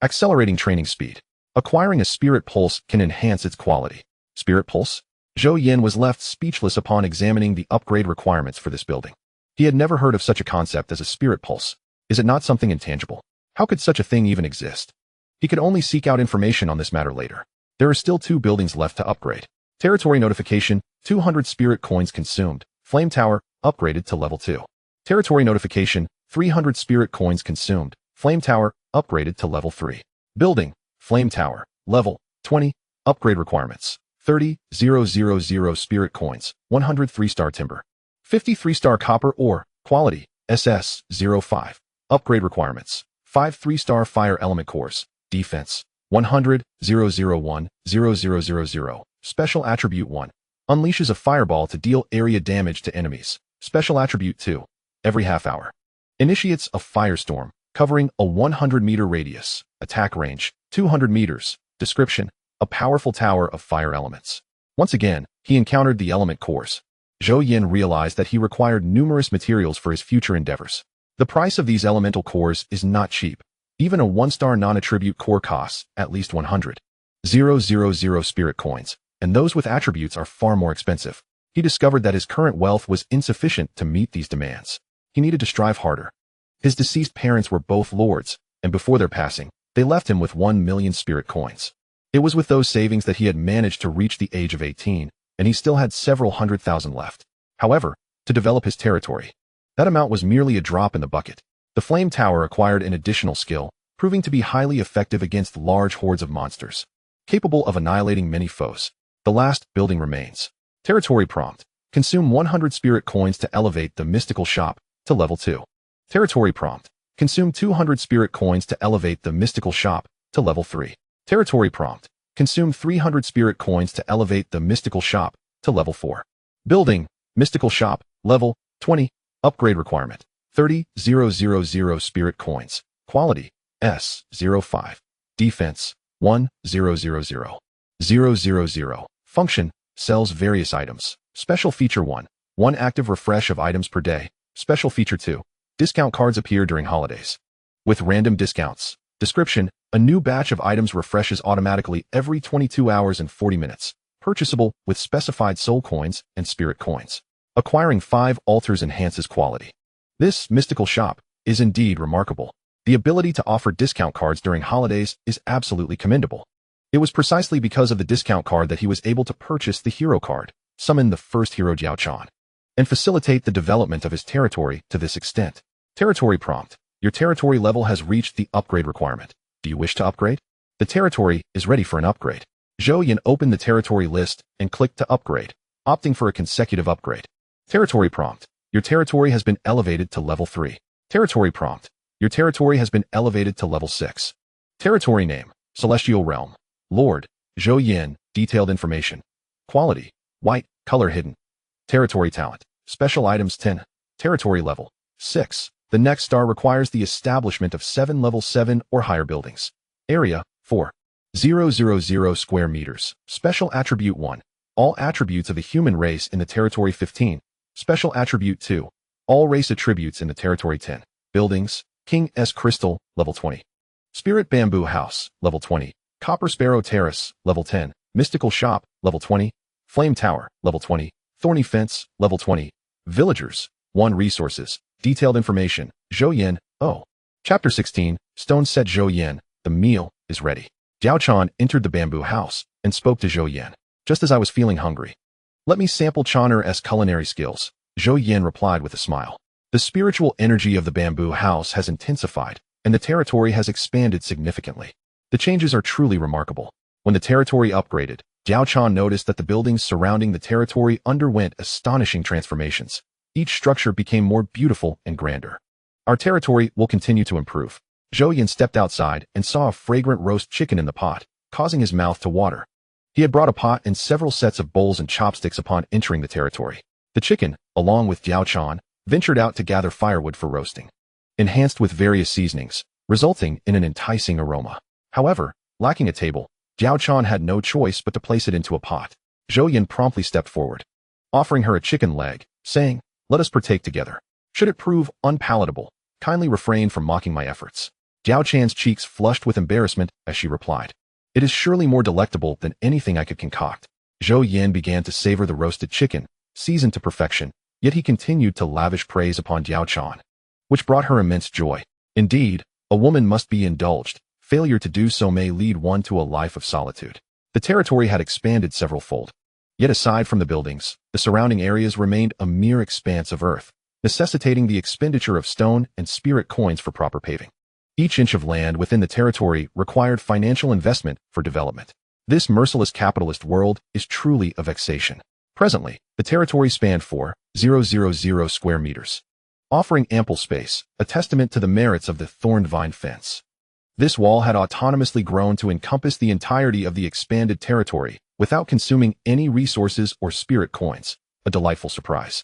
Accelerating training speed. Acquiring a spirit pulse can enhance its quality. Spirit pulse? Zhou Yan was left speechless upon examining the upgrade requirements for this building. He had never heard of such a concept as a spirit pulse. Is it not something intangible? How could such a thing even exist? He could only seek out information on this matter later. There are still 2 buildings left to upgrade. Territory notification, 200 spirit coins consumed. Flame Tower, upgraded to level 2. Territory notification, 300 spirit coins consumed. Flame Tower, upgraded to level 3. Building, Flame Tower, level 20. Upgrade requirements, 30,000 spirit coins, 100 3-star timber. 50 3-star copper ore, quality, SS05. Upgrade requirements, 5 3-star fire element cores. Defense, 100,001,0000. Special attribute 1. Unleashes a fireball to deal area damage to enemies. Special attribute 2. Every half hour. Initiates a firestorm, covering a 100-meter radius. Attack range, 200 meters. Description, a powerful tower of fire elements. Once again, he encountered the element cores. Zhou Yan realized that he required numerous materials for his future endeavors. The price of these elemental cores is not cheap. Even a 1-star non-attribute core costs at least 100,000 spirit coins, and those with attributes are far more expensive. He discovered that his current wealth was insufficient to meet these demands. He needed to strive harder. His deceased parents were both lords, and before their passing, they left him with 1 million spirit coins. It was with those savings that he had managed to reach the age of 18, and he still had several 100,000 left. However, to develop his territory, that amount was merely a drop in the bucket. The Flame Tower acquired an additional skill, proving to be highly effective against large hordes of monsters, capable of annihilating many foes. The last building remains. Territory prompt. Consume 100 spirit coins to elevate the mystical shop to level 2. Territory prompt. Consume 200 spirit coins to elevate the mystical shop to level 3. Territory prompt. Consume 300 spirit coins to elevate the mystical shop to level 4. Building, mystical shop, level 20. Upgrade requirement, 30,000 spirit coins. Quality, S05. Defense, 1,000,000. Function, sells various items. Special feature 1. 1 active refresh of items per day. Special feature 2. Discount cards appear during holidays, with random discounts. Description, a new batch of items refreshes automatically every 22 hours and 40 minutes. Purchasable with specified soul coins and spirit coins. Acquiring 5 altars enhances quality. This mystical shop is indeed remarkable. The ability to offer discount cards during holidays is absolutely commendable. It was precisely because of the discount card that he was able to purchase the hero card, summon the first hero Diao Chan, and facilitate the development of his territory to this extent. Territory prompt. Your territory level has reached the upgrade requirement. Do you wish to upgrade? The territory is ready for an upgrade. Zhou Yan opened the territory list and clicked to upgrade, opting for a consecutive upgrade. Territory prompt. Your territory has been elevated to level 3. Territory prompt. Your territory has been elevated to level 6. Territory name, Celestial Realm. Lord, Zhou Yan, detailed information. Quality, white, color hidden. Territory talent, special items 10. Territory level, 6. The next star requires the establishment of 7 level 7 or higher buildings. Area, 4,000 square meters. Special attribute 1. All attributes of the human race in the territory 15. Special attribute 2. All race attributes in the territory 10. Buildings, King S Crystal, level 20. Spirit Bamboo House, level 20. Copper Sparrow Terrace, level 10. Mystical Shop, level 20. Flame Tower, level 20. Thorny Fence, level 20. Villagers, 1 resources. Detailed information, Zhou Yan, oh. Chapter 16, Stone Set Zhou Yan, the meal is ready. Diao Chan entered the bamboo house and spoke to Zhou Yan, just as I was feeling hungry. Let me sample Chan'er's culinary skills, Zhou Yan replied with a smile. The spiritual energy of the bamboo house has intensified, and the territory has expanded significantly. The changes are truly remarkable. When the territory upgraded, Diao Chan noticed that the buildings surrounding the territory underwent astonishing transformations. Each structure became more beautiful and grander. Our territory will continue to improve. Zhou Yan stepped outside and saw a fragrant roast chicken in the pot, causing his mouth to water. He had brought a pot and several sets of bowls and chopsticks upon entering the territory. The chicken, along with Diao Chan, ventured out to gather firewood for roasting, enhanced with various seasonings, resulting in an enticing aroma. However, lacking a table, Diao Chan had no choice but to place it into a pot. Zhou Yan promptly stepped forward, offering her a chicken leg, saying, "Let us partake together. Should it prove unpalatable, kindly refrain from mocking my efforts." Diao Chan's cheeks flushed with embarrassment as she replied, "It is surely more delectable than anything I could concoct." Zhou Yan began to savor the roasted chicken, seasoned to perfection, yet he continued to lavish praise upon Diao Chan, which brought her immense joy. Indeed, a woman must be indulged. Failure to do so may lead one to a life of solitude. The territory had expanded several-fold. Yet aside from the buildings, the surrounding areas remained a mere expanse of earth, necessitating the expenditure of stone and spirit coins for proper paving. Each inch of land within the territory required financial investment for development. This merciless capitalist world is truly a vexation. Presently, the territory spanned 4,000 square meters, offering ample space, a testament to the merits of the thorned vine fence. This wall had autonomously grown to encompass the entirety of the expanded territory without consuming any resources or spirit coins, a delightful surprise.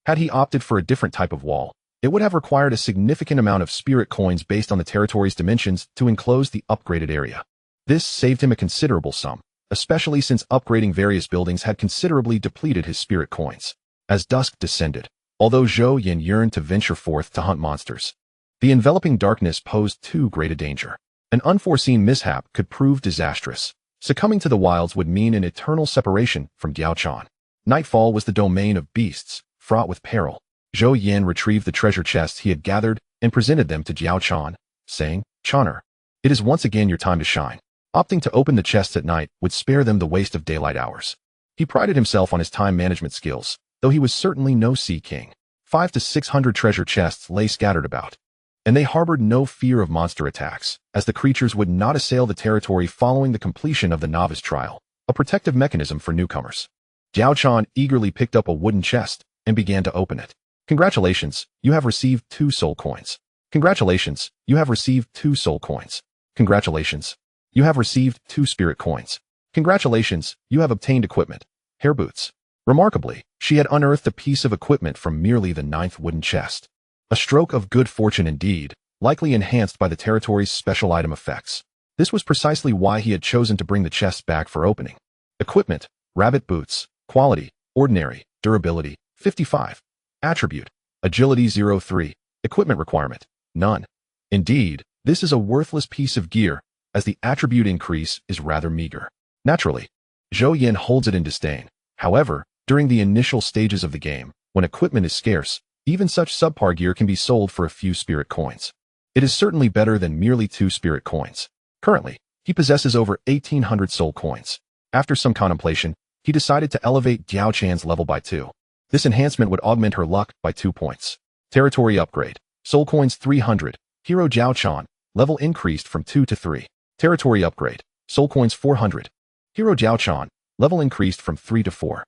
Had he opted for a different type of wall, it would have required a significant amount of spirit coins based on the territory's dimensions to enclose the upgraded area. This saved him a considerable sum, especially since upgrading various buildings had considerably depleted his spirit coins. As dusk descended, although Zhou Yan yearned to venture forth to hunt monsters, the enveloping darkness posed too great a danger. An unforeseen mishap could prove disastrous. Succumbing to the wilds would mean an eternal separation from Diao Chan. Nightfall was the domain of beasts, fraught with peril. Zhou Yan retrieved the treasure chests he had gathered and presented them to Diao Chan, saying, "Chan'er, it is once again your time to shine." Opting to open the chests at night would spare them the waste of daylight hours. He prided himself on his time management skills, though he was certainly no sea king. 500 to 600 treasure chests lay scattered about, and they harbored no fear of monster attacks, as the creatures would not assail the territory following the completion of the novice trial, a protective mechanism for newcomers. Diao Chan eagerly picked up a wooden chest and began to open it. "Congratulations, you have received 2 soul coins. Congratulations, you have received 2 soul coins. Congratulations, you have received 2 spirit coins. Congratulations, you have obtained equipment, hair boots." Remarkably, she had unearthed a piece of equipment from merely the 9th wooden chest. A stroke of good fortune indeed, likely enhanced by the territory's special item effects. This was precisely why he had chosen to bring the chest back for opening. Equipment, rabbit boots, quality, ordinary, durability, 55. Attribute, agility 03, equipment requirement, none. Indeed, this is a worthless piece of gear, as the attribute increase is rather meager. Naturally, Zhou Yan holds it in disdain. However, during the initial stages of the game, when equipment is scarce, even such subpar gear can be sold for a few spirit coins. It is certainly better than merely 2 spirit coins. Currently, he possesses over 1,800 soul coins. After some contemplation, he decided to elevate Diao Chan's level by 2. This enhancement would augment her luck by 2 points. Territory upgrade. Soul coins 300. Hero Diao Chan, level increased from 2 to 3. Territory upgrade. Soul coins 400. Hero Diao Chan, level increased from 3 to 4.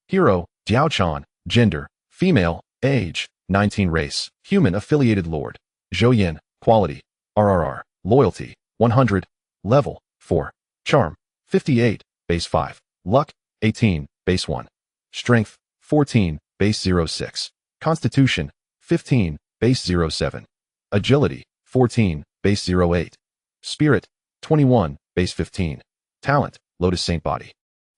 Hero Diao Chan, gender, female, age, 19 race, human affiliated lord. Zhou Yan, quality, RRR, loyalty, 100, level, 4. Charm, 58, base 5. Luck, 18, base 1. Strength, 14, base 06. Constitution, 15, base 07. Agility, 14, base 08. Spirit, 21, base 15. Talent, Lotus Saint Body.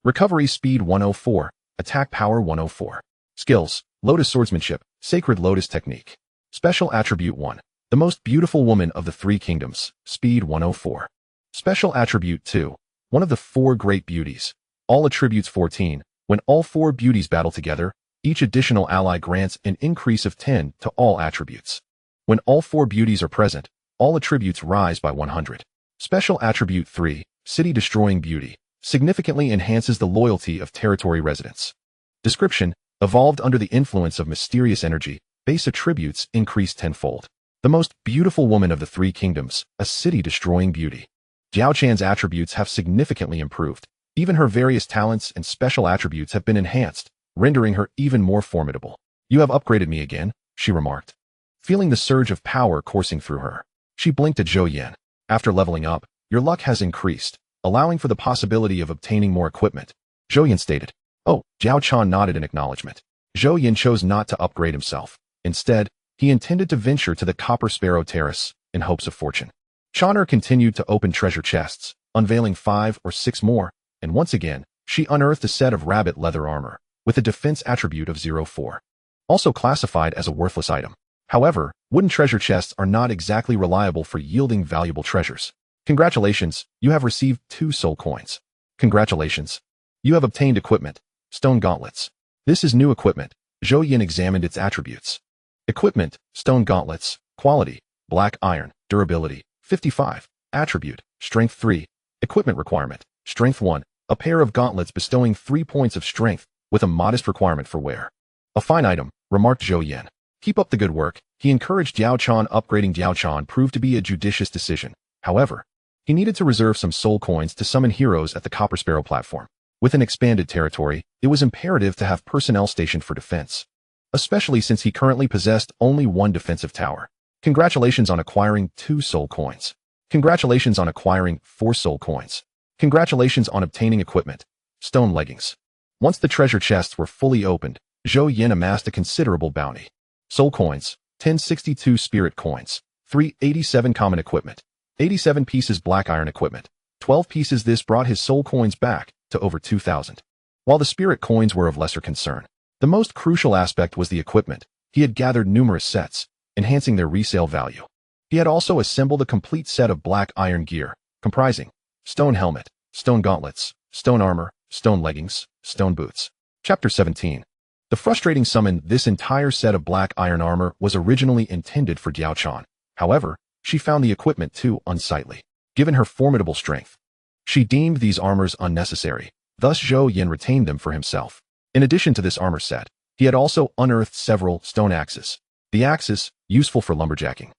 Recovery speed 104, attack power 104. Skills, Lotus Swordsmanship, Sacred Lotus Technique. Special Attribute 1, the most beautiful woman of the 3 kingdoms, speed 104. Special Attribute 2. One of the 4 Great Beauties. All attributes 14. When all 4 beauties battle together, each additional ally grants an increase of 10 to all attributes. When all 4 beauties are present, all attributes rise by 100. Special Attribute 3. City-destroying beauty. Significantly enhances the loyalty of territory residents. Description: evolved under the influence of mysterious energy, base attributes increase tenfold. The most beautiful woman of the 3 kingdoms, a city-destroying beauty. Diao Chan's attributes have significantly improved. Even her various talents and special attributes have been enhanced, rendering her even more formidable. "You have upgraded me again," she remarked, feeling the surge of power coursing through her. She blinked at Zhou Yan. "After leveling up, your luck has increased, allowing for the possibility of obtaining more equipment," Zhou Yan stated. "Oh," Diao Chan nodded in acknowledgement. Zhou Yan chose not to upgrade himself. Instead, he intended to venture to the Bronze Sparrow Terrace in hopes of fortune. Channer continued to open treasure chests, unveiling 5 or 6 more, and once again, she unearthed a set of rabbit leather armor, with a defense attribute of 0.4. Also classified as a worthless item. However, wooden treasure chests are not exactly reliable for yielding valuable treasures. "Congratulations, you have received 2 soul coins." "Congratulations. You have obtained equipment, stone gauntlets." "This is new equipment." Zhou Yan examined its attributes. Equipment, stone gauntlets, quality, black iron, durability, 55, attribute, strength 3, equipment requirement, strength 1, a pair of gauntlets bestowing 3 points of strength with a modest requirement for wear. "A fine item," remarked Zhou Yan. "Keep up the good work." He encouraged Diao Chan. Upgrading Diao Chan proved to be a judicious decision. However, he needed to reserve some soul coins to summon heroes at the Bronze Sparrow platform. With an expanded territory, it was imperative to have personnel stationed for defense, especially since he currently possessed only 1 defensive tower. "Congratulations on acquiring 2 soul coins." "Congratulations on acquiring 4 soul coins." "Congratulations on obtaining equipment, stone leggings." Once the treasure chests were fully opened, Zhou Yan amassed a considerable bounty. Soul coins, 1062 spirit coins, 387 common equipment, 87 pieces black iron equipment, 12 pieces. This brought his soul coins back to over 2,000. While the spirit coins were of lesser concern, the most crucial aspect was the equipment. He had gathered numerous sets, enhancing their resale value. He had also assembled a complete set of black iron gear, comprising stone helmet, stone gauntlets, stone armor, stone leggings, stone boots. Chapter 17. The frustrating summon. This entire set of black iron armor was originally intended for Diao Chan. However, she found the equipment too unsightly. Given her formidable strength, she deemed these armors unnecessary. Thus Zhou Yan retained them for himself. In addition to this armor set, he had also unearthed several stone axes. The axes, useful for lumberjacking,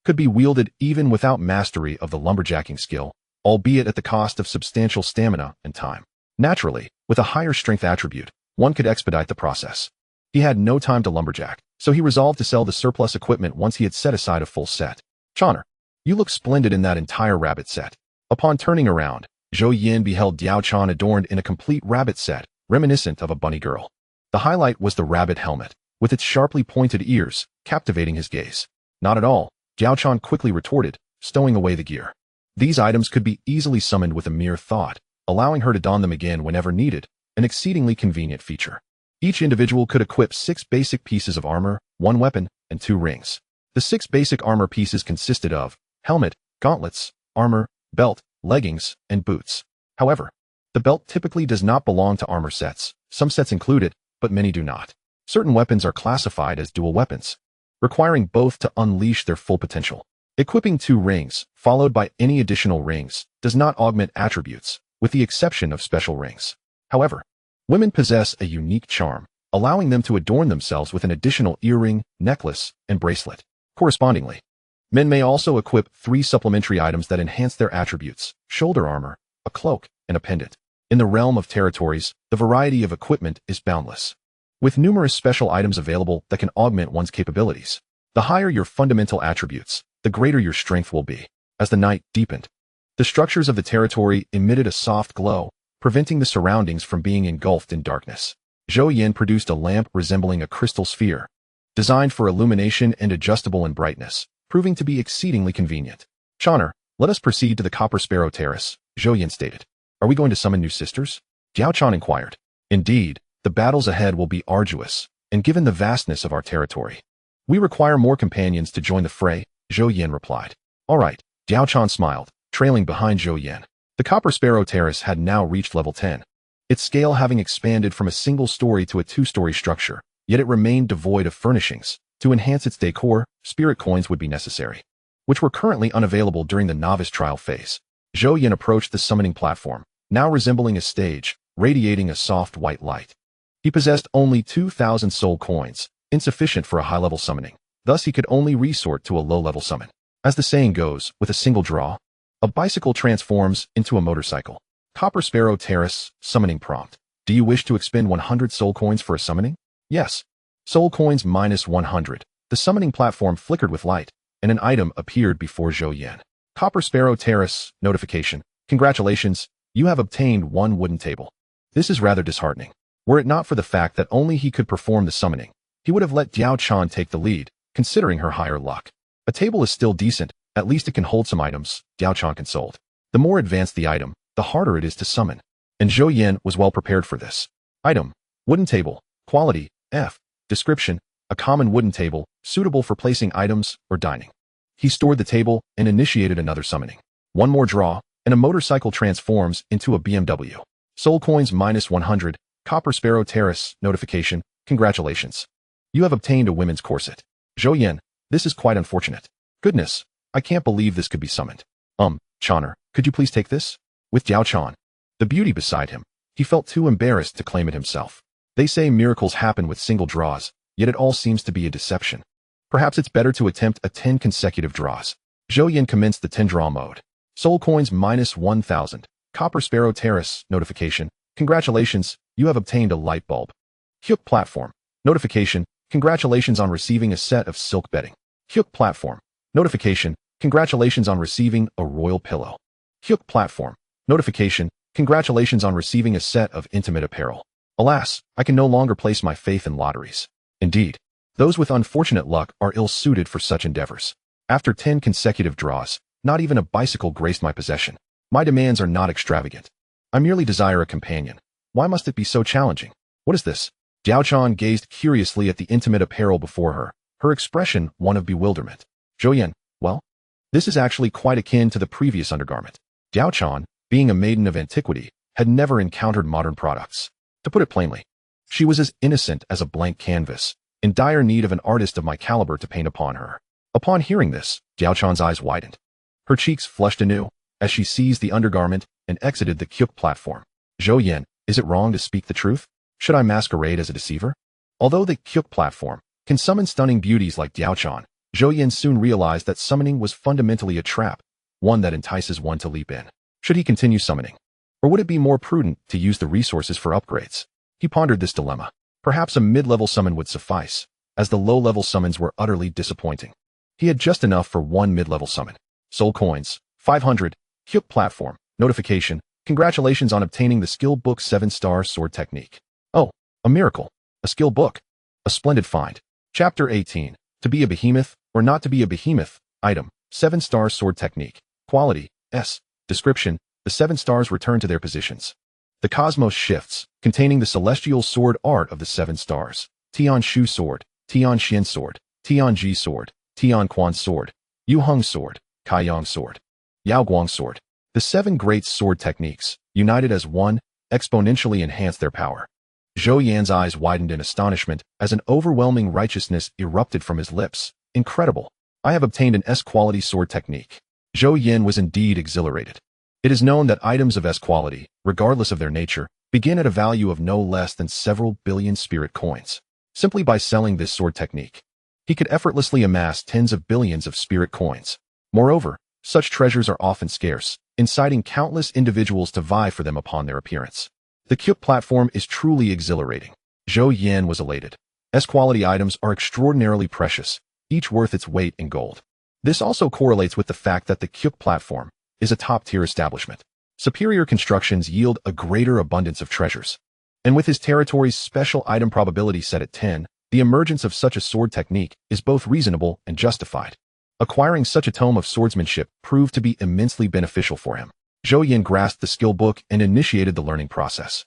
could be wielded even without mastery of the lumberjacking skill, albeit at the cost of substantial stamina and time. Naturally, with a higher strength attribute, one could expedite the process. He had no time to lumberjack, so he resolved to sell the surplus equipment once he had set aside a full set. "Channer, you look splendid in that entire rabbit set." Upon turning around, Zhou Yan beheld Diao Chan adorned in a complete rabbit set, reminiscent of a bunny girl. The highlight was the rabbit helmet, with its sharply pointed ears, captivating his gaze. "Not at all," Diao Chan quickly retorted, stowing away the gear. These items could be easily summoned with a mere thought, allowing her to don them again whenever needed, an exceedingly convenient feature. Each individual could equip 6 basic pieces of armor, 1 weapon, and 2 rings. The 6 basic armor pieces consisted of helmet, gauntlets, armor, belt, leggings, and boots. However, the belt typically does not belong to armor sets. Some sets include it, but many do not. Certain weapons are classified as dual weapons, requiring both to unleash their full potential. Equipping 2 rings, followed by any additional rings, does not augment attributes, with the exception of special rings. However, women possess a unique charm, allowing them to adorn themselves with an additional earring, necklace, and bracelet. Correspondingly, men may also equip 3 supplementary items that enhance their attributes: shoulder armor, a cloak, and a pendant. In the realm of territories, the variety of equipment is boundless, with numerous special items available that can augment one's capabilities. The higher your fundamental attributes, the greater your strength will be. As the night deepened, the structures of the territory emitted a soft glow, preventing the surroundings from being engulfed in darkness. Zhou Yan produced a lamp resembling a crystal sphere, designed for illumination and adjustable in brightness, proving to be exceedingly convenient. "Channer, let us proceed to the Bronze Sparrow Terrace," Zhou Yan stated. "Are we going to summon new sisters?" Diao Chan inquired. "Indeed, the battles ahead will be arduous, and given the vastness of our territory, we require more companions to join the fray," Zhou Yan replied. "All right," Diao Chan smiled, trailing behind Zhou Yan. The Copper Sparrow Terrace had now reached level 10, its scale having expanded from a single story to a two-story structure, yet it remained devoid of furnishings. To enhance its decor, spirit coins would be necessary, which were currently unavailable during the novice trial phase. Zhou Yan approached the summoning platform, now resembling a stage, radiating a soft white light. He possessed only 2,000 soul coins, insufficient for a high-level summoning. Thus he could only resort to a low-level summon. As the saying goes, with a single draw, a bicycle transforms into a motorcycle. Copper Sparrow Terrace, summoning prompt. Do you wish to expend 100 soul coins for a summoning? Yes. Soul coins minus 100. The summoning platform flickered with light, and an item appeared before Zhou Yan. Copper Sparrow Terrace, notification. Congratulations, you have obtained one wooden table. This is rather disheartening. Were it not for the fact that only he could perform the summoning, he would have let Diao Chan take the lead, considering her higher luck. A table is still decent, at least it can hold some items, Diao Chan consoled. The more advanced the item, the harder it is to summon. And Zhou Yan was well prepared for this. Item, wooden table, quality, F. Description, a common wooden table, suitable for placing items or dining. He stored the table and initiated another summoning. One more draw, and a motorcycle transforms into a BMW. Soul coins minus 100, Copper Sparrow Terrace, notification, congratulations. You have obtained a women's corset. Zhou Yan, this is quite unfortunate. Goodness, I can't believe this could be summoned. Chaner, could you please take this? With Diao Chan, the beauty beside him, he felt too embarrassed to claim it himself. They say miracles happen with single draws, yet it all seems to be a deception. Perhaps it's better to attempt 10 consecutive draws. Zhou Yan commenced the 10-draw mode. Soul coins minus 1,000. Copper Sparrow Terrace, notification. Congratulations, you have obtained a light bulb. Hyuk platform. Notification. Congratulations on receiving a set of silk bedding. Hyuk platform. Notification. Congratulations on receiving a royal pillow. Hyuk platform. Notification. Congratulations on receiving a set of intimate apparel. Alas, I can no longer place my faith in lotteries. Indeed, those with unfortunate luck are ill-suited for such endeavors. After 10 consecutive draws, not even a bicycle graced my possession. My demands are not extravagant. I merely desire a companion. Why must it be so challenging? What is this? Diao Chan gazed curiously at the intimate apparel before her, her expression one of bewilderment. Zhou Yan, well, this is actually quite akin to the previous undergarment. Diao Chan, being a maiden of antiquity, had never encountered modern products. To put it plainly, she was as innocent as a blank canvas, in dire need of an artist of my caliber to paint upon her. Upon hearing this, Diao Chan's eyes widened. Her cheeks flushed anew, as she seized the undergarment and exited the Kyuk platform. Zhou Yan, is it wrong to speak the truth? Should I masquerade as a deceiver? Although the Kyuk platform can summon stunning beauties like Diao Chan, Zhou Yan soon realized that summoning was fundamentally a trap, one that entices one to leap in. Should he continue summoning? Or would it be more prudent to use the resources for upgrades? He pondered this dilemma. Perhaps a mid-level summon would suffice, as the low-level summons were utterly disappointing. He had just enough for one mid-level summon. Soul coins, 500, Hyuk platform, notification, congratulations on obtaining the skill book 7-star sword technique. Oh, a miracle, a skill book, a splendid find. Chapter 18, to be a behemoth or not to be a behemoth, item, 7-star sword technique, quality, S, description, the 7 stars return to their positions. The cosmos shifts, containing the celestial sword art of the 7 stars. Tian Shu sword, Tian Xian sword, Tian Ji sword, Tian Quan sword, Yu Hung sword, Kai Yang sword, Yao Guang sword. The 7 great sword techniques, united as one, exponentially enhance their power. Zhou Yan's eyes widened in astonishment as an overwhelming righteousness erupted from his lips. Incredible. I have obtained an S-quality sword technique. Zhou Yan was indeed exhilarated. It is known that items of S quality, regardless of their nature, begin at a value of no less than several billion spirit coins. Simply by selling this sword technique, he could effortlessly amass tens of billions of spirit coins. Moreover, such treasures are often scarce, inciting countless individuals to vie for them upon their appearance. The Kyuk platform is truly exhilarating. Zhou Yan was elated. S-quality items are extraordinarily precious, each worth its weight in gold. This also correlates with the fact that the Kyuk platform is a top-tier establishment. Superior constructions yield a greater abundance of treasures. And with his territory's special item probability set at 10, the emergence of such a sword technique is both reasonable and justified. Acquiring such a tome of swordsmanship proved to be immensely beneficial for him. Zhou Yan grasped the skill book and initiated the learning process.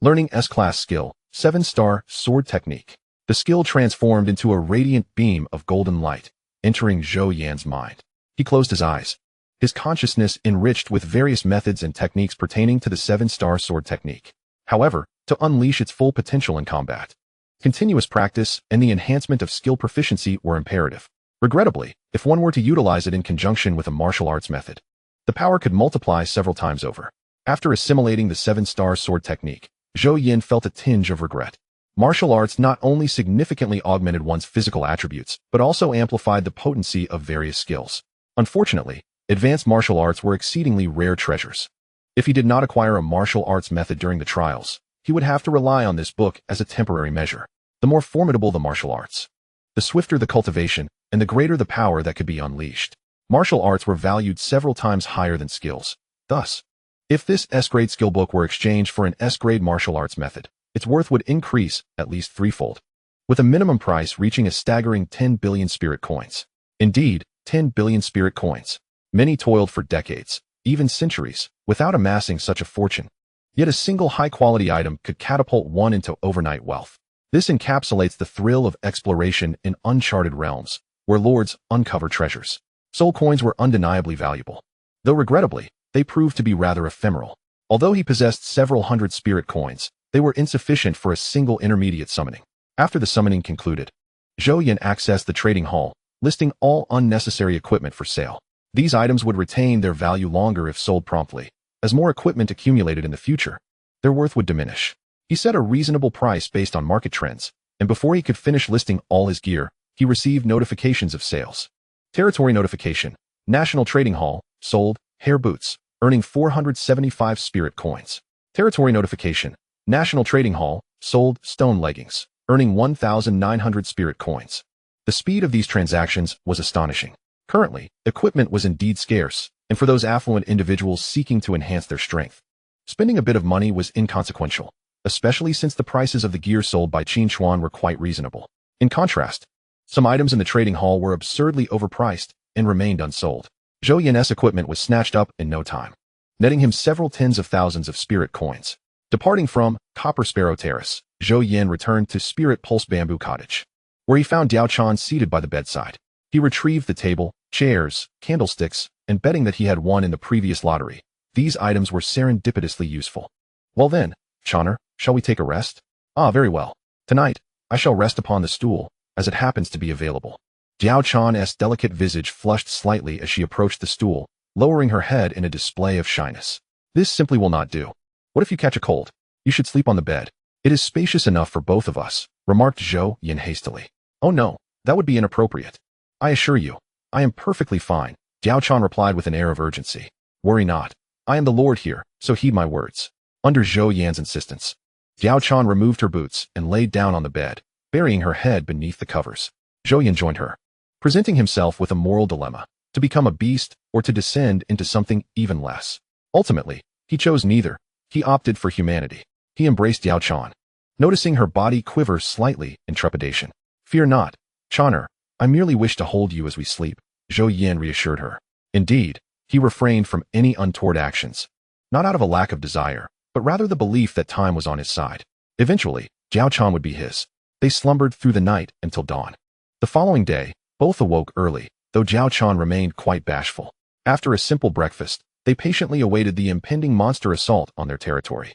Learning S-class skill, 7-star sword technique. The skill transformed into a radiant beam of golden light, entering Zhou Yan's mind. He closed his eyes. his consciousness enriched with various methods and techniques pertaining to the 7-star sword technique. However, to unleash its full potential in combat, continuous practice and the enhancement of skill proficiency were imperative. Regrettably, if one were to utilize it in conjunction with a martial arts method, the power could multiply several times over. After assimilating the 7-star sword technique, Zhou Yan felt a tinge of regret. Martial arts not only significantly augmented one's physical attributes, but also amplified the potency of various skills. Unfortunately, advanced martial arts were exceedingly rare treasures. If he did not acquire a martial arts method during the trials, he would have to rely on this book as a temporary measure. The more formidable the martial arts, the swifter the cultivation, and the greater the power that could be unleashed. Martial arts were valued several times higher than skills. Thus, if this S-grade skill book were exchanged for an S-grade martial arts method, its worth would increase at least threefold, with a minimum price reaching a staggering 10 billion spirit coins. Indeed, 10 billion spirit coins. Many toiled for decades, even centuries, without amassing such a fortune. Yet a single high-quality item could catapult one into overnight wealth. This encapsulates the thrill of exploration in uncharted realms, where lords uncover treasures. Soul coins were undeniably valuable, though regrettably, they proved to be rather ephemeral. Although he possessed several hundred spirit coins, they were insufficient for a single intermediate summoning. After the summoning concluded, Zhou Yan accessed the trading hall, listing all unnecessary equipment for sale. These items would retain their value longer if sold promptly. As more equipment accumulated in the future, their worth would diminish. He set a reasonable price based on market trends, and before he could finish listing all his gear, he received notifications of sales. Territory notification. National Trading Hall, sold, hair boots, earning 475 spirit coins. Territory notification. National Trading Hall, sold, stone leggings, earning 1,900 spirit coins. The speed of these transactions was astonishing. Currently, equipment was indeed scarce, and for those affluent individuals seeking to enhance their strength, spending a bit of money was inconsequential, especially since the prices of the gear sold by Qin Chuan were quite reasonable. In contrast, some items in the trading hall were absurdly overpriced and remained unsold. Zhou Yan's equipment was snatched up in no time, netting him several tens of thousands of spirit coins. Departing from Bronze Sparrow Terrace, Zhou Yan returned to Spirit Pulse Bamboo Cottage, where he found Diao Chan seated by the bedside. He retrieved the table, chairs, candlesticks, and betting that he had won in the previous lottery. These items were serendipitously useful. Well then, Chaner, shall we take a rest? Ah, very well. Tonight, I shall rest upon the stool, as it happens to be available. Diao Chan's delicate visage flushed slightly as she approached the stool, lowering her head in a display of shyness. This simply will not do. What if you catch a cold? You should sleep on the bed. It is spacious enough for both of us, remarked Zhou Yan hastily. Oh no, that would be inappropriate. I assure you, I am perfectly fine, Diao Chan replied with an air of urgency. Worry not. I am the lord here, so heed my words. Under Zhou Yan's insistence, Diao Chan removed her boots and laid down on the bed, burying her head beneath the covers. Zhou Yan joined her, presenting himself with a moral dilemma, to become a beast or to descend into something even less. Ultimately, he chose neither. He opted for humanity. He embraced Diao Chan, noticing her body quiver slightly in trepidation. Fear not, Chaner, I merely wish to hold you as we sleep, Zhou Yan reassured her. Indeed, he refrained from any untoward actions, not out of a lack of desire, but rather the belief that time was on his side. Eventually, Diao Chan would be his. They slumbered through the night until dawn. The following day, both awoke early, though Diao Chan remained quite bashful. After a simple breakfast, they patiently awaited the impending monster assault on their territory.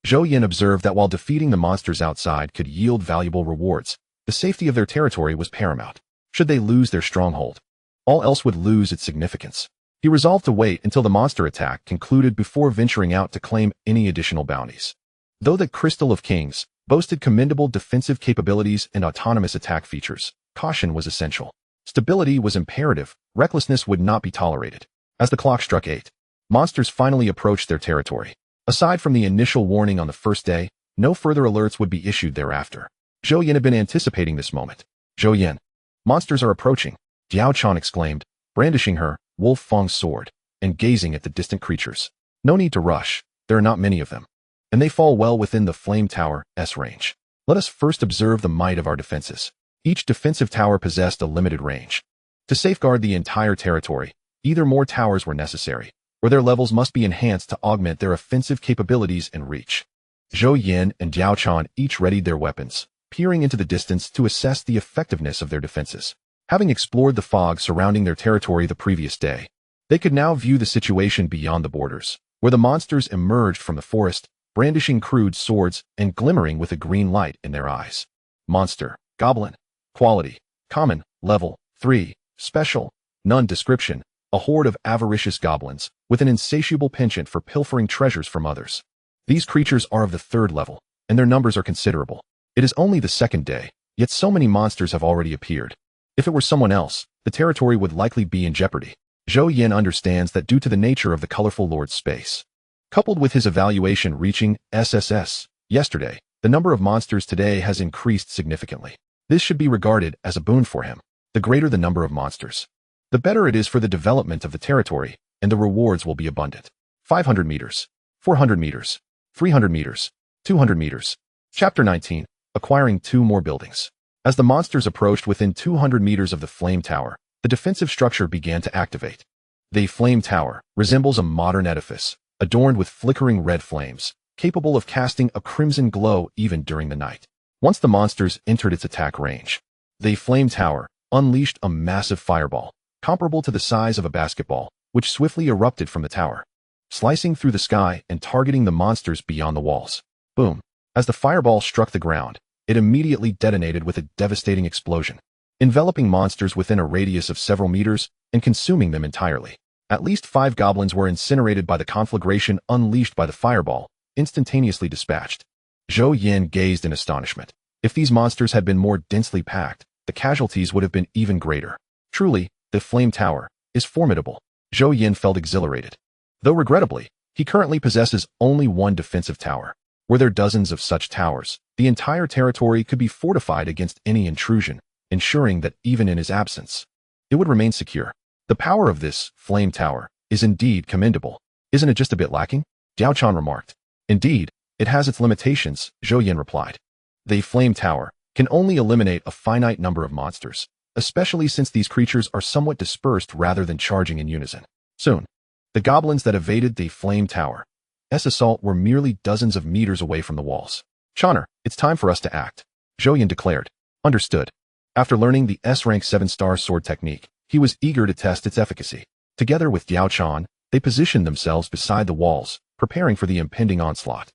Zhou Yan observed that while defeating the monsters outside could yield valuable rewards, the safety of their territory was paramount. Should they lose their stronghold, all else would lose its significance. He resolved to wait until the monster attack concluded before venturing out to claim any additional bounties. Though the Crystal of Kings boasted commendable defensive capabilities and autonomous attack features, caution was essential. Stability was imperative. Recklessness would not be tolerated. As the clock struck 8, monsters finally approached their territory. Aside from the initial warning on the first day, no further alerts would be issued thereafter. Zhou Yan had been anticipating this moment. Zhou Yan, monsters are approaching, Diao Chan exclaimed, brandishing her Wolf Fang's sword and gazing at the distant creatures. No need to rush, there are not many of them, and they fall well within the Flame Tower's range. Let us first observe the might of our defenses. Each defensive tower possessed a limited range. To safeguard the entire territory, either more towers were necessary, or their levels must be enhanced to augment their offensive capabilities and reach. Zhou Yan and Diao Chan each readied their weapons, peering into the distance to assess the effectiveness of their defenses. Having explored the fog surrounding their territory the previous day, They could now view the situation beyond the borders, where the monsters emerged from the forest, brandishing crude swords and glimmering with a green light in their eyes. Monster, Goblin. Quality, Common, Level 3, Special, None. Description, a horde of avaricious goblins, with an insatiable penchant for pilfering treasures from others. These creatures are of the 3rd level, and their numbers are considerable. It is only the 2nd day, yet so many monsters have already appeared. If it were someone else, the territory would likely be in jeopardy. Zhou Yan understands that due to the nature of the colorful Lord's space. Coupled with his evaluation reaching SSS yesterday, the number of monsters today has increased significantly. This should be regarded as a boon for him. The greater the number of monsters, the better it is for the development of the territory, and the rewards will be abundant. 500 meters, 400 meters, 300 meters, 200 meters. Chapter 19. Acquiring 2 more buildings. As the monsters approached within 200 meters of the flame tower, the defensive structure began to activate. The flame tower resembles a modern edifice, adorned with flickering red flames, capable of casting a crimson glow even during the night. Once the monsters entered its attack range, the flame tower unleashed a massive fireball, comparable to the size of a basketball, which swiftly erupted from the tower, slicing through the sky and targeting the monsters beyond the walls. Boom! As the fireball struck the ground, it immediately detonated with a devastating explosion, enveloping monsters within a radius of several meters and consuming them entirely. At least 5 goblins were incinerated by the conflagration unleashed by the fireball, instantaneously dispatched. Zhou Yan gazed in astonishment. If these monsters had been more densely packed, the casualties would have been even greater. Truly, the flame tower is formidable. Zhou Yan felt exhilarated. Though regrettably, he currently possesses only 1 defensive tower. Were there dozens of such towers, the entire territory could be fortified against any intrusion, ensuring that even in his absence, it would remain secure. The power of this flame tower is indeed commendable. Isn't it just a bit lacking? Diao Chan remarked. Indeed, it has its limitations, Zhou Yan replied. The flame tower can only eliminate a finite number of monsters, especially since these creatures are somewhat dispersed rather than charging in unison. Soon, the goblins that evaded the flame tower's assault were merely dozens of meters away from the walls. Channer, it's time for us to act, Zhou Yan declared. Understood. After learning the S-rank 7-star sword technique, he was eager to test its efficacy. Together with Diao Chan, they positioned themselves beside the walls, preparing for the impending onslaught.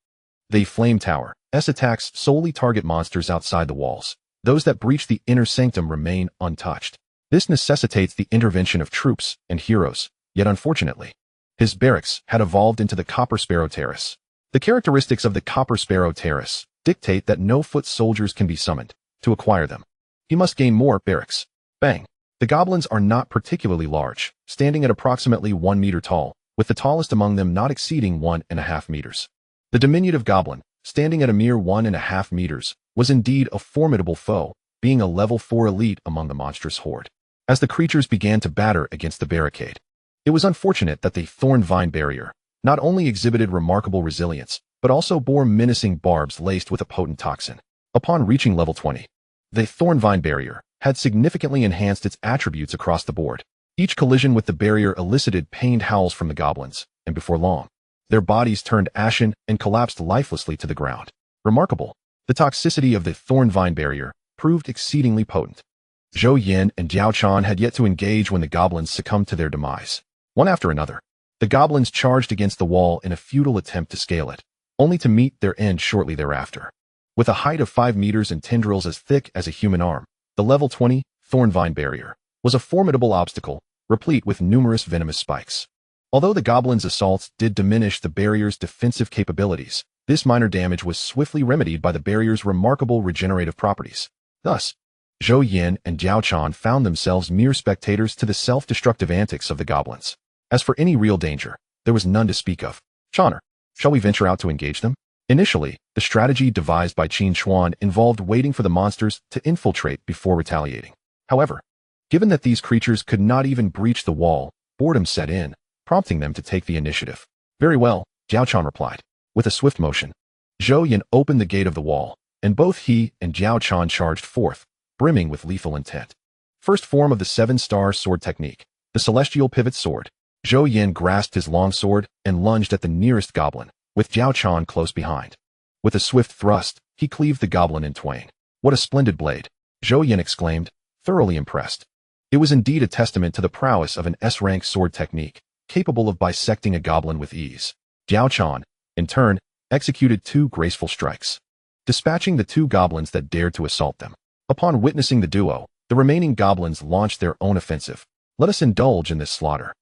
The flame tower's attacks solely target monsters outside the walls. Those that breach the inner sanctum remain untouched. This necessitates the intervention of troops and heroes, yet unfortunately, his barracks had evolved into the Copper Sparrow Terrace. The characteristics of the Copper Sparrow Terrace dictate that no foot soldiers can be summoned. To acquire them, he must gain more barracks. Bang! The goblins are not particularly large, standing at approximately 1 meter tall, with the tallest among them not exceeding 1.5 meters. The diminutive goblin, standing at a mere 1.5 meters, was indeed a formidable foe, being a level 4 elite among the monstrous horde. As the creatures began to batter against the barricade, it was unfortunate that the thorn vine barrier not only exhibited remarkable resilience, but also bore menacing barbs laced with a potent toxin. Upon reaching level 20, the thorn vine barrier had significantly enhanced its attributes across the board. Each collision with the barrier elicited pained howls from the goblins, and before long, their bodies turned ashen and collapsed lifelessly to the ground. Remarkable. The toxicity of the thorn vine barrier proved exceedingly potent. Zhou Yan and Diao Chan had yet to engage when the goblins succumbed to their demise. One after another, the goblins charged against the wall in a futile attempt to scale it, only to meet their end shortly thereafter. With a height of 5 meters and tendrils as thick as a human arm, the level 20 thorn vine barrier was a formidable obstacle, replete with numerous venomous spikes. Although the goblins' assaults did diminish the barrier's defensive capabilities, this minor damage was swiftly remedied by the barrier's remarkable regenerative properties. Thus, Zhou Yan and Diao Chan found themselves mere spectators to the self-destructive antics of the goblins. As for any real danger, there was none to speak of. Channer, shall we venture out to engage them? Initially, the strategy devised by Qin Xuan involved waiting for the monsters to infiltrate before retaliating. However, given that these creatures could not even breach the wall, boredom set in, prompting them to take the initiative. Very well, Diao Chan replied. With a swift motion, Zhou Yan opened the gate of the wall, and both he and Diao Chan charged forth, brimming with lethal intent. First form of the 7-star sword technique, the celestial pivot sword. Zhou Yan grasped his long sword and lunged at the nearest goblin, with Diao Chan close behind. With a swift thrust, he cleaved the goblin in twain. What a splendid blade! Zhou Yan exclaimed, thoroughly impressed. It was indeed a testament to the prowess of an S-rank sword technique, capable of bisecting a goblin with ease. Diao Chan, in turn, executed 2 graceful strikes, dispatching the 2 goblins that dared to assault them. Upon witnessing the duo, the remaining goblins launched their own offensive. Let us indulge in this slaughter.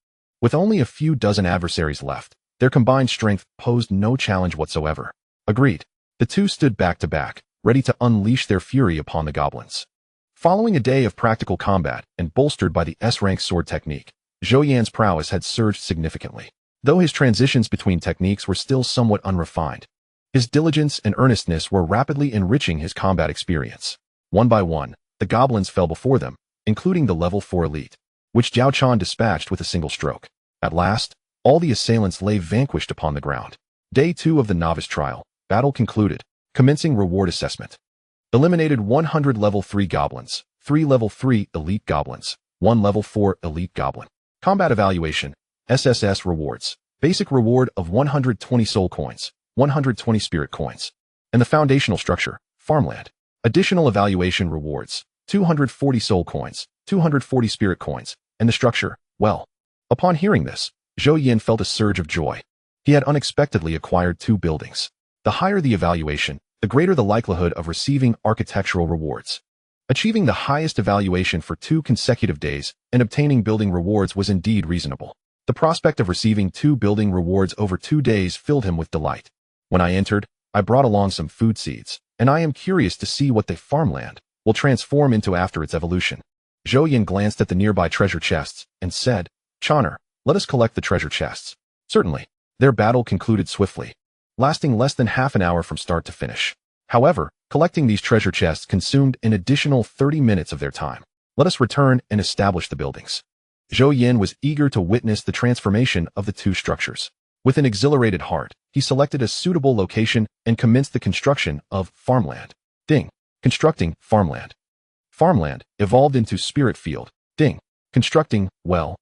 With only a few dozen adversaries left, their combined strength posed no challenge whatsoever. Agreed. The 2 stood back to back, ready to unleash their fury upon the goblins. Following a day of practical combat and bolstered by the S-rank sword technique, Zhou Yan's prowess had surged significantly. Though his transitions between techniques were still somewhat unrefined, his diligence and earnestness were rapidly enriching his combat experience. One by one, the goblins fell before them, including the level 4 elite, which Diao Chan dispatched with a single stroke. At last, all the assailants lay vanquished upon the ground. Day 2 of the novice trial, battle concluded, commencing reward assessment. Eliminated 100 level 3 goblins, 3 level 3 elite goblins, 1 level 4 elite goblin. Combat evaluation, SSS rewards, basic reward of 120 soul coins, 120 spirit coins, and the foundational structure, farmland. Additional evaluation rewards, 240 soul coins, 240 spirit coins, and the structure, well. Upon hearing this, Zhou Yan felt a surge of joy. He had unexpectedly acquired 2 buildings. The higher the evaluation, the greater the likelihood of receiving architectural rewards. Achieving the highest evaluation for 2 consecutive days and obtaining building rewards was indeed reasonable. The prospect of receiving 2 building rewards over 2 days filled him with delight. When I entered, I brought along some food seeds, and I am curious to see what the farmland will transform into after its evolution. Zhou Yan glanced at the nearby treasure chests and said, Channer, let us collect the treasure chests. Certainly. Their battle concluded swiftly, lasting less than half an hour from start to finish. However, collecting these treasure chests consumed an additional 30 minutes of their time. Let us return and establish the buildings. Zhou Yan was eager to witness the transformation of the 2 structures. With an exhilarated heart, he selected a suitable location and commenced the construction of farmland. Ding. Constructing farmland. Farmland evolved into spirit field. Ding. Constructing well,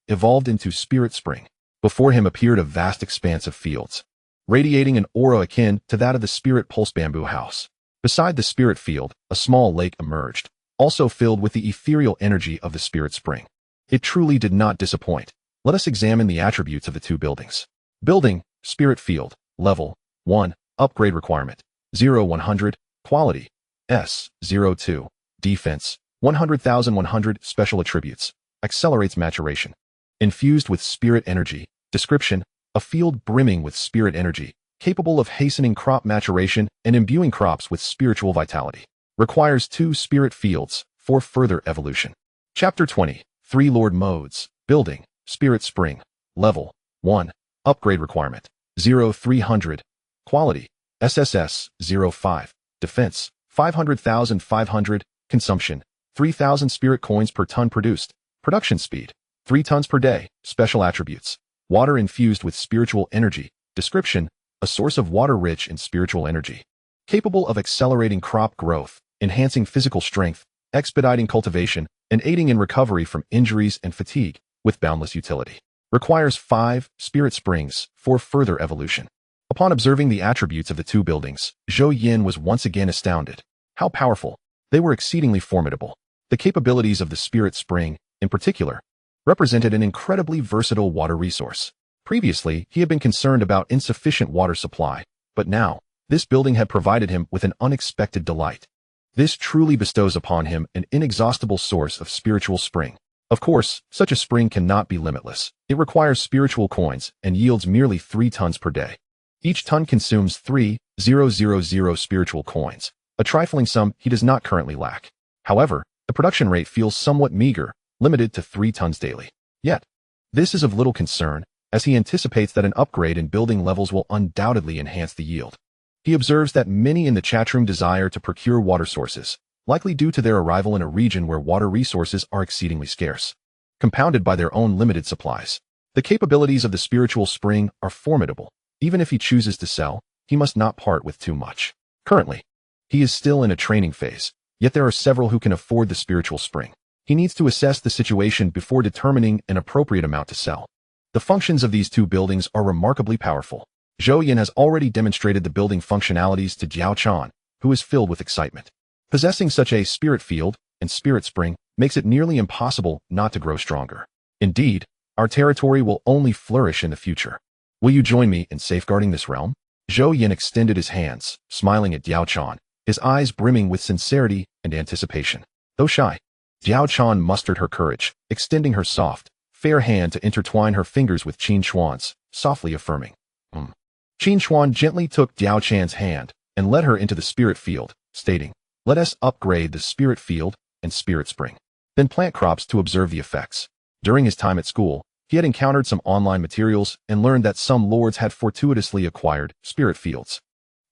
evolved into spirit spring. Before him appeared a vast expanse of fields, radiating an aura akin to that of the spirit pulse bamboo house. Beside the spirit field, a small lake emerged, also filled with the ethereal energy of the spirit spring. It truly did not disappoint. Let us examine the attributes of the 2 buildings. Building, spirit field, level 1, upgrade requirement, 0-100, quality, S-02, defense, 100,100, special attributes, accelerates maturation. Infused with spirit energy, description, a field brimming with spirit energy, capable of hastening crop maturation and imbuing crops with spiritual vitality. Requires 2 spirit fields for further evolution. Chapter 20, 3 Lord Modes, Building, Spirit Spring, Level 1, Upgrade Requirement, 0-300, Quality, SSS, 0-5, Defense, 500,500, Consumption, 3,000 spirit coins per ton produced, Production Speed, 3 tons per day, Special Attributes, water infused with spiritual energy, description, a source of water rich in spiritual energy, capable of accelerating crop growth, enhancing physical strength, expediting cultivation, and aiding in recovery from injuries and fatigue, with boundless utility. Requires 5 spirit springs for further evolution. Upon observing the attributes of the 2 buildings, Zhou Yan was once again astounded. How powerful! They were exceedingly formidable. The capabilities of the spirit spring, in particular, represented an incredibly versatile water resource. Previously, he had been concerned about insufficient water supply, but now, this building had provided him with an unexpected delight. This truly bestows upon him an inexhaustible source of spiritual spring. Of course, such a spring cannot be limitless. It requires spiritual coins and yields merely 3 tons per day. Each ton consumes 3,000 spiritual coins, a trifling sum he does not currently lack. However, the production rate feels somewhat meager, limited to 3 tons daily. Yet, this is of little concern, as he anticipates that an upgrade in building levels will undoubtedly enhance the yield. He observes that many in the chatroom desire to procure water sources, likely due to their arrival in a region where water resources are exceedingly scarce, compounded by their own limited supplies. The capabilities of the spiritual spring are formidable. Even if he chooses to sell, he must not part with too much. Currently, he is still in a training phase, yet there are several who can afford the spiritual spring. He needs to assess the situation before determining an appropriate amount to sell. The functions of these 2 buildings are remarkably powerful. Zhou Yan has already demonstrated the building functionalities to Diao Chan, who is filled with excitement. Possessing such a spirit field, and spirit spring makes it nearly impossible not to grow stronger. Indeed, our territory will only flourish in the future. Will you join me in safeguarding this realm? Zhou Yan extended his hands, smiling at Diao Chan, his eyes brimming with sincerity and anticipation. Though shy, Diao Chan mustered her courage, extending her soft, fair hand to intertwine her fingers with Qin Xuan's, softly affirming. Qin Xuan gently took Diao Chan's hand and led her into the spirit field, stating, "Let us upgrade the spirit field and spirit spring. Then plant crops to observe the effects." During his time at school, he had encountered some online materials and learned that some lords had fortuitously acquired spirit fields,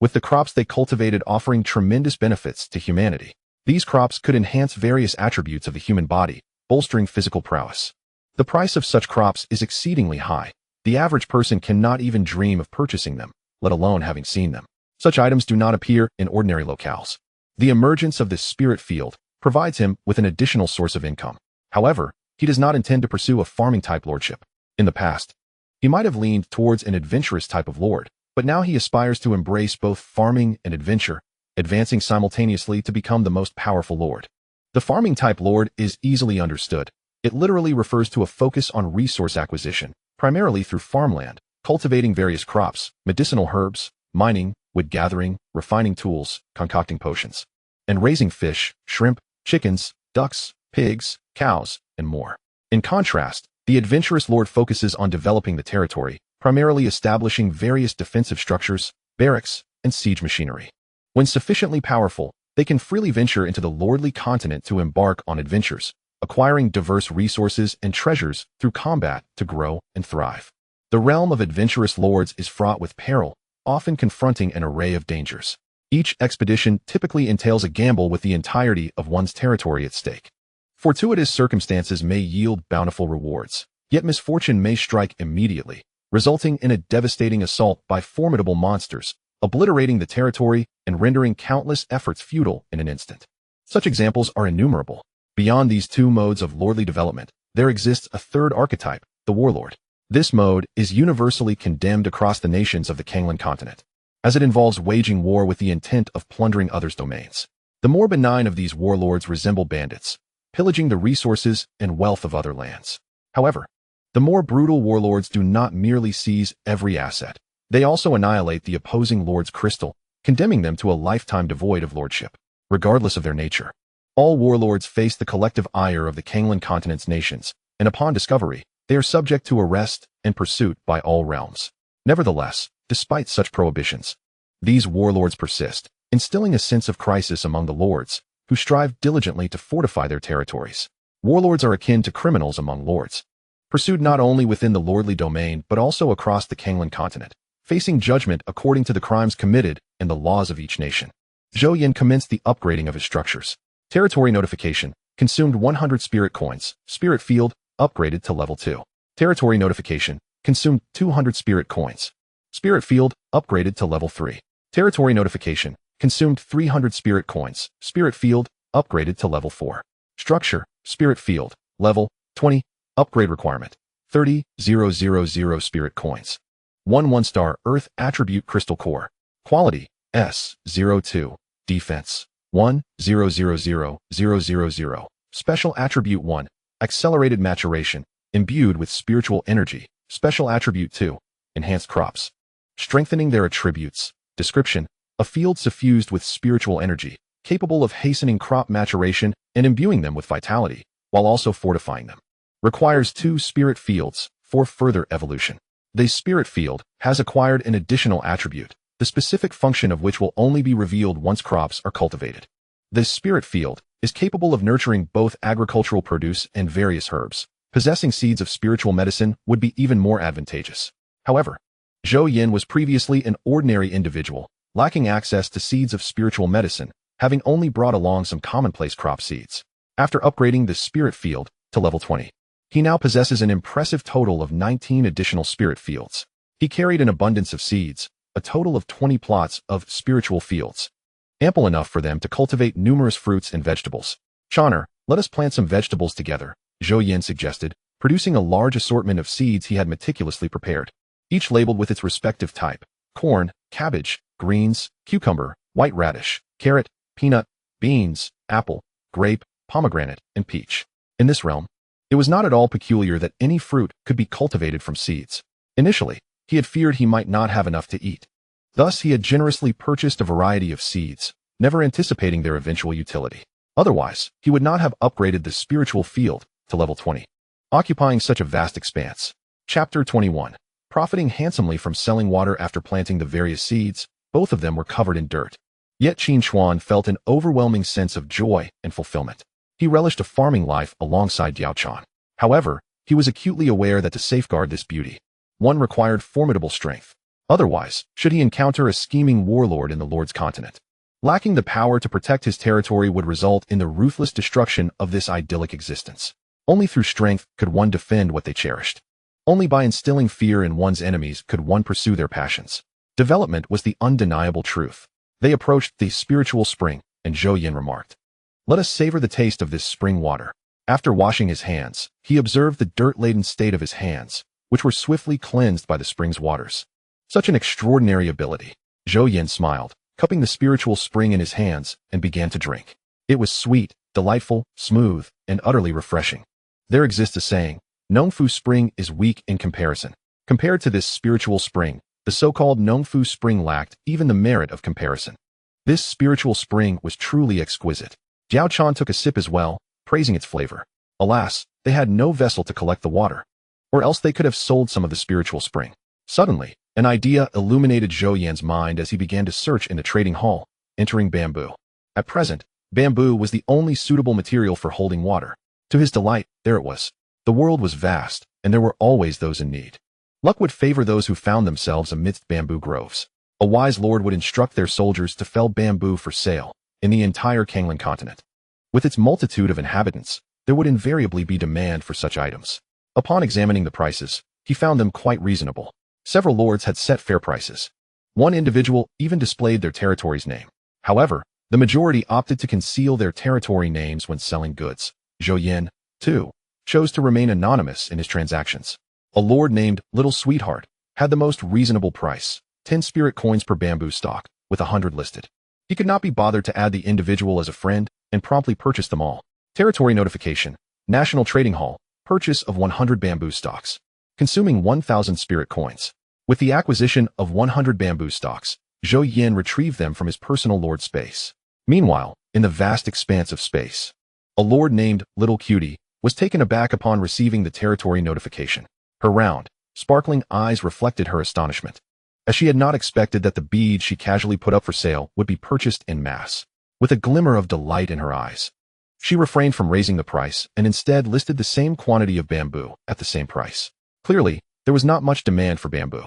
with the crops they cultivated offering tremendous benefits to humanity. These crops could enhance various attributes of the human body, bolstering physical prowess. The price of such crops is exceedingly high. The average person cannot even dream of purchasing them, let alone having seen them. Such items do not appear in ordinary locales. The emergence of this spirit field provides him with an additional source of income. However, he does not intend to pursue a farming-type lordship. In the past, he might have leaned towards an adventurous type of lord, but now he aspires to embrace both farming and adventure, advancing simultaneously to become the most powerful lord. The farming-type lord is easily understood. It literally refers to a focus on resource acquisition, primarily through farmland, cultivating various crops, medicinal herbs, mining, wood gathering, refining tools, concocting potions, and raising fish, shrimp, chickens, ducks, pigs, cows, and more. In contrast, the adventurous lord focuses on developing the territory, primarily establishing various defensive structures, barracks, and siege machinery. When sufficiently powerful, they can freely venture into the lordly continent to embark on adventures, acquiring diverse resources and treasures through combat to grow and thrive. The realm of adventurous lords is fraught with peril, often confronting an array of dangers. Each expedition typically entails a gamble with the entirety of one's territory at stake. Fortuitous circumstances may yield bountiful rewards, yet misfortune may strike immediately, resulting in a devastating assault by formidable monsters, obliterating the territory and rendering countless efforts futile in an instant. Such examples are innumerable. Beyond these two modes of lordly development, there exists a third archetype, the warlord. This mode is universally condemned across the nations of the Kanglan continent, as it involves waging war with the intent of plundering others' domains. The more benign of these warlords resemble bandits, pillaging the resources and wealth of other lands. However, the more brutal warlords do not merely seize every asset. They also annihilate the opposing lord's crystal, condemning them to a lifetime devoid of lordship. Regardless of their nature, all warlords face the collective ire of the Kanglan continent's nations, and upon discovery, they are subject to arrest and pursuit by all realms. Nevertheless, despite such prohibitions, these warlords persist, instilling a sense of crisis among the lords, who strive diligently to fortify their territories. Warlords are akin to criminals among lords, pursued not only within the lordly domain but also across the Kanglan continent, facing judgment according to the crimes committed and the laws of each nation. Zhou Yan commenced the upgrading of his structures. Territory notification, consumed 100 spirit coins, spirit field, upgraded to level 2. Territory notification, consumed 200 spirit coins. Spirit field, upgraded to level 3. Territory notification, consumed 300 spirit coins, spirit field, upgraded to level 4. Structure, spirit field, level 20, upgrade requirement, 30,000 spirit coins. 1-star Earth attribute crystal core. Quality, S02. Defense, 1,000,000. Special attribute 1, accelerated maturation, imbued with spiritual energy. Special attribute 2, enhanced crops, strengthening their attributes. Description, a field suffused with spiritual energy, capable of hastening crop maturation and imbuing them with vitality, while also fortifying them. Requires 2 spirit fields for further evolution. The spirit field has acquired an additional attribute, the specific function of which will only be revealed once crops are cultivated. The spirit field is capable of nurturing both agricultural produce and various herbs. Possessing seeds of spiritual medicine would be even more advantageous. However, Zhou Yan was previously an ordinary individual, lacking access to seeds of spiritual medicine, having only brought along some commonplace crop seeds. After upgrading the spirit field to level 20, he now possesses an impressive total of 19 additional spirit fields. He carried an abundance of seeds, a total of 20 plots of spiritual fields, ample enough for them to cultivate numerous fruits and vegetables. "Channer, let us plant some vegetables together," Zhou Yan suggested, producing a large assortment of seeds he had meticulously prepared, each labeled with its respective type: corn, cabbage, greens, cucumber, white radish, carrot, peanut, beans, apple, grape, pomegranate, and peach. In this realm, it was not at all peculiar that any fruit could be cultivated from seeds. Initially, he had feared he might not have enough to eat. Thus, he had generously purchased a variety of seeds, never anticipating their eventual utility. Otherwise, he would not have upgraded the spiritual field to level 20, occupying such a vast expanse. Chapter 21. Profiting handsomely from selling water after planting the various seeds, both of them were covered in dirt. Yet Qin Chuan felt an overwhelming sense of joy and fulfillment. He relished a farming life alongside Diao Chan. However, he was acutely aware that to safeguard this beauty, one required formidable strength. Otherwise, should he encounter a scheming warlord in the Lord's continent, lacking the power to protect his territory would result in the ruthless destruction of this idyllic existence. Only through strength could one defend what they cherished. Only by instilling fear in one's enemies could one pursue their passions. Development was the undeniable truth. They approached the spiritual spring, and Zhou Yan remarked, "Let us savor the taste of this spring water." After washing his hands, he observed the dirt-laden state of his hands, which were swiftly cleansed by the spring's waters. Such an extraordinary ability. Zhou Yan smiled, cupping the spiritual spring in his hands, and began to drink. It was sweet, delightful, smooth, and utterly refreshing. There exists a saying, Nongfu spring is weak in comparison. Compared to this spiritual spring, the so-called Nongfu spring lacked even the merit of comparison. This spiritual spring was truly exquisite. Diao Chan took a sip as well, praising its flavor. Alas, they had no vessel to collect the water, or else they could have sold some of the spiritual spring. Suddenly, an idea illuminated Zhou Yan's mind as he began to search in the trading hall, entering bamboo. At present, bamboo was the only suitable material for holding water. To his delight, there it was. The world was vast, and there were always those in need. Luck would favor those who found themselves amidst bamboo groves. A wise lord would instruct their soldiers to fell bamboo for sale in the entire Kanglan continent. With its multitude of inhabitants, there would invariably be demand for such items. Upon examining the prices, he found them quite reasonable. Several lords had set fair prices. One individual even displayed their territory's name. However, the majority opted to conceal their territory names when selling goods. Zhou Yan, too, chose to remain anonymous in his transactions. A lord named Little Sweetheart had the most reasonable price, 10 spirit coins per bamboo stalk, with 100 listed. He could not be bothered to add the individual as a friend and promptly purchased them all. Territory notification, National Trading Hall, purchase of 100 bamboo stalks, consuming 1,000 spirit coins. With the acquisition of 100 bamboo stalks, Zhou Yan retrieved them from his personal lord space. Meanwhile, in the vast expanse of space, a lord named Little Cutie was taken aback upon receiving the territory notification. Her round, sparkling eyes reflected her astonishment, as she had not expected that the beads she casually put up for sale would be purchased en masse. With a glimmer of delight in her eyes, she refrained from raising the price and instead listed the same quantity of bamboo at the same price. Clearly, there was not much demand for bamboo.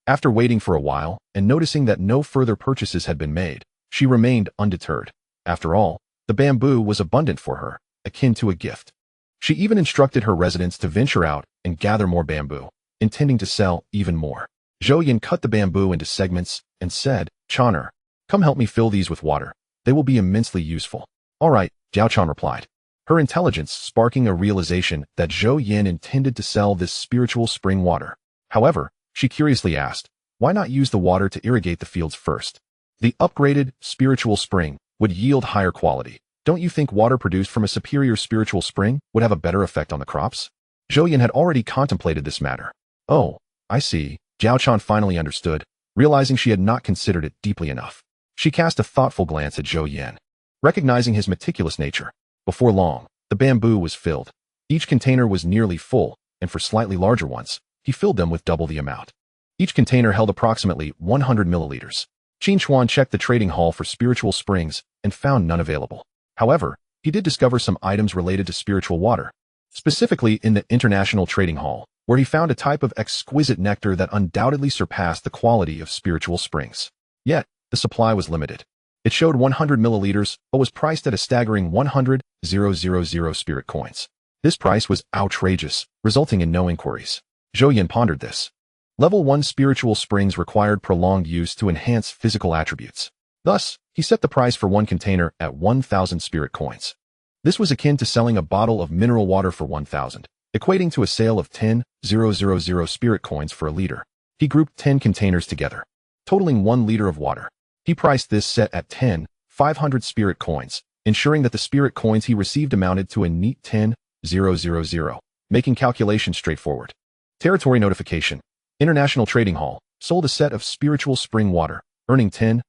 After waiting for a while and noticing that no further purchases had been made, she remained undeterred. After all, the bamboo was abundant for her, akin to a gift. She even instructed her residents to venture out and gather more bamboo, intending to sell even more. Zhou Yan cut the bamboo into segments and said, "Chaner, come help me fill these with water. They will be immensely useful." "All right," Diao Chan replied, her intelligence sparking a realization that Zhou Yan intended to sell this spiritual spring water. However, she curiously asked, why not use the water to irrigate the fields first? The upgraded spiritual spring would yield higher quality. Don't you think water produced from a superior spiritual spring would have a better effect on the crops? Zhou Yan had already contemplated this matter. Oh, I see. Diao Chan finally understood, realizing she had not considered it deeply enough. She cast a thoughtful glance at Zhou Yan, recognizing his meticulous nature. Before long, the bamboo was filled. Each container was nearly full, and for slightly larger ones, he filled them with double the amount. Each container held approximately 100 milliliters. Qin Chuan checked the trading hall for spiritual springs and found none available. However, he did discover some items related to spiritual water, specifically in the International Trading Hall, where he found a type of exquisite nectar that undoubtedly surpassed the quality of spiritual springs. Yet, the supply was limited. It showed 100 milliliters, but was priced at a staggering 100,000 spirit coins. This price was outrageous, resulting in no inquiries. Zhou Yan pondered this. Level 1 spiritual springs required prolonged use to enhance physical attributes. Thus, he set the price for one container at 1,000 spirit coins. This was akin to selling a bottle of mineral water for 1,000, equating to a sale of 10,000 spirit coins for a liter. He grouped 10 containers together, totaling 1 liter of water. He priced this set at 10,500 spirit coins, ensuring that the spirit coins he received amounted to a neat 10,000, making calculations straightforward. Territory notification. International Trading Hall sold a set of spiritual spring water, earning 10,000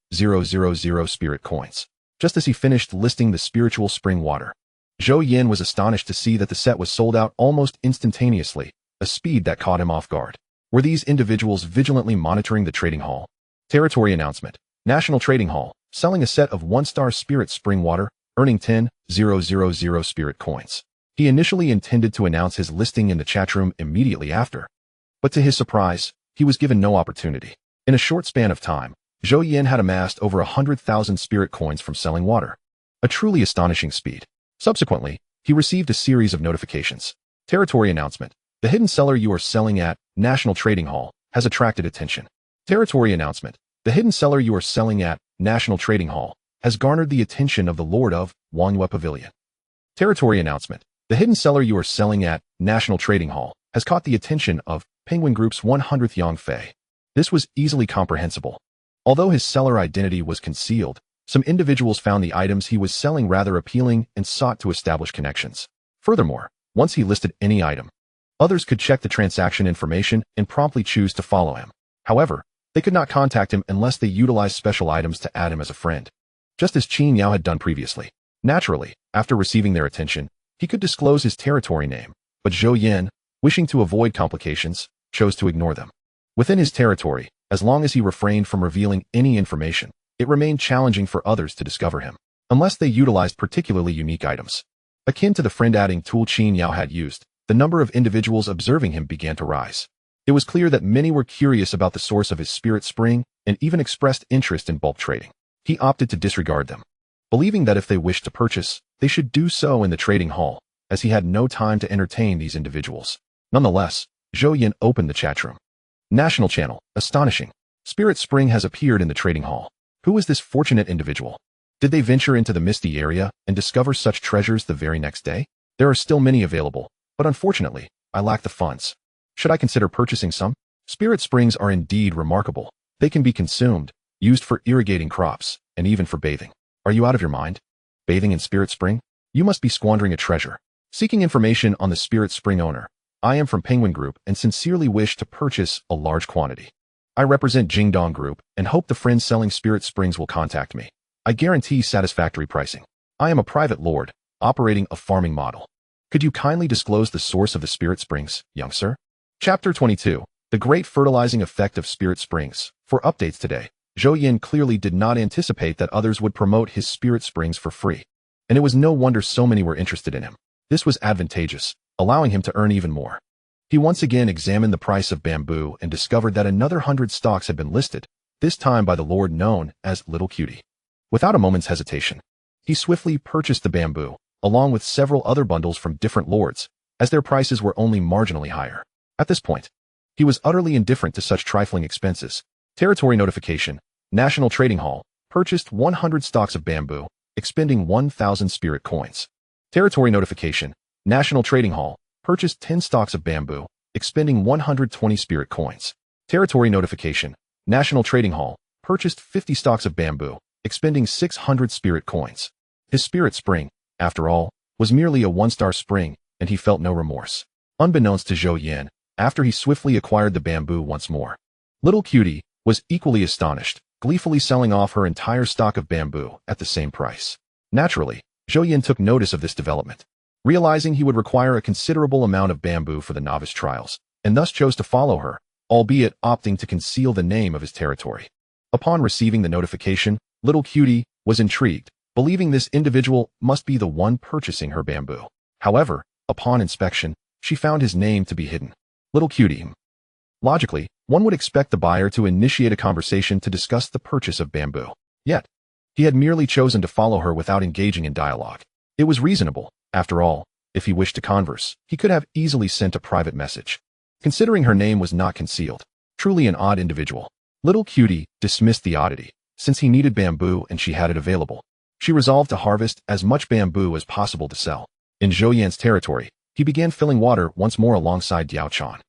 spirit coins. Just as he finished listing the spiritual spring water, Zhou Yan was astonished to see that the set was sold out almost instantaneously, a speed that caught him off guard. Were these individuals vigilantly monitoring the trading hall? Territory announcement. National Trading Hall, selling a set of 1-star spirit spring water, earning 10,000 spirit coins. He initially intended to announce his listing in the chat room immediately after, but to his surprise, he was given no opportunity. In a short span of time, Zhou Yan had amassed over 100,000 spirit coins from selling water. A truly astonishing speed. Subsequently, he received a series of notifications. Territory announcement. The hidden seller you are selling at National Trading Hall has attracted attention. Territory announcement. The hidden seller you are selling at National Trading Hall has garnered the attention of the Lord of Wangyue Pavilion. Territory announcement. The hidden seller you are selling at National Trading Hall has caught the attention of Penguin Group's 100th Yang Fei. This was easily comprehensible. Although his seller identity was concealed, some individuals found the items he was selling rather appealing and sought to establish connections. Furthermore, once he listed any item, others could check the transaction information and promptly choose to follow him. However, they could not contact him unless they utilized special items to add him as a friend, just as Qin Yao had done previously. Naturally, after receiving their attention, he could disclose his territory name, but Zhou Yan, wishing to avoid complications, chose to ignore them. Within his territory, as long as he refrained from revealing any information, it remained challenging for others to discover him, unless they utilized particularly unique items. Akin to the friend-adding tool Qin Yao had used, the number of individuals observing him began to rise. It was clear that many were curious about the source of his spirit spring and even expressed interest in bulk trading. He opted to disregard them, believing that if they wished to purchase, they should do so in the trading hall, as he had no time to entertain these individuals. Nonetheless, Zhou Yan opened the chat room. National channel. Astonishing. Spirit spring has appeared in the trading hall. Who is this fortunate individual? Did they venture into the misty area and discover such treasures the very next day? There are still many available, but unfortunately, I lack the funds. Should I consider purchasing some? Spirit springs are indeed remarkable. They can be consumed, used for irrigating crops, and even for bathing. Are you out of your mind? Bathing in Spirit Spring? You must be squandering a treasure. Seeking information on the Spirit Spring owner, I am from Penguin Group and sincerely wish to purchase a large quantity. I represent Jingdong Group and hope the friends selling Spirit Springs will contact me. I guarantee satisfactory pricing. I am a private lord, operating a farming model. Could you kindly disclose the source of the Spirit Springs, young sir? Chapter 22. The Great Fertilizing Effect of Spirit Springs. For updates today, Zhou Yan clearly did not anticipate that others would promote his Spirit Springs for free, and it was no wonder so many were interested in him. This was advantageous, allowing him to earn even more. He once again examined the price of bamboo and discovered that another 100 stocks had been listed, this time by the lord known as Little Cutie. Without a moment's hesitation, he swiftly purchased the bamboo, along with several other bundles from different lords, as their prices were only marginally higher. At this point, he was utterly indifferent to such trifling expenses. Territory notification. National Trading Hall purchased 100 stocks of bamboo, expending 1,000 spirit coins. Territory notification. National Trading Hall purchased 10 stocks of bamboo, expending 120 spirit coins. Territory notification. National Trading Hall purchased 50 stocks of bamboo, expending 600 spirit coins. His spirit spring, after all, was merely a 1-star spring, and he felt no remorse. Unbeknownst to Zhou Yan, after he swiftly acquired the bamboo once more, Little Cutie was equally astonished, gleefully selling off her entire stock of bamboo at the same price. Naturally, Zhou Yan took notice of this development, realizing he would require a considerable amount of bamboo for the novice trials, and thus chose to follow her, albeit opting to conceal the name of his territory. Upon receiving the notification, Little Cutie was intrigued, believing this individual must be the one purchasing her bamboo. However, upon inspection, she found his name to be hidden. Little Cutie. Logically, one would expect the buyer to initiate a conversation to discuss the purchase of bamboo. Yet, he had merely chosen to follow her without engaging in dialogue. It was reasonable. After all, if he wished to converse, he could have easily sent a private message. Considering her name was not concealed, truly an odd individual, Little Cutie dismissed the oddity. Since he needed bamboo and she had it available, she resolved to harvest as much bamboo as possible to sell. In Zhou Yan's territory, he began filling water once more alongside Diao Chan.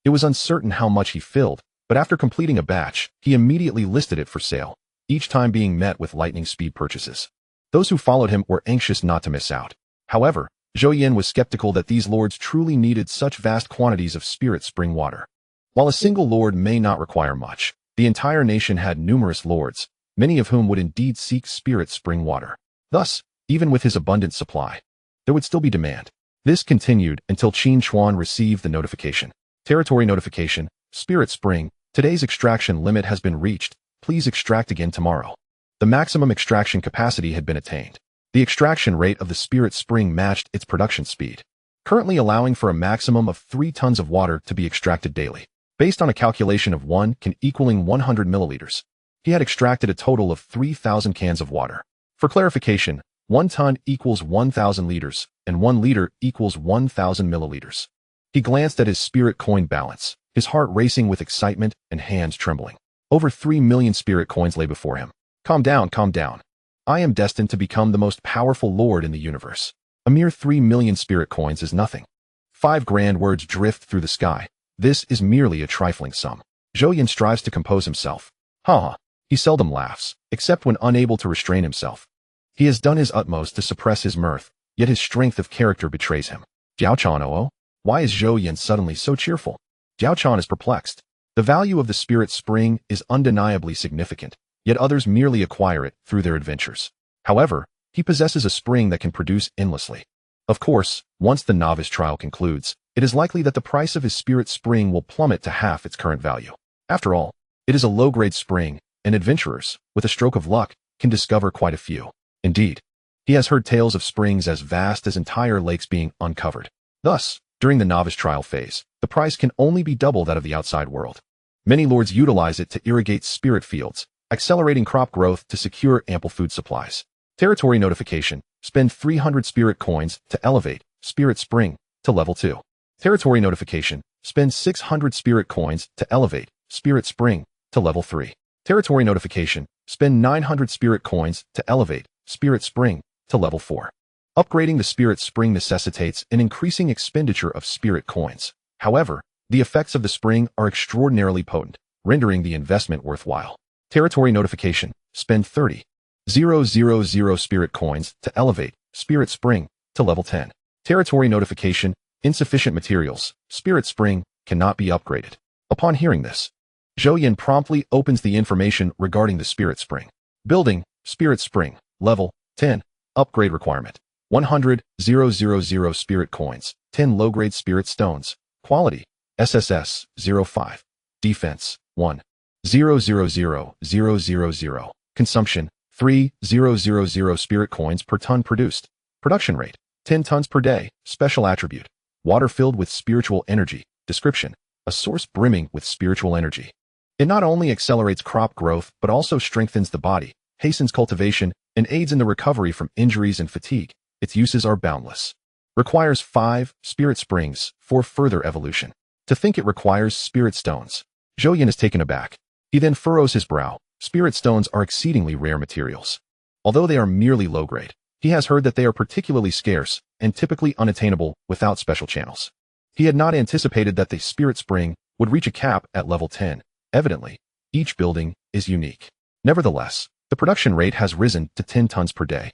It was uncertain how much he filled, but after completing a batch, he immediately listed it for sale, each time being met with lightning speed purchases. Those who followed him were anxious not to miss out. However, Zhou Yan was skeptical that these lords truly needed such vast quantities of spirit spring water. While a single lord may not require much, the entire nation had numerous lords, many of whom would indeed seek spirit spring water. Thus, even with his abundant supply, there would still be demand. This continued until Qin Chuan received the notification. Territory notification, Spirit Spring, today's extraction limit has been reached, please extract again tomorrow. The maximum extraction capacity had been attained. The extraction rate of the Spirit Spring matched its production speed, currently allowing for a maximum of 3 tons of water to be extracted daily, based on a calculation of 1 can equaling 100 milliliters. He had extracted a total of 3,000 cans of water. For clarification, 1 ton equals 1,000 liters, and 1 liter equals 1,000 milliliters. He glanced at his spirit coin balance, his heart racing with excitement and hands trembling. Over 3 million spirit coins lay before him. Calm down, calm down. I am destined to become the most powerful lord in the universe. A mere 3 million spirit coins is nothing. 5 grand words drift through the sky. This is merely a trifling sum. Zhou Yan strives to compose himself. Ha! He seldom laughs, except when unable to restrain himself. He has done his utmost to suppress his mirth, yet his strength of character betrays him. Diao Chan, oh, why is Zhou Yan suddenly so cheerful? Diao Chan is perplexed. The value of the spirit spring is undeniably significant, yet others merely acquire it through their adventures. However, he possesses a spring that can produce endlessly. Of course, once the novice trial concludes, it is likely that the price of his spirit spring will plummet to half its current value. After all, it is a low-grade spring, and adventurers, with a stroke of luck, can discover quite a few. Indeed, he has heard tales of springs as vast as entire lakes being uncovered. Thus, during the novice trial phase, the price can only be double that of the outside world. Many lords utilize it to irrigate spirit fields, accelerating crop growth to secure ample food supplies. Territory notification, spend 300 spirit coins to elevate Spirit Spring to level 2. Territory notification, spend 600 spirit coins to elevate Spirit Spring to level 3. Territory notification, spend 900 spirit coins to elevate Spirit Spring to level 4. Upgrading the Spirit Spring necessitates an increasing expenditure of spirit coins. However, the effects of the spring are extraordinarily potent, rendering the investment worthwhile. Territory notification, spend 30,000 spirit coins to elevate Spirit Spring to level 10. Territory notification, insufficient materials, Spirit Spring cannot be upgraded. Upon hearing this, Zhou Yan promptly opens the information regarding the Spirit Spring. Building, Spirit Spring, level 10, upgrade requirement, 100,000 spirit coins, 10 low-grade spirit stones, quality, SSS 05, defense 1,000,000, consumption 3,000 spirit coins per ton produced, production rate 10 tons per day, special attribute, water filled with spiritual energy, description, a source brimming with spiritual energy. It not only accelerates crop growth but also strengthens the body, hastens cultivation, and aids in the recovery from injuries and fatigue. Its uses are boundless. Requires 5 spirit springs for further evolution. To think it requires spirit stones. Zhou Yan is taken aback. He then furrows his brow. Spirit stones are exceedingly rare materials. Although they are merely low-grade, he has heard that they are particularly scarce and typically unattainable without special channels. He had not anticipated that the spirit spring would reach a cap at level 10. Evidently, each building is unique. Nevertheless, the production rate has risen to 10 tons per day.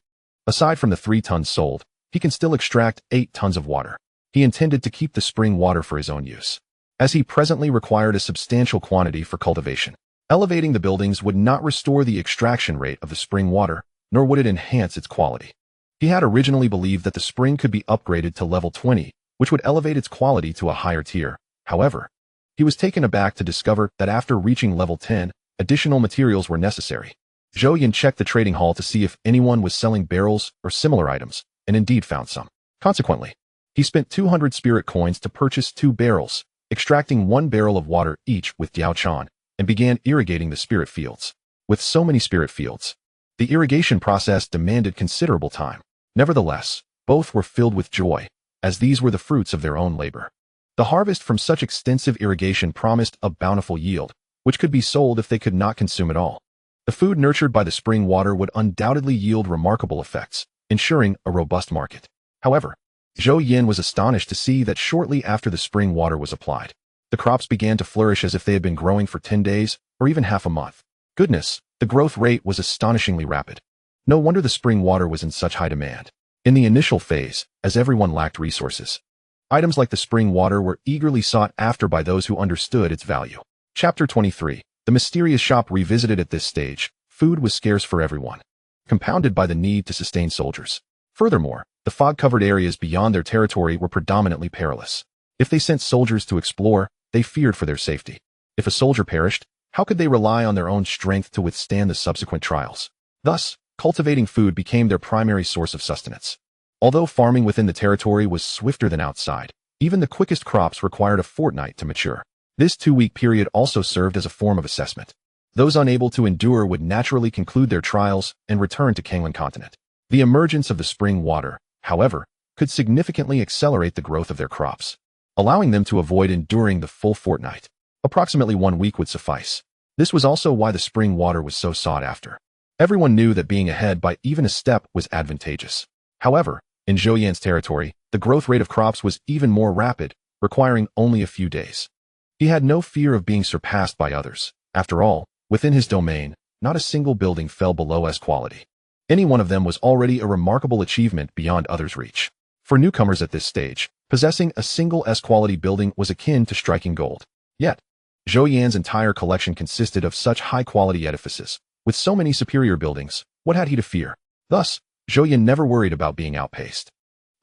Aside from the 3 tons sold, he can still extract 8 tons of water. He intended to keep the spring water for his own use, as he presently required a substantial quantity for cultivation. Elevating the buildings would not restore the extraction rate of the spring water, nor would it enhance its quality. He had originally believed that the spring could be upgraded to level 20, which would elevate its quality to a higher tier. However, he was taken aback to discover that after reaching level 10, additional materials were necessary. Zhou Yan checked the trading hall to see if anyone was selling barrels or similar items, and indeed found some. Consequently, he spent 200 spirit coins to purchase 2 barrels, extracting 1 barrel of water each with Diao Chan, and began irrigating the spirit fields. With so many spirit fields, the irrigation process demanded considerable time. Nevertheless, both were filled with joy, as these were the fruits of their own labor. The harvest from such extensive irrigation promised a bountiful yield, which could be sold if they could not consume it all. The food nurtured by the spring water would undoubtedly yield remarkable effects, ensuring a robust market. However, Zhou Yan was astonished to see that shortly after the spring water was applied, the crops began to flourish as if they had been growing for 10 days or even half a month. Goodness, the growth rate was astonishingly rapid. No wonder the spring water was in such high demand. In the initial phase, as everyone lacked resources, items like the spring water were eagerly sought after by those who understood its value. Chapter 23. The mysterious shop revisited at this stage. Food was scarce for everyone, compounded by the need to sustain soldiers. Furthermore, the fog-covered areas beyond their territory were predominantly perilous. If they sent soldiers to explore, they feared for their safety. If a soldier perished, how could they rely on their own strength to withstand the subsequent trials? Thus, cultivating food became their primary source of sustenance. Although farming within the territory was swifter than outside, even the quickest crops required a fortnight to mature. This 2-week period also served as a form of assessment. Those unable to endure would naturally conclude their trials and return to Kanglan continent. The emergence of the spring water, however, could significantly accelerate the growth of their crops, allowing them to avoid enduring the full fortnight. Approximately 1 week would suffice. This was also why the spring water was so sought after. Everyone knew that being ahead by even a step was advantageous. However, in Zhou Yan's territory, the growth rate of crops was even more rapid, requiring only a few days. He had no fear of being surpassed by others. After all, within his domain, not a single building fell below S quality. Any one of them was already a remarkable achievement beyond others' reach. For newcomers at this stage, possessing a single S-quality building was akin to striking gold. Yet, Zhou Yan's entire collection consisted of such high-quality edifices. With so many superior buildings, what had he to fear? Thus, Zhou Yan never worried about being outpaced.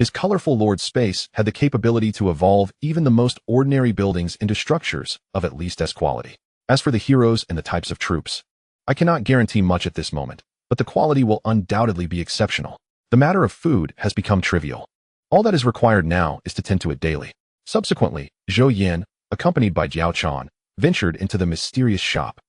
His colorful lord space had the capability to evolve even the most ordinary buildings into structures of at least S quality. As for the heroes and the types of troops, I cannot guarantee much at this moment, but the quality will undoubtedly be exceptional. The matter of food has become trivial. All that is required now is to tend to it daily. Subsequently, Zhou Yan, accompanied by Diao Chan, ventured into the mysterious shop.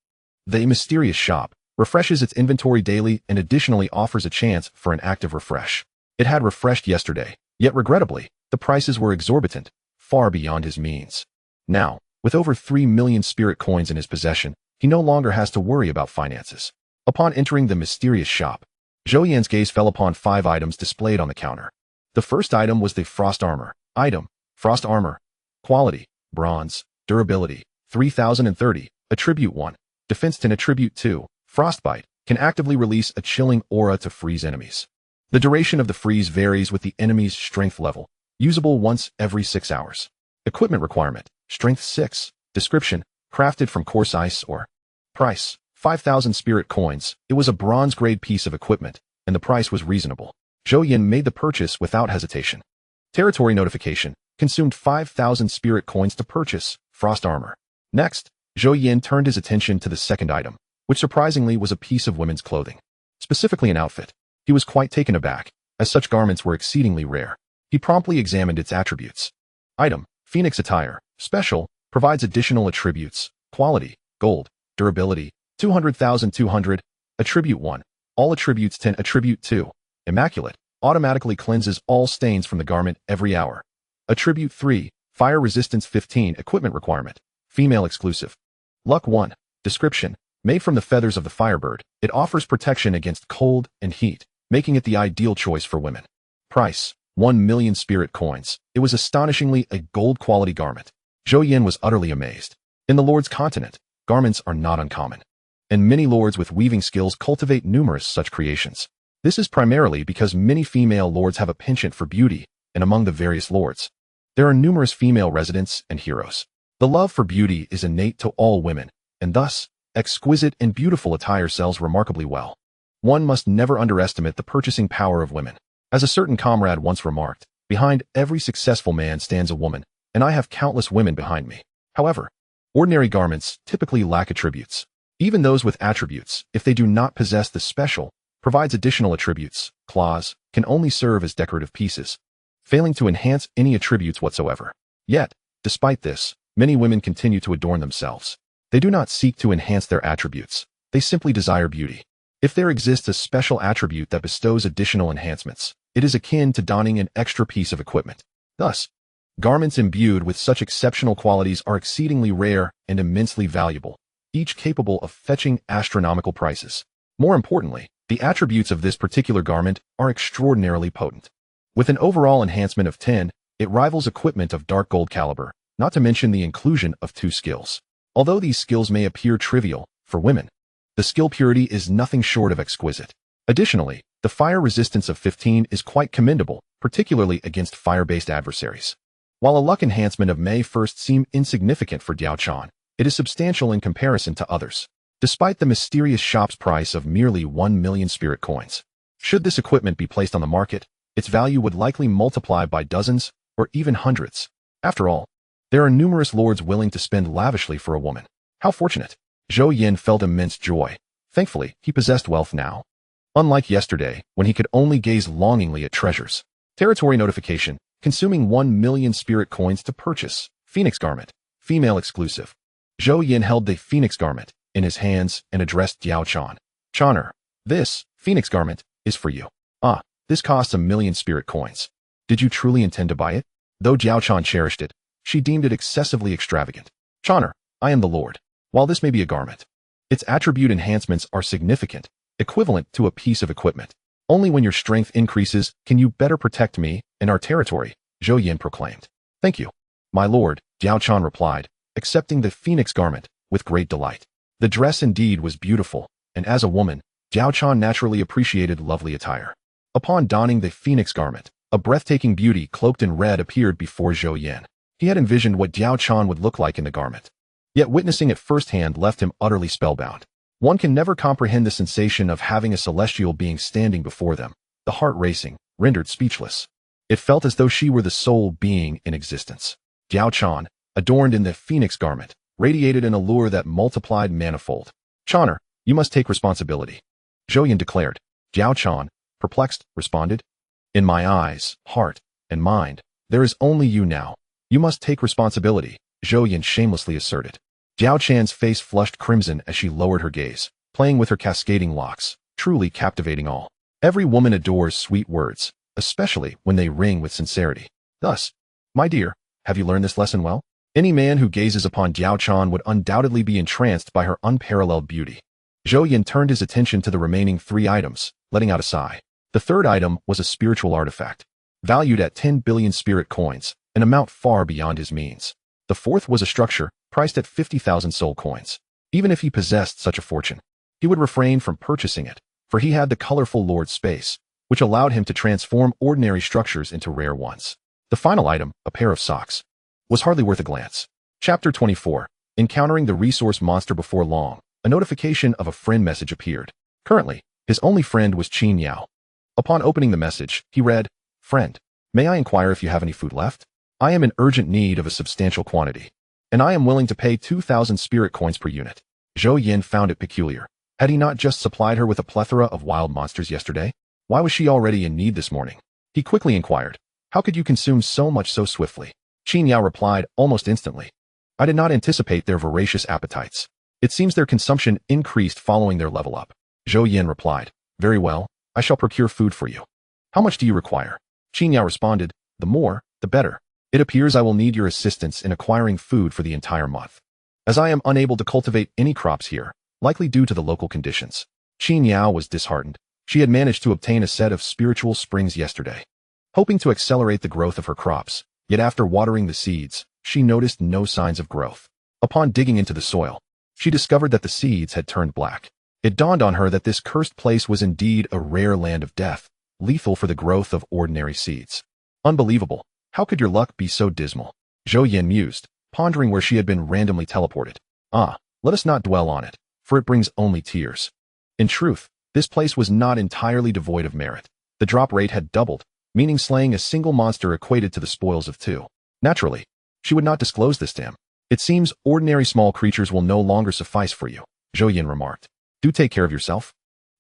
The mysterious shop refreshes its inventory daily and additionally offers a chance for an active refresh. It had refreshed yesterday, yet regrettably, the prices were exorbitant, far beyond his means. Now, with over 3 million spirit coins in his possession, he no longer has to worry about finances. Upon entering the mysterious shop, Zhou Yan's gaze fell upon 5 items displayed on the counter. The first item was the Frost Armor. Item: Frost Armor. Quality: Bronze. Durability: 3030. Attribute 1. Defense 10. Attribute 2. Frostbite. Can actively release a chilling aura to freeze enemies. The duration of the freeze varies with the enemy's strength level. Usable once every 6 hours. Equipment requirement: Strength 6. Description: crafted from coarse ice ore. Price: 5,000 spirit coins. It was a bronze-grade piece of equipment, and the price was reasonable. Zhou Yan made the purchase without hesitation. Territory notification: consumed 5,000 spirit coins to purchase Frost Armor. Next, Zhou Yan turned his attention to the second item, which surprisingly was a piece of women's clothing. Specifically an outfit. He was quite taken aback, as such garments were exceedingly rare. He promptly examined its attributes. Item: Phoenix Attire. Special: provides additional attributes. Quality: Gold. Durability: 200,200. Attribute 1. All attributes 10. Attribute 2. Immaculate. Automatically cleanses all stains from the garment every hour. Attribute 3. Fire resistance 15. Equipment requirement: female exclusive. Luck 1. Description: made from the feathers of the firebird, it offers protection against cold and heat, making it the ideal choice for women. Price: 1 million spirit coins. It was astonishingly a gold-quality garment. Zhou Yan was utterly amazed. In the Lord's continent, garments are not uncommon, and many lords with weaving skills cultivate numerous such creations. This is primarily because many female lords have a penchant for beauty, and among the various lords, there are numerous female residents and heroes. The love for beauty is innate to all women, and thus, exquisite and beautiful attire sells remarkably well. One must never underestimate the purchasing power of women. As a certain comrade once remarked, behind every successful man stands a woman, and I have countless women behind me. However, ordinary garments typically lack attributes. Even those with attributes, if they do not possess the special, provides additional attributes, claws, can only serve as decorative pieces, failing to enhance any attributes whatsoever. Yet, despite this, many women continue to adorn themselves. They do not seek to enhance their attributes. They simply desire beauty. If there exists a special attribute that bestows additional enhancements, it is akin to donning an extra piece of equipment. Thus, garments imbued with such exceptional qualities are exceedingly rare and immensely valuable, each capable of fetching astronomical prices. More importantly, the attributes of this particular garment are extraordinarily potent. With an overall enhancement of 10, it rivals equipment of dark gold caliber, not to mention the inclusion of 2 skills. Although these skills may appear trivial, for women, the skill purity is nothing short of exquisite. Additionally, the fire resistance of 15 is quite commendable, particularly against fire-based adversaries. While a luck enhancement of May 1st seem insignificant for Diao Chan, it is substantial in comparison to others. Despite the mysterious shop's price of merely 1 million spirit coins, should this equipment be placed on the market, its value would likely multiply by dozens or even hundreds. After all, there are numerous lords willing to spend lavishly for a woman. How fortunate! Zhou Yan felt immense joy. Thankfully, he possessed wealth now. Unlike yesterday, when he could only gaze longingly at treasures. Territory notification, consuming 1 million spirit coins to purchase. Phoenix garment, female exclusive. Zhou Yan held the phoenix garment in his hands and addressed Diao Chan. Chaner, this phoenix garment is for you. Ah, this costs 1 million spirit coins. Did you truly intend to buy it? Though Diao Chan cherished it, she deemed it excessively extravagant. Chaner, I am the Lord. While this may be a garment, its attribute enhancements are significant, equivalent to a piece of equipment. Only when your strength increases can you better protect me and our territory, Zhou Yan proclaimed. Thank you, my lord, Diao Chan replied, accepting the phoenix garment with great delight. The dress indeed was beautiful, and as a woman, Diao Chan naturally appreciated lovely attire. Upon donning the phoenix garment, a breathtaking beauty cloaked in red appeared before Zhou Yan. He had envisioned what Diao Chan would look like in the garment. Yet witnessing it firsthand left him utterly spellbound. One can never comprehend the sensation of having a celestial being standing before them, the heart racing, rendered speechless. It felt as though she were the sole being in existence. Diao Chan, adorned in the phoenix garment, radiated an allure that multiplied manifold. Chaner, you must take responsibility. Zhou Yan declared. Diao Chan, perplexed, responded. In my eyes, heart, and mind, there is only you now. You must take responsibility, Zhou Yan shamelessly asserted. Diao Chan's face flushed crimson as she lowered her gaze, playing with her cascading locks, truly captivating all. Every woman adores sweet words, especially when they ring with sincerity. Thus, my dear, have you learned this lesson well? Any man who gazes upon Diao Chan would undoubtedly be entranced by her unparalleled beauty. Zhou Yan turned his attention to the remaining 3 items, letting out a sigh. The third item was a spiritual artifact, valued at 10 billion spirit coins, an amount far beyond his means. The fourth was a structure, priced at 50,000 soul coins. Even if he possessed such a fortune, he would refrain from purchasing it, for he had the colorful Lord Space, which allowed him to transform ordinary structures into rare ones. The final item, a pair of socks, was hardly worth a glance. Chapter 24. Encountering the resource monster before long, a notification of a friend message appeared. Currently, his only friend was Qin Yao. Upon opening the message, he read, Friend, may I inquire if you have any food left? I am in urgent need of a substantial quantity, and I am willing to pay 2,000 spirit coins per unit. Zhou Yan found it peculiar. Had he not just supplied her with a plethora of wild monsters yesterday? Why was she already in need this morning? He quickly inquired, How could you consume so much so swiftly? Qin Yao replied almost instantly, I did not anticipate their voracious appetites. It seems their consumption increased following their level up. Zhou Yan replied, Very well, I shall procure food for you. How much do you require? Qin Yao responded, The more, the better. It appears I will need your assistance in acquiring food for the entire month, as I am unable to cultivate any crops here, likely due to the local conditions. Qin Yao was disheartened. She had managed to obtain a set of spiritual springs yesterday, hoping to accelerate the growth of her crops, yet after watering the seeds, she noticed no signs of growth. Upon digging into the soil, she discovered that the seeds had turned black. It dawned on her that this cursed place was indeed a rare land of death, lethal for the growth of ordinary seeds. Unbelievable. How could your luck be so dismal? Zhou Yan mused, pondering where she had been randomly teleported. Ah, let us not dwell on it, for it brings only tears. In truth, this place was not entirely devoid of merit. The drop rate had doubled, meaning slaying a single monster equated to the spoils of 2. Naturally, she would not disclose this to him. It seems ordinary small creatures will no longer suffice for you, Zhou Yan remarked. Do take care of yourself,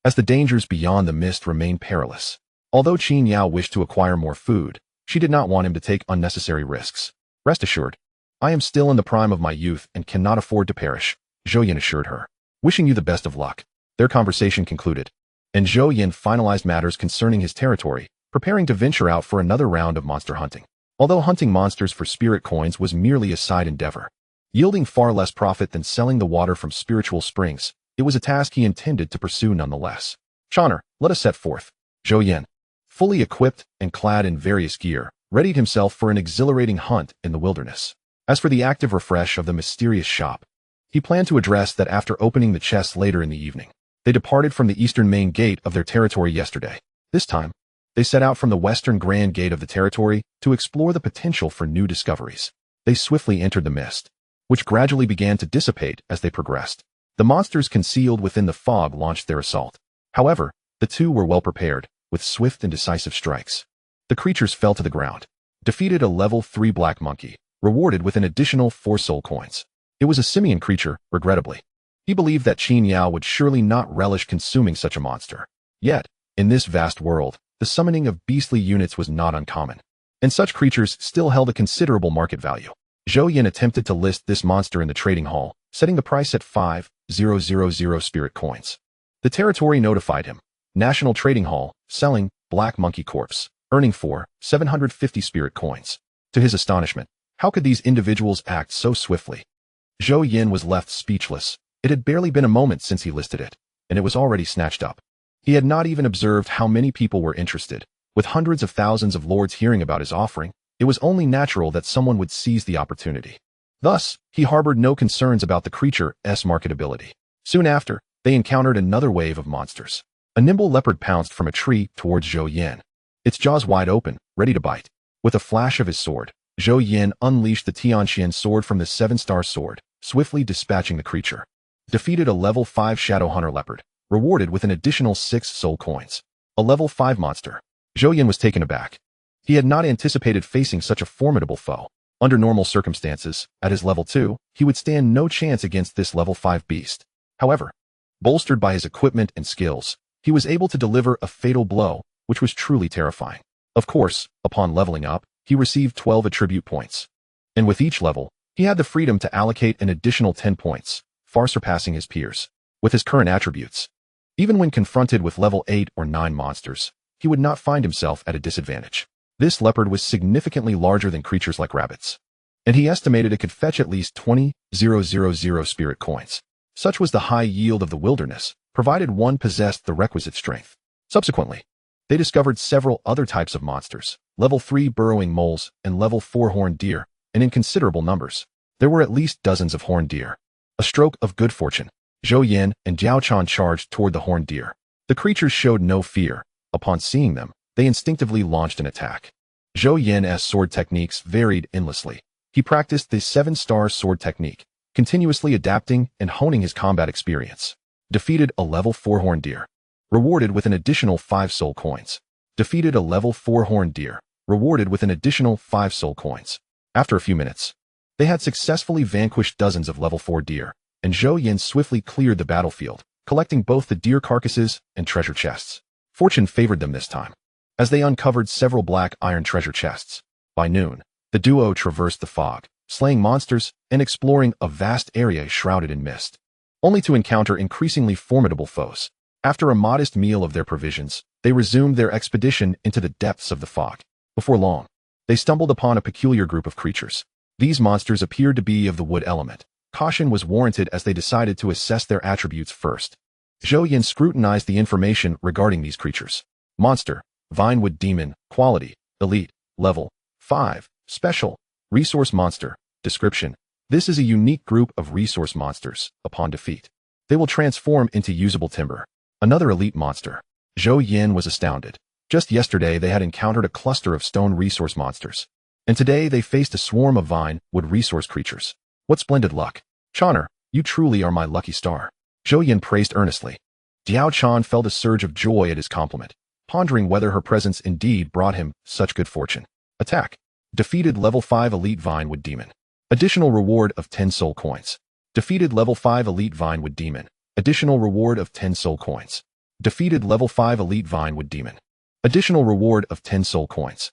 as the dangers beyond the mist remain perilous. Although Qin Yao wished to acquire more food, she did not want him to take unnecessary risks. Rest assured, I am still in the prime of my youth and cannot afford to perish, Zhou Yan assured her. Wishing you the best of luck. Their conversation concluded, and Zhou Yan finalized matters concerning his territory, preparing to venture out for another round of monster hunting. Although hunting monsters for spirit coins was merely a side endeavor, yielding far less profit than selling the water from spiritual springs, it was a task he intended to pursue nonetheless. Chaner, let us set forth. Zhou Yan, fully equipped and clad in various gear, readied himself for an exhilarating hunt in the wilderness. As for the active refresh of the mysterious shop, he planned to address that after opening the chests later in the evening. They departed from the eastern main gate of their territory yesterday. This time, they set out from the western grand gate of the territory to explore the potential for new discoveries. They swiftly entered the mist, which gradually began to dissipate as they progressed. The monsters concealed within the fog launched their assault. However, the two were well prepared, with swift and decisive strikes. The creatures fell to the ground. Defeated a level 3 black monkey, rewarded with an additional 4 soul coins. It was a simian creature, regrettably. He believed that Qin Yao would surely not relish consuming such a monster. Yet, in this vast world, the summoning of beastly units was not uncommon, and such creatures still held a considerable market value. Zhou Yan attempted to list this monster in the trading hall, setting the price at 5,000 spirit coins. The territory notified him. National Trading Hall, selling Black Monkey Corpse, earning 750 spirit coins. To his astonishment, how could these individuals act so swiftly? Zhou Yan was left speechless. It had barely been a moment since he listed it, and it was already snatched up. He had not even observed how many people were interested. With hundreds of thousands of lords hearing about his offering, it was only natural that someone would seize the opportunity. Thus, he harbored no concerns about the creature's marketability. Soon after, they encountered another wave of monsters. A nimble leopard pounced from a tree towards Zhou Yan, its jaws wide open, ready to bite. With a flash of his sword, Zhou Yan unleashed the Tianqian sword from the 7-star sword, swiftly dispatching the creature. Defeated a level 5 Shadow Hunter leopard, rewarded with an additional 6 soul coins. A level 5 monster. Zhou Yan was taken aback. He had not anticipated facing such a formidable foe. Under normal circumstances, at his level 2, he would stand no chance against this level 5 beast. However, bolstered by his equipment and skills, he was able to deliver a fatal blow, which was truly terrifying. Of course, upon leveling up, he received 12 attribute points. And with each level, he had the freedom to allocate an additional 10 points, far surpassing his peers. With his current attributes, even when confronted with level 8 or 9 monsters, he would not find himself at a disadvantage. This leopard was significantly larger than creatures like rabbits, and he estimated it could fetch at least 20,000 spirit coins. Such was the high yield of the wilderness, provided one possessed the requisite strength. Subsequently, they discovered several other types of monsters, level 3 burrowing moles and level 4 horned deer, and in considerable numbers. There were at least dozens of horned deer. A stroke of good fortune. Zhou Yan and Diao Chan charged toward the horned deer. The creatures showed no fear. Upon seeing them, they instinctively launched an attack. Zhou Yan's sword techniques varied endlessly. He practiced the 7-star sword technique, continuously adapting and honing his combat experience. Defeated a level 4 horned deer, rewarded with an additional 5 soul coins. Defeated a level 4 horned deer, rewarded with an additional 5 soul coins. After a few minutes, they had successfully vanquished dozens of level 4 deer, and Zhou Yan swiftly cleared the battlefield, collecting both the deer carcasses and treasure chests. Fortune favored them this time, as they uncovered several black iron treasure chests. By noon, the duo traversed the fog, slaying monsters and exploring a vast area shrouded in mist, only to encounter increasingly formidable foes. After a modest meal of their provisions, they resumed their expedition into the depths of the fog. Before long, they stumbled upon a peculiar group of creatures. These monsters appeared to be of the wood element. Caution was warranted as they decided to assess their attributes first. Zhou Yan scrutinized the information regarding these creatures. Monster, Vinewood Demon, Quality, Elite, Level 5, Special, Resource Monster, Description. This is a unique group of resource monsters. Upon defeat, they will transform into usable timber. Another elite monster. Zhou Yan was astounded. Just yesterday they had encountered a cluster of stone resource monsters, and today they faced a swarm of vine wood resource creatures. What splendid luck. Channer, you truly are my lucky star. Zhou Yan praised earnestly. Diao Chan felt a surge of joy at his compliment, pondering whether her presence indeed brought him such good fortune. Attack. Defeated level 5 elite Vinewood Demon. Additional reward of 10 soul coins. Defeated level 5 elite Vinewood Demon. Additional reward of 10 soul coins. Defeated level 5 elite Vinewood Demon. Additional reward of 10 soul coins.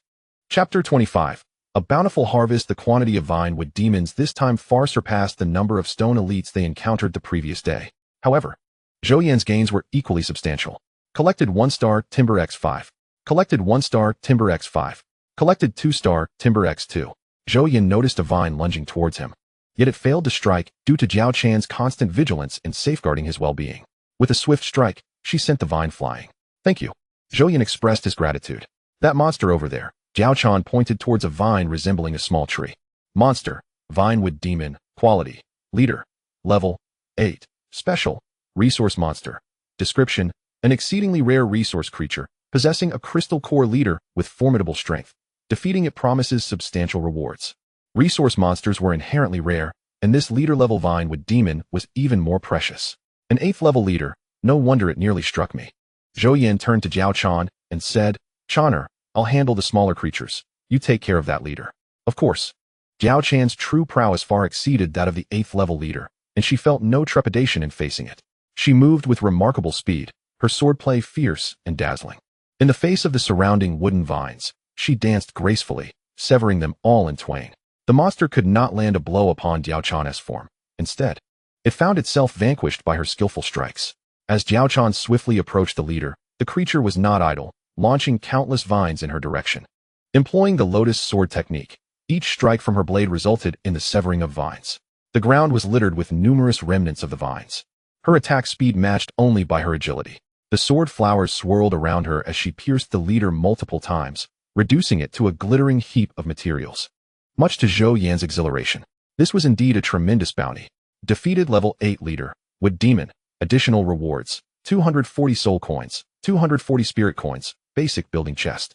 Chapter 25. A bountiful harvest. The quantity of Vinewood demons this time far surpassed the number of stone elites they encountered the previous day. However, Zhou Yan's gains were equally substantial. Collected 1-star Timber X5. Collected 1-star Timber X5. Collected 2-star Timber X2. Zhou Yan noticed a vine lunging towards him, yet it failed to strike due to Diao Chan's constant vigilance in safeguarding his well-being. With a swift strike, she sent the vine flying. Thank you. Zhou Yan expressed his gratitude. That monster over there. Diao Chan pointed towards a vine resembling a small tree. Monster, Vinewood Demon, Quality, Leader, Level 8, Special, Resource Monster, Description: an exceedingly rare resource creature, possessing a crystal core leader with formidable strength. Defeating it promises substantial rewards. Resource monsters were inherently rare, and this leader-level Vinewood demon was even more precious. An 8th-level leader, no wonder it nearly struck me. Zhou Yan turned to Diao Chan and said, "Chaner, I'll handle the smaller creatures. You take care of that leader." Of course. Diao Chan's true prowess far exceeded that of the 8th-level leader, and she felt no trepidation in facing it. She moved with remarkable speed, her swordplay fierce and dazzling. In the face of the surrounding wooden vines, she danced gracefully, severing them all in twain. The monster could not land a blow upon Diao Chan's form. Instead, it found itself vanquished by her skillful strikes. As Diao Chan swiftly approached the leader, the creature was not idle, launching countless vines in her direction. Employing the lotus sword technique, each strike from her blade resulted in the severing of vines. The ground was littered with numerous remnants of the vines. Her attack speed matched only by her agility. The sword flowers swirled around her as she pierced the leader multiple times, reducing it to a glittering heap of materials. Much to Zhou Yan's exhilaration, this was indeed a tremendous bounty. Defeated level 8 leader, Wood Demon, additional rewards, 240 soul coins, 240 spirit coins, basic building chest.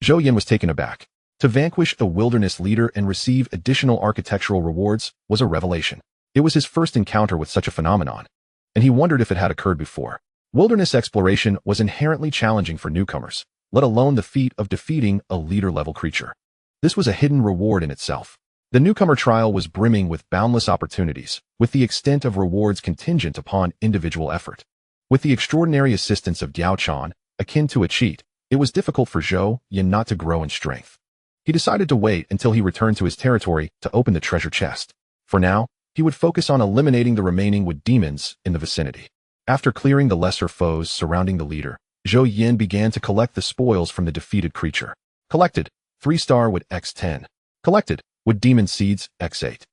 Zhou Yan was taken aback. To vanquish a wilderness leader and receive additional architectural rewards was a revelation. It was his first encounter with such a phenomenon, and he wondered if it had occurred before. Wilderness exploration was inherently challenging for newcomers, let alone the feat of defeating a leader-level creature. This was a hidden reward in itself. The newcomer trial was brimming with boundless opportunities, with the extent of rewards contingent upon individual effort. With the extraordinary assistance of Diao Chan, akin to a cheat, it was difficult for Zhou Yan not to grow in strength. He decided to wait until he returned to his territory to open the treasure chest. For now, he would focus on eliminating the remaining wood demons in the vicinity. After clearing the lesser foes surrounding the leader, Zhou Yan began to collect the spoils from the defeated creature. Collected, 3-star wood X10. Collected, wood demon seeds X8.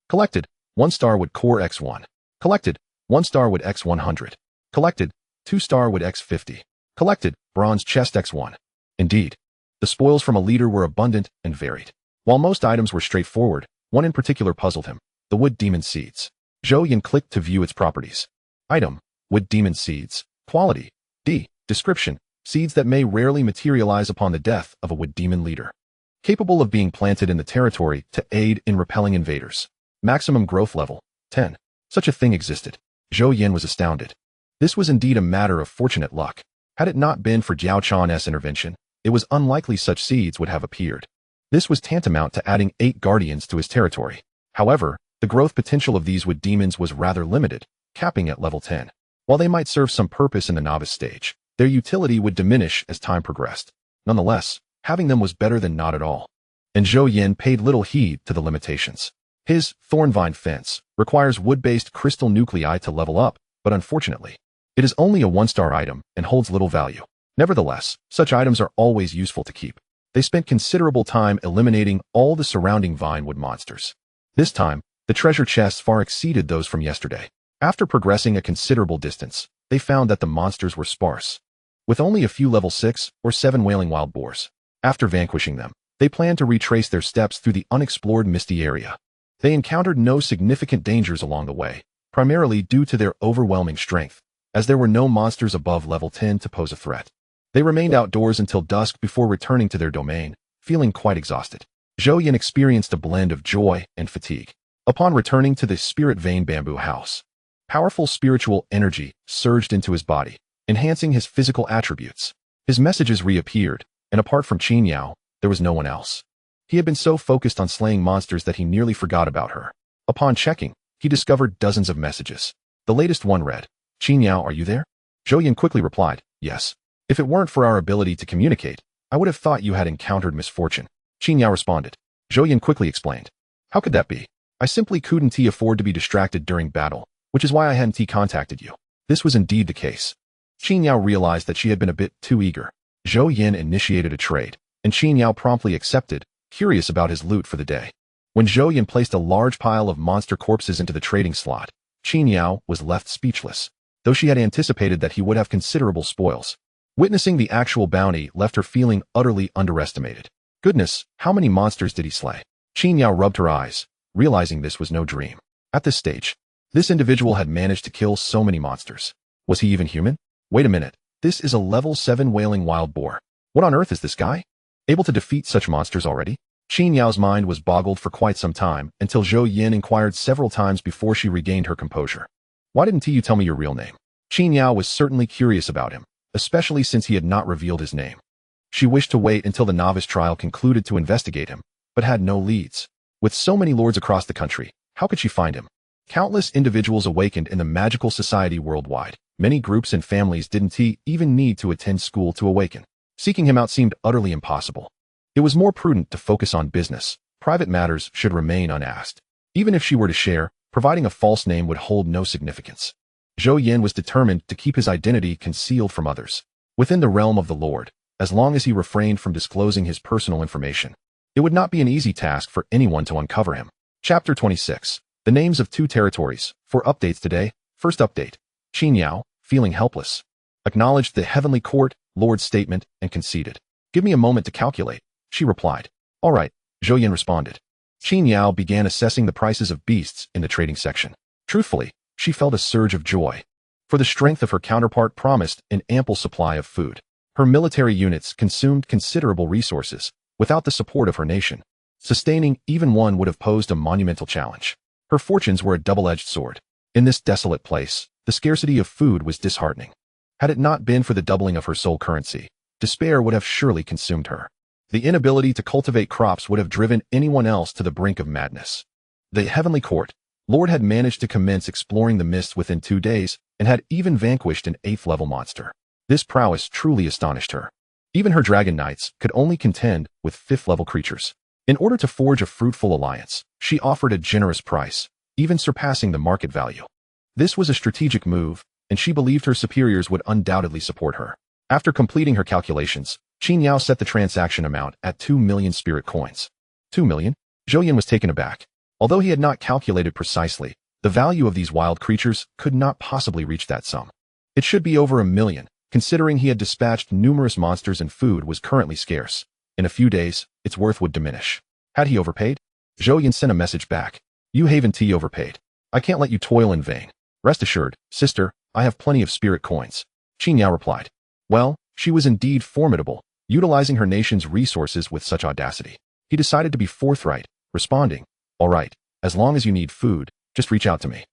Collected, 1-star wood core X1. Collected, 1-star wood X100. Collected, 2-star wood X50. Collected, bronze chest X1. Indeed, the spoils from a leader were abundant and varied. While most items were straightforward, one in particular puzzled him, the wood demon seeds. Zhou Yan clicked to view its properties. Item, wood demon seeds. Quality, D. Description, seeds that may rarely materialize upon the death of a wood demon leader. Capable of being planted in the territory to aid in repelling invaders. Maximum growth level, 10. Such a thing existed. Zhou Yan was astounded. This was indeed a matter of fortunate luck. Had it not been for Diao Chan's intervention, it was unlikely such seeds would have appeared. This was tantamount to adding 8 guardians to his territory. However, the growth potential of these wood demons was rather limited, capping at level 10. While they might serve some purpose in the novice stage, their utility would diminish as time progressed. Nonetheless, having them was better than not at all. And Zhou Yan paid little heed to the limitations. His Thornvine Fence requires wood-based crystal nuclei to level up, but unfortunately, it is only a 1-star item and holds little value. Nevertheless, such items are always useful to keep. They spent considerable time eliminating all the surrounding vinewood monsters. This time, the treasure chests far exceeded those from yesterday. After progressing a considerable distance, they found that the monsters were sparse, with only a few level 6 or 7 wailing wild boars. After vanquishing them, they planned to retrace their steps through the unexplored misty area. They encountered no significant dangers along the way, primarily due to their overwhelming strength, as there were no monsters above level 10 to pose a threat. They remained outdoors until dusk before returning to their domain, feeling quite exhausted. Zhou Yan experienced a blend of joy and fatigue. Upon returning to the Spirit Vein Bamboo House, powerful spiritual energy surged into his body, enhancing his physical attributes. His messages reappeared, and apart from Qin Yao, there was no one else. He had been so focused on slaying monsters that he nearly forgot about her. Upon checking, he discovered dozens of messages. The latest one read, "Qin Yao, are you there?" Zhou Yan quickly replied, "Yes. If it weren't for our ability to communicate, I would have thought you had encountered misfortune." Qin Yao responded. Zhou Yan quickly explained, "How could that be? I simply couldn't afford to be distracted during battle, which is why I hadn't contacted you." This was indeed the case. Qin Yao realized that she had been a bit too eager. Zhou Yan initiated a trade, and Qin Yao promptly accepted, curious about his loot for the day. When Zhou Yan placed a large pile of monster corpses into the trading slot, Qin Yao was left speechless, though she had anticipated that he would have considerable spoils. Witnessing the actual bounty left her feeling utterly underestimated. Goodness, how many monsters did he slay? Qin Yao rubbed her eyes, realizing this was no dream. At this stage, this individual had managed to kill so many monsters. Was he even human? Wait a minute. This is a level 7 wailing wild boar. What on earth is this guy? Able to defeat such monsters already? Qin Yao's mind was boggled for quite some time until Zhou Yan inquired several times before she regained her composure. Why didn't you tell me your real name? Qin Yao was certainly curious about him, especially since he had not revealed his name. She wished to wait until the novice trial concluded to investigate him, but had no leads. With so many lords across the country, how could she find him? Countless individuals awakened in the magical society worldwide. Many groups and families didn't even need to attend school to awaken. Seeking him out seemed utterly impossible. It was more prudent to focus on business. Private matters should remain unasked. Even if she were to share, providing a false name would hold no significance. Zhou Yan was determined to keep his identity concealed from others. Within the realm of the Lord, as long as he refrained from disclosing his personal information, it would not be an easy task for anyone to uncover him. Chapter 26. The names of 2 territories. For updates today. First update. Qin Yao, feeling helpless, acknowledged the heavenly court, Lord's statement, and conceded. Give me a moment to calculate, she replied. All right, Zhou Yan responded. Qin Yao began assessing the prices of beasts in the trading section. Truthfully, she felt a surge of joy, for the strength of her counterpart promised an ample supply of food. Her military units consumed considerable resources. Without the support of her nation, sustaining even one would have posed a monumental challenge. Her fortunes were a double-edged sword. In this desolate place, the scarcity of food was disheartening. Had it not been for the doubling of her soul currency, despair would have surely consumed her. The inability to cultivate crops would have driven anyone else to the brink of madness. The heavenly court, Lord had managed to commence exploring the mists within 2 days and had even vanquished an 8th-level monster. This prowess truly astonished her. Even her dragon knights could only contend with 5th-level creatures. In order to forge a fruitful alliance, she offered a generous price, even surpassing the market value. This was a strategic move, and she believed her superiors would undoubtedly support her. After completing her calculations, Qin Yao set the transaction amount at 2 million spirit coins. 2 million? Zhou Yan was taken aback. Although he had not calculated precisely, the value of these wild creatures could not possibly reach that sum. It should be over 1 million, considering he had dispatched numerous monsters and food was currently scarce. In a few days, its worth would diminish. Had he overpaid? Zhou Yan sent a message back. You haven't overpaid. I can't let you toil in vain. Rest assured, sister, I have plenty of spirit coins. Qin Yao replied. Well, she was indeed formidable, utilizing her nation's resources with such audacity. He decided to be forthright, responding, all right, as long as you need food, just reach out to me.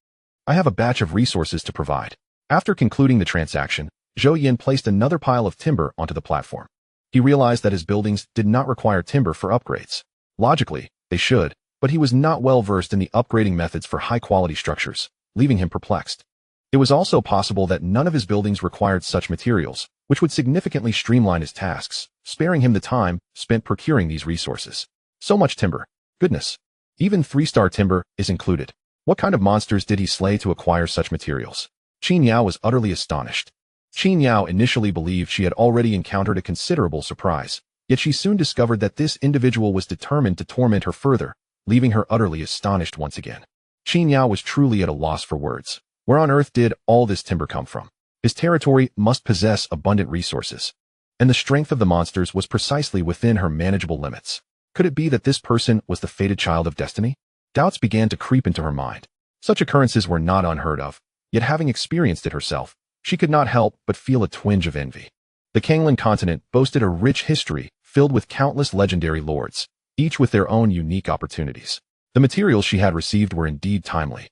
I have a batch of resources to provide. After concluding the transaction, Zhou Yan placed another pile of timber onto the platform. He realized that his buildings did not require timber for upgrades. Logically, they should, but he was not well versed in the upgrading methods for high-quality structures, leaving him perplexed. It was also possible that none of his buildings required such materials, which would significantly streamline his tasks, sparing him the time spent procuring these resources. So much timber. Goodness. Even 3-star timber is included. What kind of monsters did he slay to acquire such materials? Qin Yao was utterly astonished. Qin Yao initially believed she had already encountered a considerable surprise, yet she soon discovered that this individual was determined to torment her further, leaving her utterly astonished once again. Qin Yao was truly at a loss for words. Where on earth did all this timber come from? His territory must possess abundant resources, and the strength of the monsters was precisely within her manageable limits. Could it be that this person was the fated child of destiny? Doubts began to creep into her mind. Such occurrences were not unheard of, yet having experienced it herself, she could not help but feel a twinge of envy. The Kanglan continent boasted a rich history filled with countless legendary lords, each with their own unique opportunities. The materials she had received were indeed timely,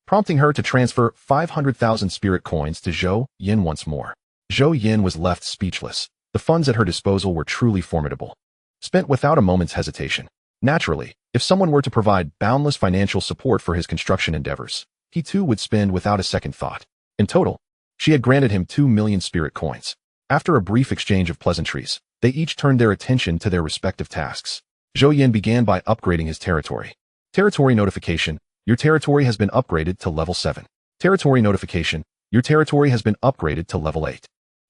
prompting her to transfer 500,000 spirit coins to Zhou Yan once more. Zhou Yan was left speechless. The funds at her disposal were truly formidable, spent without a moment's hesitation. Naturally, if someone were to provide boundless financial support for his construction endeavors, he too would spend without a second thought. In total, she had granted him 2 million spirit coins. After a brief exchange of pleasantries, they each turned their attention to their respective tasks. Zhou Yan began by upgrading his territory. Territory notification. Your territory has been upgraded to level 7. Territory notification. Your territory has been upgraded to level 8.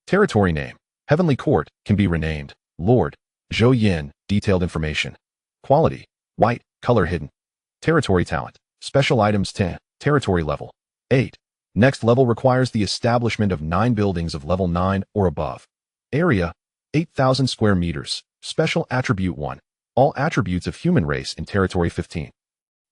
Territory name. Heavenly Court can be renamed Lord Zhou Yan. Detailed information. Quality. White. Color hidden. Territory talent. Special items 10. Territory level 8. Next level requires the establishment of 9 buildings of level 9 or above. Area. 8,000 square meters. Special attribute 1. All attributes of human race in territory 15.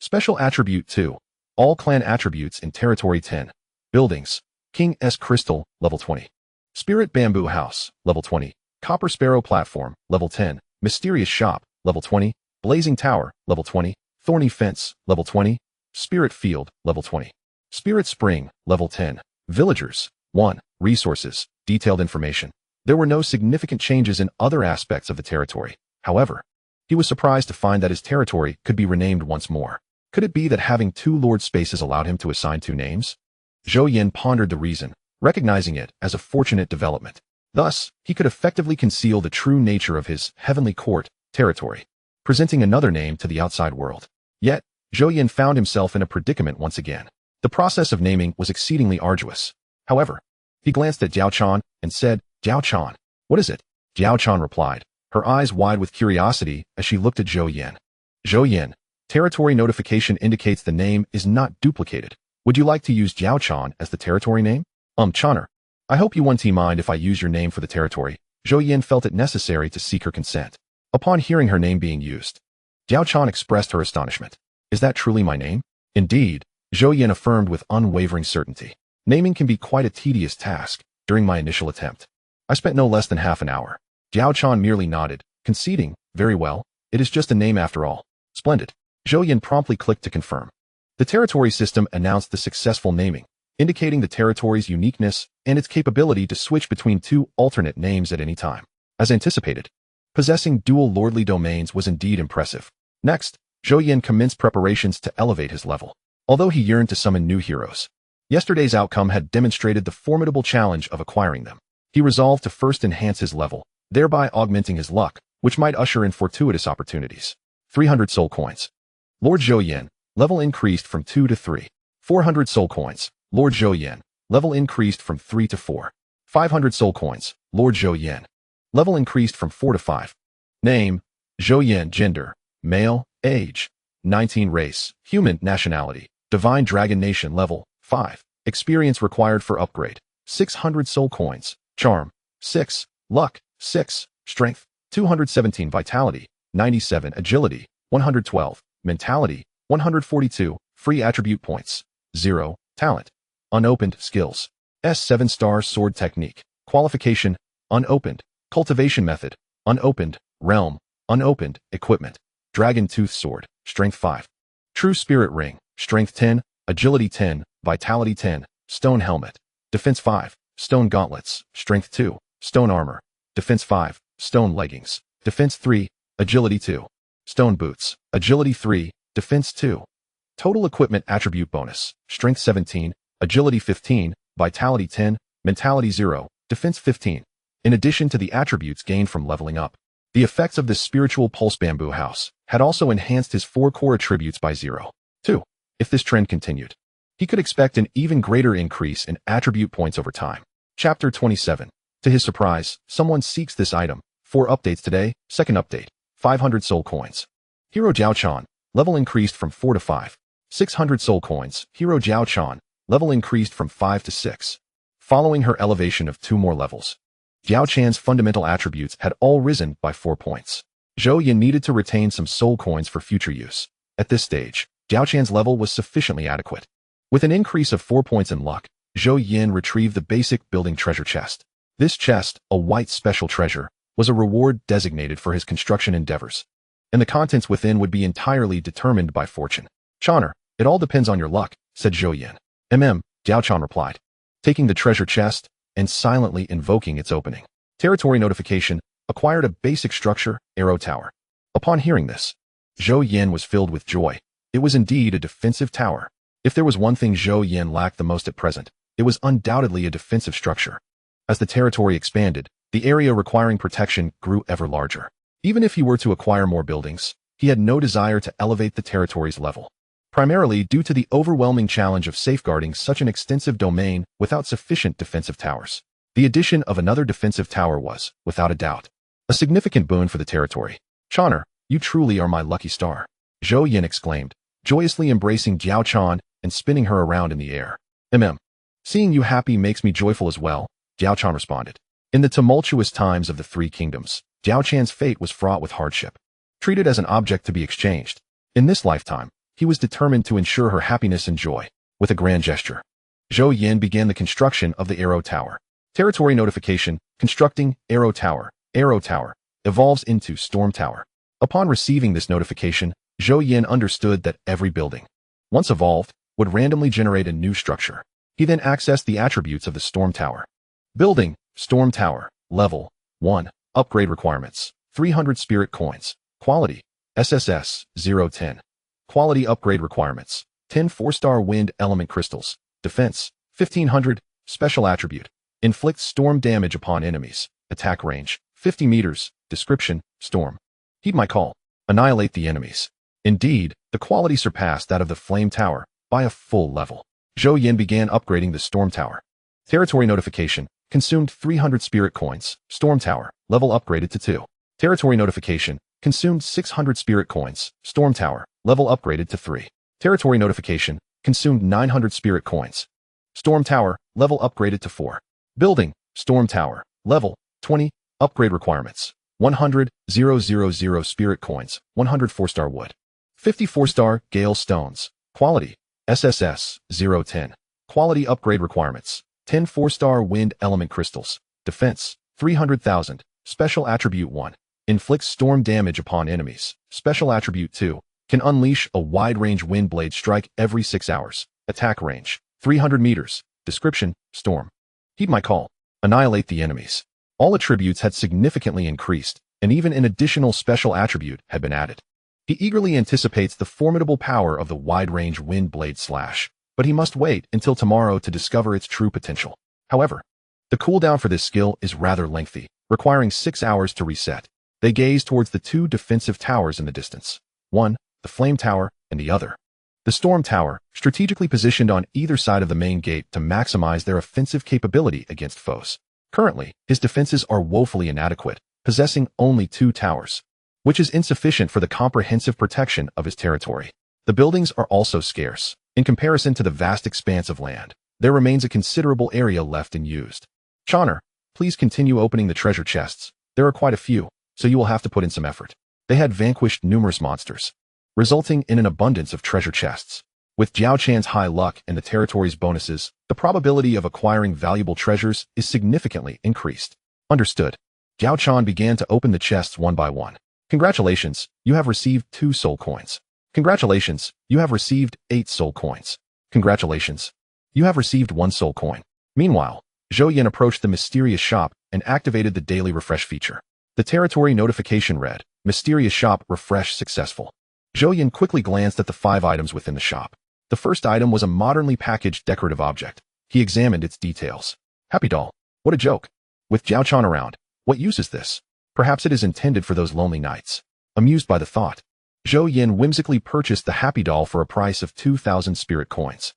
Special attribute 2. All clan attributes in territory 10. Buildings. King S Crystal, level 20. Spirit Bamboo House, level 20. Copper Sparrow Platform, level 10. Mysterious Shop, level 20. Blazing Tower, level 20. Thorny Fence, level 20. Spirit Field, level 20. Spirit Spring, level 10. Villagers, 1. Resources, detailed information. There were no significant changes in other aspects of the territory. However, he was surprised to find that his territory could be renamed once more. Could it be that having 2 lord spaces allowed him to assign 2 names? Zhou Yan pondered the reason, recognizing it as a fortunate development. Thus, he could effectively conceal the true nature of his heavenly court territory, presenting another name to the outside world. Yet, Zhou Yan found himself in a predicament once again. The process of naming was exceedingly arduous. However, he glanced at Diao Chan and said, "Diao Chan, what is it?" Diao Chan replied, her eyes wide with curiosity as she looked at Zhou Yan. "Zhou Yan, territory notification indicates the name is not duplicated. Would you like to use Diao Chan as the territory name?" Chaner, I hope you won't mind if I use your name for the territory." Zhou Yan felt it necessary to seek her consent. Upon hearing her name being used, Diao Chan expressed her astonishment. "Is that truly my name?" "Indeed," Zhou Yan affirmed with unwavering certainty. "Naming can be quite a tedious task. During my initial attempt, I spent no less than half an hour." Diao Chan merely nodded, conceding, "Very well, it is just a name after all." "Splendid." Zhou Yan promptly clicked to confirm. The territory system announced the successful naming, indicating the territory's uniqueness and its capability to switch between 2 alternate names at any time. As anticipated, possessing dual lordly domains was indeed impressive. Next, Zhou Yan commenced preparations to elevate his level. Although he yearned to summon new heroes, yesterday's outcome had demonstrated the formidable challenge of acquiring them. He resolved to first enhance his level, thereby augmenting his luck, which might usher in fortuitous opportunities. 300 soul coins. Lord Zhou Yan, level increased from 2 to 3. 400 soul coins. Lord Zhou Yan, level increased from 3 to 4. 500 soul coins. Lord Zhou Yan, level increased from 4 to 5. Name, Zhou Yan. Gender, male. Age, 19. Race, human. Nationality, Divine Dragon. Nation. Level, 5. Experience required for upgrade, 600 soul coins. Charm, 6. Luck, 6. Strength, 217. Vitality, 97. Agility, 112. Mentality, 142. Free attribute points, 0. Talent, unopened. Skills, S7 star sword technique. Qualification, unopened. Cultivation method, unopened. Realm, unopened. Equipment, Dragon Tooth Sword, Strength 5. True Spirit Ring, Strength 10, Agility 10, Vitality 10. Stone Helmet, Defense 5. Stone Gauntlets, Strength 2. Stone Armor, Defense 5. Stone Leggings, Defense 3. Agility 2. Stone Boots, Agility 3. Defense 2. Total Equipment Attribute Bonus, Strength 17, Agility 15, Vitality 10, Mentality 0, Defense 15. In addition to the attributes gained from leveling up, the effects of this spiritual pulse bamboo house had also enhanced his 4 core attributes by 0. 2. If this trend continued, he could expect an even greater increase in attribute points over time. Chapter 27. To his surprise, someone seeks this item. 4 updates today. Second update, 500 soul coins. Hero Diao Chan, level increased from 4 to 5. 600 soul coins. Hero Diao Chan, level increased from 5 to 6. Following her elevation of 2 more levels, Diao Chan's fundamental attributes had all risen by 4 points. Zhou Yan needed to retain some soul coins for future use. At this stage, Diao Chan's level was sufficiently adequate. With an increase of 4 points in luck, Zhou Yan retrieved the basic building treasure chest. This chest, a white special treasure, was a reward designated for his construction endeavors, and the contents within would be entirely determined by fortune. "Chaner, it all depends on your luck," said Zhou Yan. Diao Chan replied, taking the treasure chest and silently invoking its opening. Territory notification, acquired a basic structure, arrow tower. Upon hearing this, Zhou Yan was filled with joy. It was indeed a defensive tower. If there was one thing Zhou Yan lacked the most at present, it was undoubtedly a defensive structure. As the territory expanded, the area requiring protection grew ever larger. Even if he were to acquire more buildings, he had no desire to elevate the territory's level, primarily due to the overwhelming challenge of safeguarding such an extensive domain without sufficient defensive towers. The addition of another defensive tower was, without a doubt, a significant boon for the territory. "Chaner, you truly are my lucky star," Zhou Yan exclaimed, joyously embracing Diao Chan and spinning her around in the air. Seeing you happy makes me joyful as well," Diao Chan responded. In the tumultuous times of the 3 kingdoms, Diao Chan's fate was fraught with hardship. Treated as an object to be exchanged, in this lifetime, he was determined to ensure her happiness and joy. With a grand gesture, Zhou Yan began the construction of the arrow tower. Territory notification, constructing Arrow Tower. Arrow Tower evolves into Storm Tower. Upon receiving this notification, Zhou Yan understood that every building, once evolved, would randomly generate a new structure. He then accessed the attributes of the Storm Tower. Building, Storm Tower, Level 1, Upgrade requirements, 300 Spirit Coins, Quality, SSS 010. Quality upgrade requirements, 10 4-star Wind Element Crystals, Defense, 1500, Special Attribute, inflicts storm damage upon enemies, attack range, 50 meters, description, storm. Heed my call, annihilate the enemies. Indeed, the quality surpassed that of the Flame Tower by a full level. Zhou Yan began upgrading the Storm Tower. Territory notification, consumed 300 Spirit Coins, Storm Tower, level upgraded to 2. Territory notification, consumed 600 Spirit Coins, Storm Tower, level upgraded to 3. Territory notification, consumed 900 Spirit Coins. Storm Tower, level upgraded to 4. Building, Storm Tower, level 20, upgrade requirements, 100,000 Spirit Coins, 100 4-star Wood, 50 4-star Gale Stones, Quality, SSS 010. Quality upgrade requirements, 10 4-star Wind Element Crystals, Defense, 300,000, Special Attribute 1, inflicts storm damage upon enemies, Special Attribute 2, can unleash a wide-range wind blade strike every 6 hours, attack range, 300 meters, description, storm. Heed my call, annihilate the enemies. All attributes had significantly increased, and even an additional special attribute had been added. He eagerly anticipates the formidable power of the wide-range wind blade slash, but he must wait until tomorrow to discover its true potential. However, the cooldown for this skill is rather lengthy, requiring 6 hours to reset. They gaze towards the 2 defensive towers in the distance. One, the Flame Tower, and the other, the Storm Tower, strategically positioned on either side of the main gate to maximize their offensive capability against foes. Currently, his defenses are woefully inadequate, possessing only 2 towers, which is insufficient for the comprehensive protection of his territory. The buildings are also scarce. In comparison to the vast expanse of land, there remains a considerable area left unused. Channer, please continue opening the treasure chests. There are quite a few, so you will have to put in some effort. They had vanquished numerous monsters, resulting in an abundance of treasure chests. With Diao Chan's high luck and the territory's bonuses, the probability of acquiring valuable treasures is significantly increased. Understood. Diao Chan began to open the chests one by one. Congratulations, you have received 2 soul coins. Congratulations, you have received 8 soul coins. Congratulations, you have received 1 soul coin. Meanwhile, Zhou Yan approached the mysterious shop and activated the daily refresh feature. The territory notification read, Mysterious Shop Refresh Successful. Zhou Yan quickly glanced at the 5 items within the shop. The first item was a modernly packaged decorative object. He examined its details. Happy doll. What a joke. With Diao Chan around, what use is this? Perhaps it is intended for those lonely nights. Amused by the thought, Zhou Yan whimsically purchased the happy doll for a price of 2,000 spirit coins.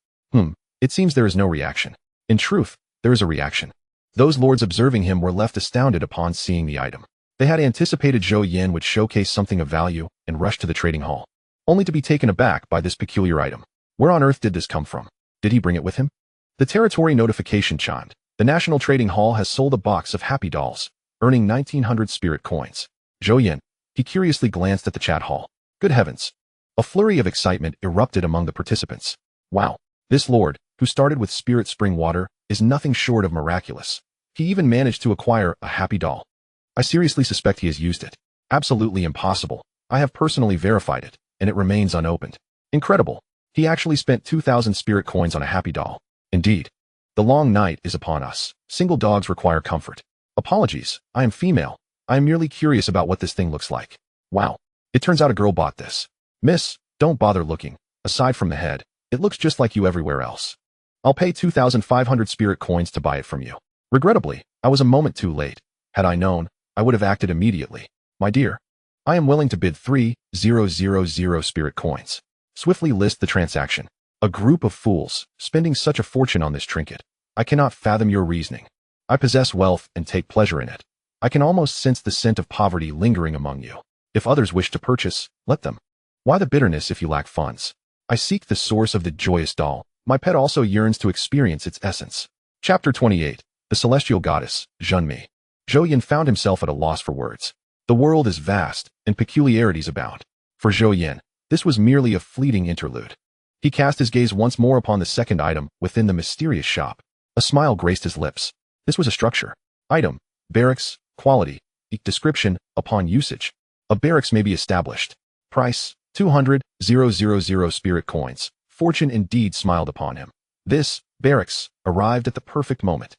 It seems there is no reaction. In truth, there is a reaction. Those lords observing him were left astounded upon seeing the item. They had anticipated Zhou Yan would showcase something of value and rush to the trading hall, only to be taken aback by this peculiar item. Where on earth did this come from? Did he bring it with him? The territory notification chimed. The National Trading Hall has sold a box of happy dolls, earning 1,900 spirit coins. Zhou Yan, he curiously glanced at the chat hall. Good heavens. A flurry of excitement erupted among the participants. Wow, this lord, who started with spirit spring water, is nothing short of miraculous. He even managed to acquire a happy doll. I seriously suspect he has used it. Absolutely impossible. I have personally verified it, and it remains unopened. Incredible. He actually spent 2,000 spirit coins on a happy doll. Indeed. The long night is upon us. Single dogs require comfort. Apologies, I am female. I am merely curious about what this thing looks like. Wow. It turns out a girl bought this. Miss, don't bother looking. Aside from the head, it looks just like you everywhere else. I'll pay 2,500 spirit coins to buy it from you. Regrettably, I was a moment too late. Had I known, I would have acted immediately. My dear, I am willing to bid 3,000 spirit coins. Swiftly list the transaction. A group of fools, spending such a fortune on this trinket. I cannot fathom your reasoning. I possess wealth and take pleasure in it. I can almost sense the scent of poverty lingering among you. If others wish to purchase, let them. Why the bitterness if you lack funds? I seek the source of the joyous doll. My pet also yearns to experience its essence. Chapter 28. The Celestial Goddess, Zhunmi. Zhou Yan found himself at a loss for words. The world is vast, and peculiarities abound. For Zhou Yan, this was merely a fleeting interlude. He cast his gaze once more upon the second item within the mysterious shop. A smile graced his lips. This was a structure. Item. Barracks. Quality. Description. Upon usage, a barracks may be established. Price. 200,000 spirit coins. Fortune indeed smiled upon him. This barracks arrived at the perfect moment.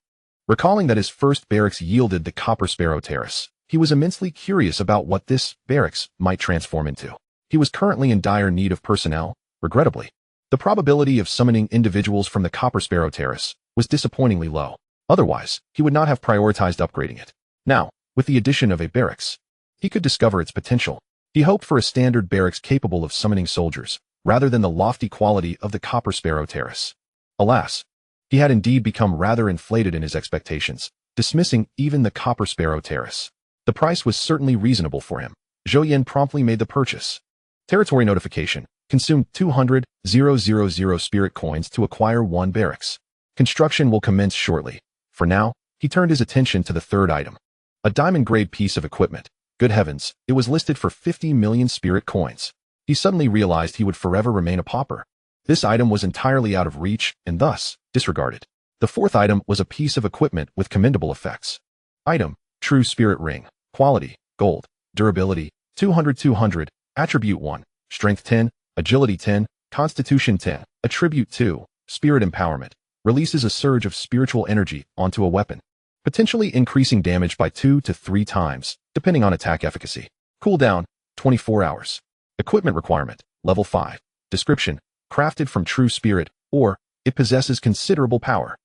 Recalling that his first barracks yielded the Bronze Sparrow Terrace, he was immensely curious about what this barracks might transform into. He was currently in dire need of personnel, regrettably. The probability of summoning individuals from the Bronze Sparrow Terrace was disappointingly low. Otherwise, he would not have prioritized upgrading it. Now, with the addition of a barracks, he could discover its potential. He hoped for a standard barracks capable of summoning soldiers, rather than the lofty quality of the Bronze Sparrow Terrace. Alas, he had indeed become rather inflated in his expectations, dismissing even the Bronze Sparrow Terrace. The price was certainly reasonable for him. Zhou Yan promptly made the purchase. Territory notification. Consumed 200,000 spirit coins to acquire 1 barracks. Construction will commence shortly. For now, he turned his attention to the third item. A diamond-grade piece of equipment. Good heavens, it was listed for 50 million spirit coins. He suddenly realized he would forever remain a pauper. This item was entirely out of reach and thus disregarded. The fourth item was a piece of equipment with commendable effects. Item. True Spirit Ring. Quality. Gold. Durability. 200. Attribute 1. Strength 10. Agility 10. Constitution 10. Attribute 2. Spirit Empowerment. Releases a surge of spiritual energy onto a weapon, potentially increasing damage by 2 to 3 times, depending on attack efficacy. Cooldown. 24 hours. Equipment requirement. Level 5. Description. Crafted from true spirit, or it possesses considerable power.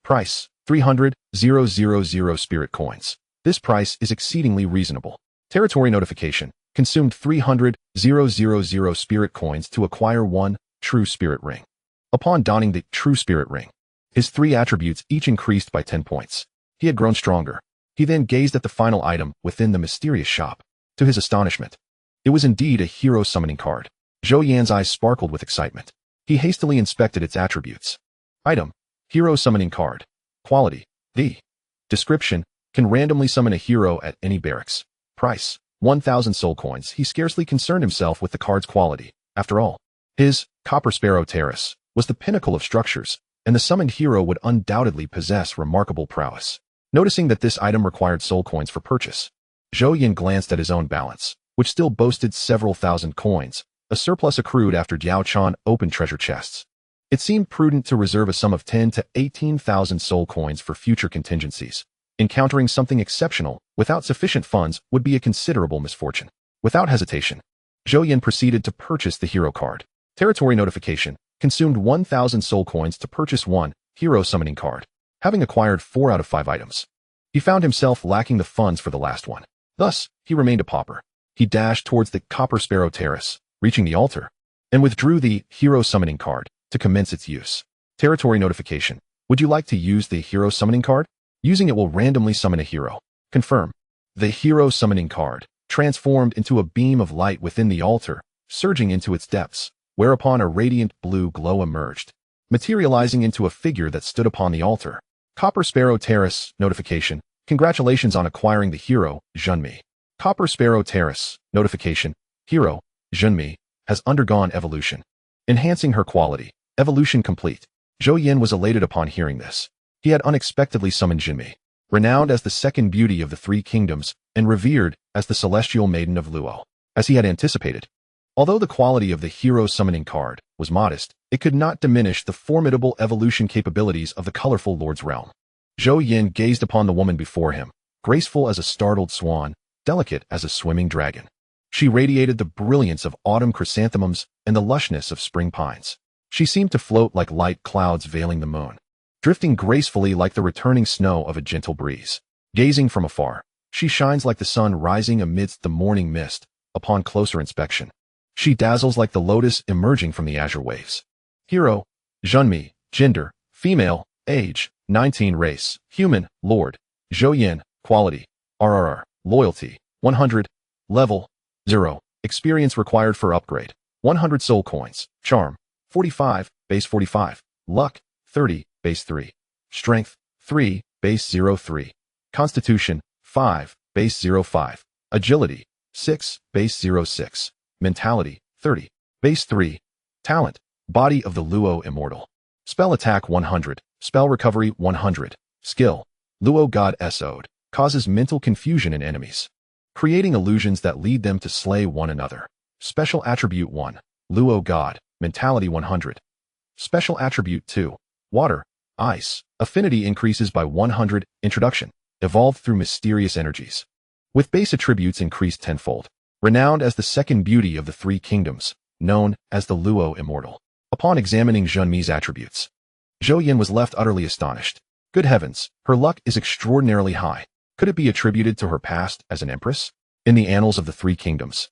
Price. 300,000 spirit coins. This price is exceedingly reasonable. Territory notification. Consumed 300,000 spirit coins to acquire 1 true spirit ring. Upon donning the true spirit ring, his 3 attributes each increased by 10 points. He had grown stronger. He then gazed at the final item within the mysterious shop. To his astonishment, it was indeed a hero summoning card. Zhou Yan's eyes sparkled with excitement. He hastily inspected its attributes. Item. Hero summoning card. Quality. The. Description. Can randomly summon a hero at any barracks. Price. 1,000 soul coins. He scarcely concerned himself with the card's quality. After all, his Bronze Sparrow Terrace was the pinnacle of structures, and the summoned hero would undoubtedly possess remarkable prowess. Noticing that this item required soul coins for purchase, Zhou Yan glanced at his own balance, which still boasted several thousand coins, a surplus accrued after Diao Chan opened treasure chests. It seemed prudent to reserve a sum of 10 to 18,000 soul coins for future contingencies. Encountering something exceptional without sufficient funds would be a considerable misfortune. Without hesitation, Zhou Yan proceeded to purchase the hero card. Territory notification. Consumed 1,000 soul coins to purchase 1 hero summoning card. Having acquired 4 out of 5 items, he found himself lacking the funds for the last one. Thus, he remained a pauper. He dashed towards the Bronze Sparrow Terrace, reaching the altar, and withdrew the hero summoning card to commence its use. Territory notification. Would you like to use the hero summoning card? Using it will randomly summon a hero. Confirm. The hero summoning card transformed into a beam of light within the altar, surging into its depths, whereupon a radiant blue glow emerged, materializing into a figure that stood upon the altar. Bronze Sparrow Terrace notification. Congratulations on acquiring the hero, Zhenmi. Bronze Sparrow Terrace notification. Hero, Zhenmi, has undergone evolution, enhancing her quality. Evolution complete. Zhou Yan was elated upon hearing this. He had unexpectedly summoned Zhenmi, renowned as the second beauty of the 3 kingdoms and revered as the celestial maiden of Luo. As he had anticipated, although the quality of the hero summoning card was modest, it could not diminish the formidable evolution capabilities of the colorful Lord's realm. Zhou Yan gazed upon the woman before him, graceful as a startled swan, delicate as a swimming dragon. She radiated the brilliance of autumn chrysanthemums and the lushness of spring pines. She seemed to float like light clouds veiling the moon, drifting gracefully like the returning snow of a gentle breeze. Gazing from afar, she shines like the sun rising amidst the morning mist. Upon closer inspection, she dazzles like the lotus emerging from the azure waves. Hero, Zhenmi, gender, female, age, 19, race, human, Lord, Zhou Yan, quality, RRR, loyalty, 100, level, 0, experience required for upgrade, 100 soul coins, charm, 45, base 45, luck, 30, base 3, strength, 3, base 03, constitution, 5, base 05, agility, 6, base 06, mentality, 30, base 3, talent, body of the Luo immortal, spell attack 100, spell recovery 100, skill, Luo God Sod, causes mental confusion in enemies, creating illusions that lead them to slay one another. Special Attribute 1. Luo God, Mentality 100. Special Attribute 2. Water, Ice, Affinity increases by 100, Introduction, evolved through mysterious energies. With base attributes increased tenfold. Renowned as the second beauty of the three kingdoms, known as the Luo Immortal. Upon examining Zhunmi's attributes, Zhou Yan was left utterly astonished. Good heavens, her luck is extraordinarily high. Could it be attributed to her past as an empress? In the annals of the three kingdoms,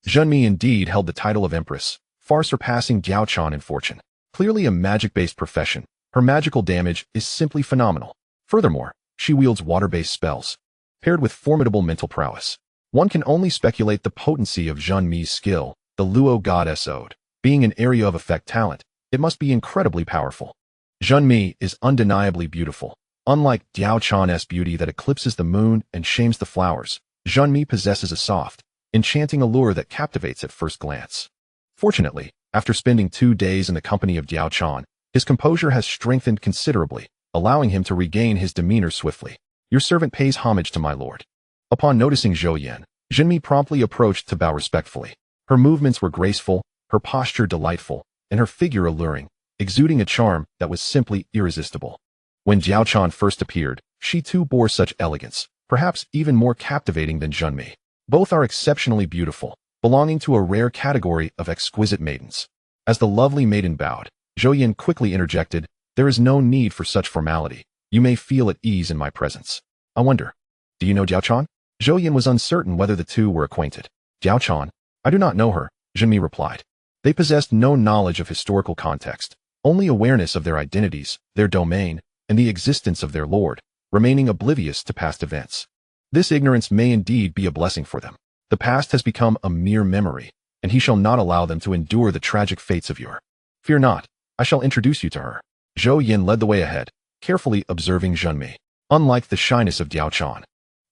Zhunmi indeed held the title of empress, far surpassing Diao Chan in fortune. Clearly a magic-based profession, her magical damage is simply phenomenal. Furthermore, she wields water-based spells, paired with formidable mental prowess. One can only speculate the potency of Zhunmi's skill, the Luo God Sod. Being an area of effect talent, it must be incredibly powerful. Zhunmi is undeniably beautiful. Unlike Diao Chan's beauty that eclipses the moon and shames the flowers, Zhunmi possesses a soft, enchanting allure that captivates at first glance. Fortunately, after spending 2 days in the company of Diao Chan, his composure has strengthened considerably, allowing him to regain his demeanor swiftly. Your servant pays homage to my lord. Upon noticing Zhou Yan, Zhunmi promptly approached to bow respectfully. Her movements were graceful, her posture delightful, and her figure alluring, exuding a charm that was simply irresistible. When Diao Chan first appeared, she too bore such elegance, perhaps even more captivating than Zhunmi. Both are exceptionally beautiful, belonging to a rare category of exquisite maidens. As the lovely maiden bowed, Zhou Yan quickly interjected, "There is no need for such formality. You may feel at ease in my presence. I wonder, do you know Diao Chan?" Zhou Yan was uncertain whether the two were acquainted. "Diao Chan? I do not know her," Zhunmi replied. They possessed no knowledge of historical context, only awareness of their identities, their domain, and the existence of their lord, remaining oblivious to past events. This ignorance may indeed be a blessing for them. The past has become a mere memory, and he shall not allow them to endure the tragic fates of yore. Fear not, I shall introduce you to her. Zhou Yan led the way ahead, carefully observing Zhunmi. Unlike the shyness of Diao Chan,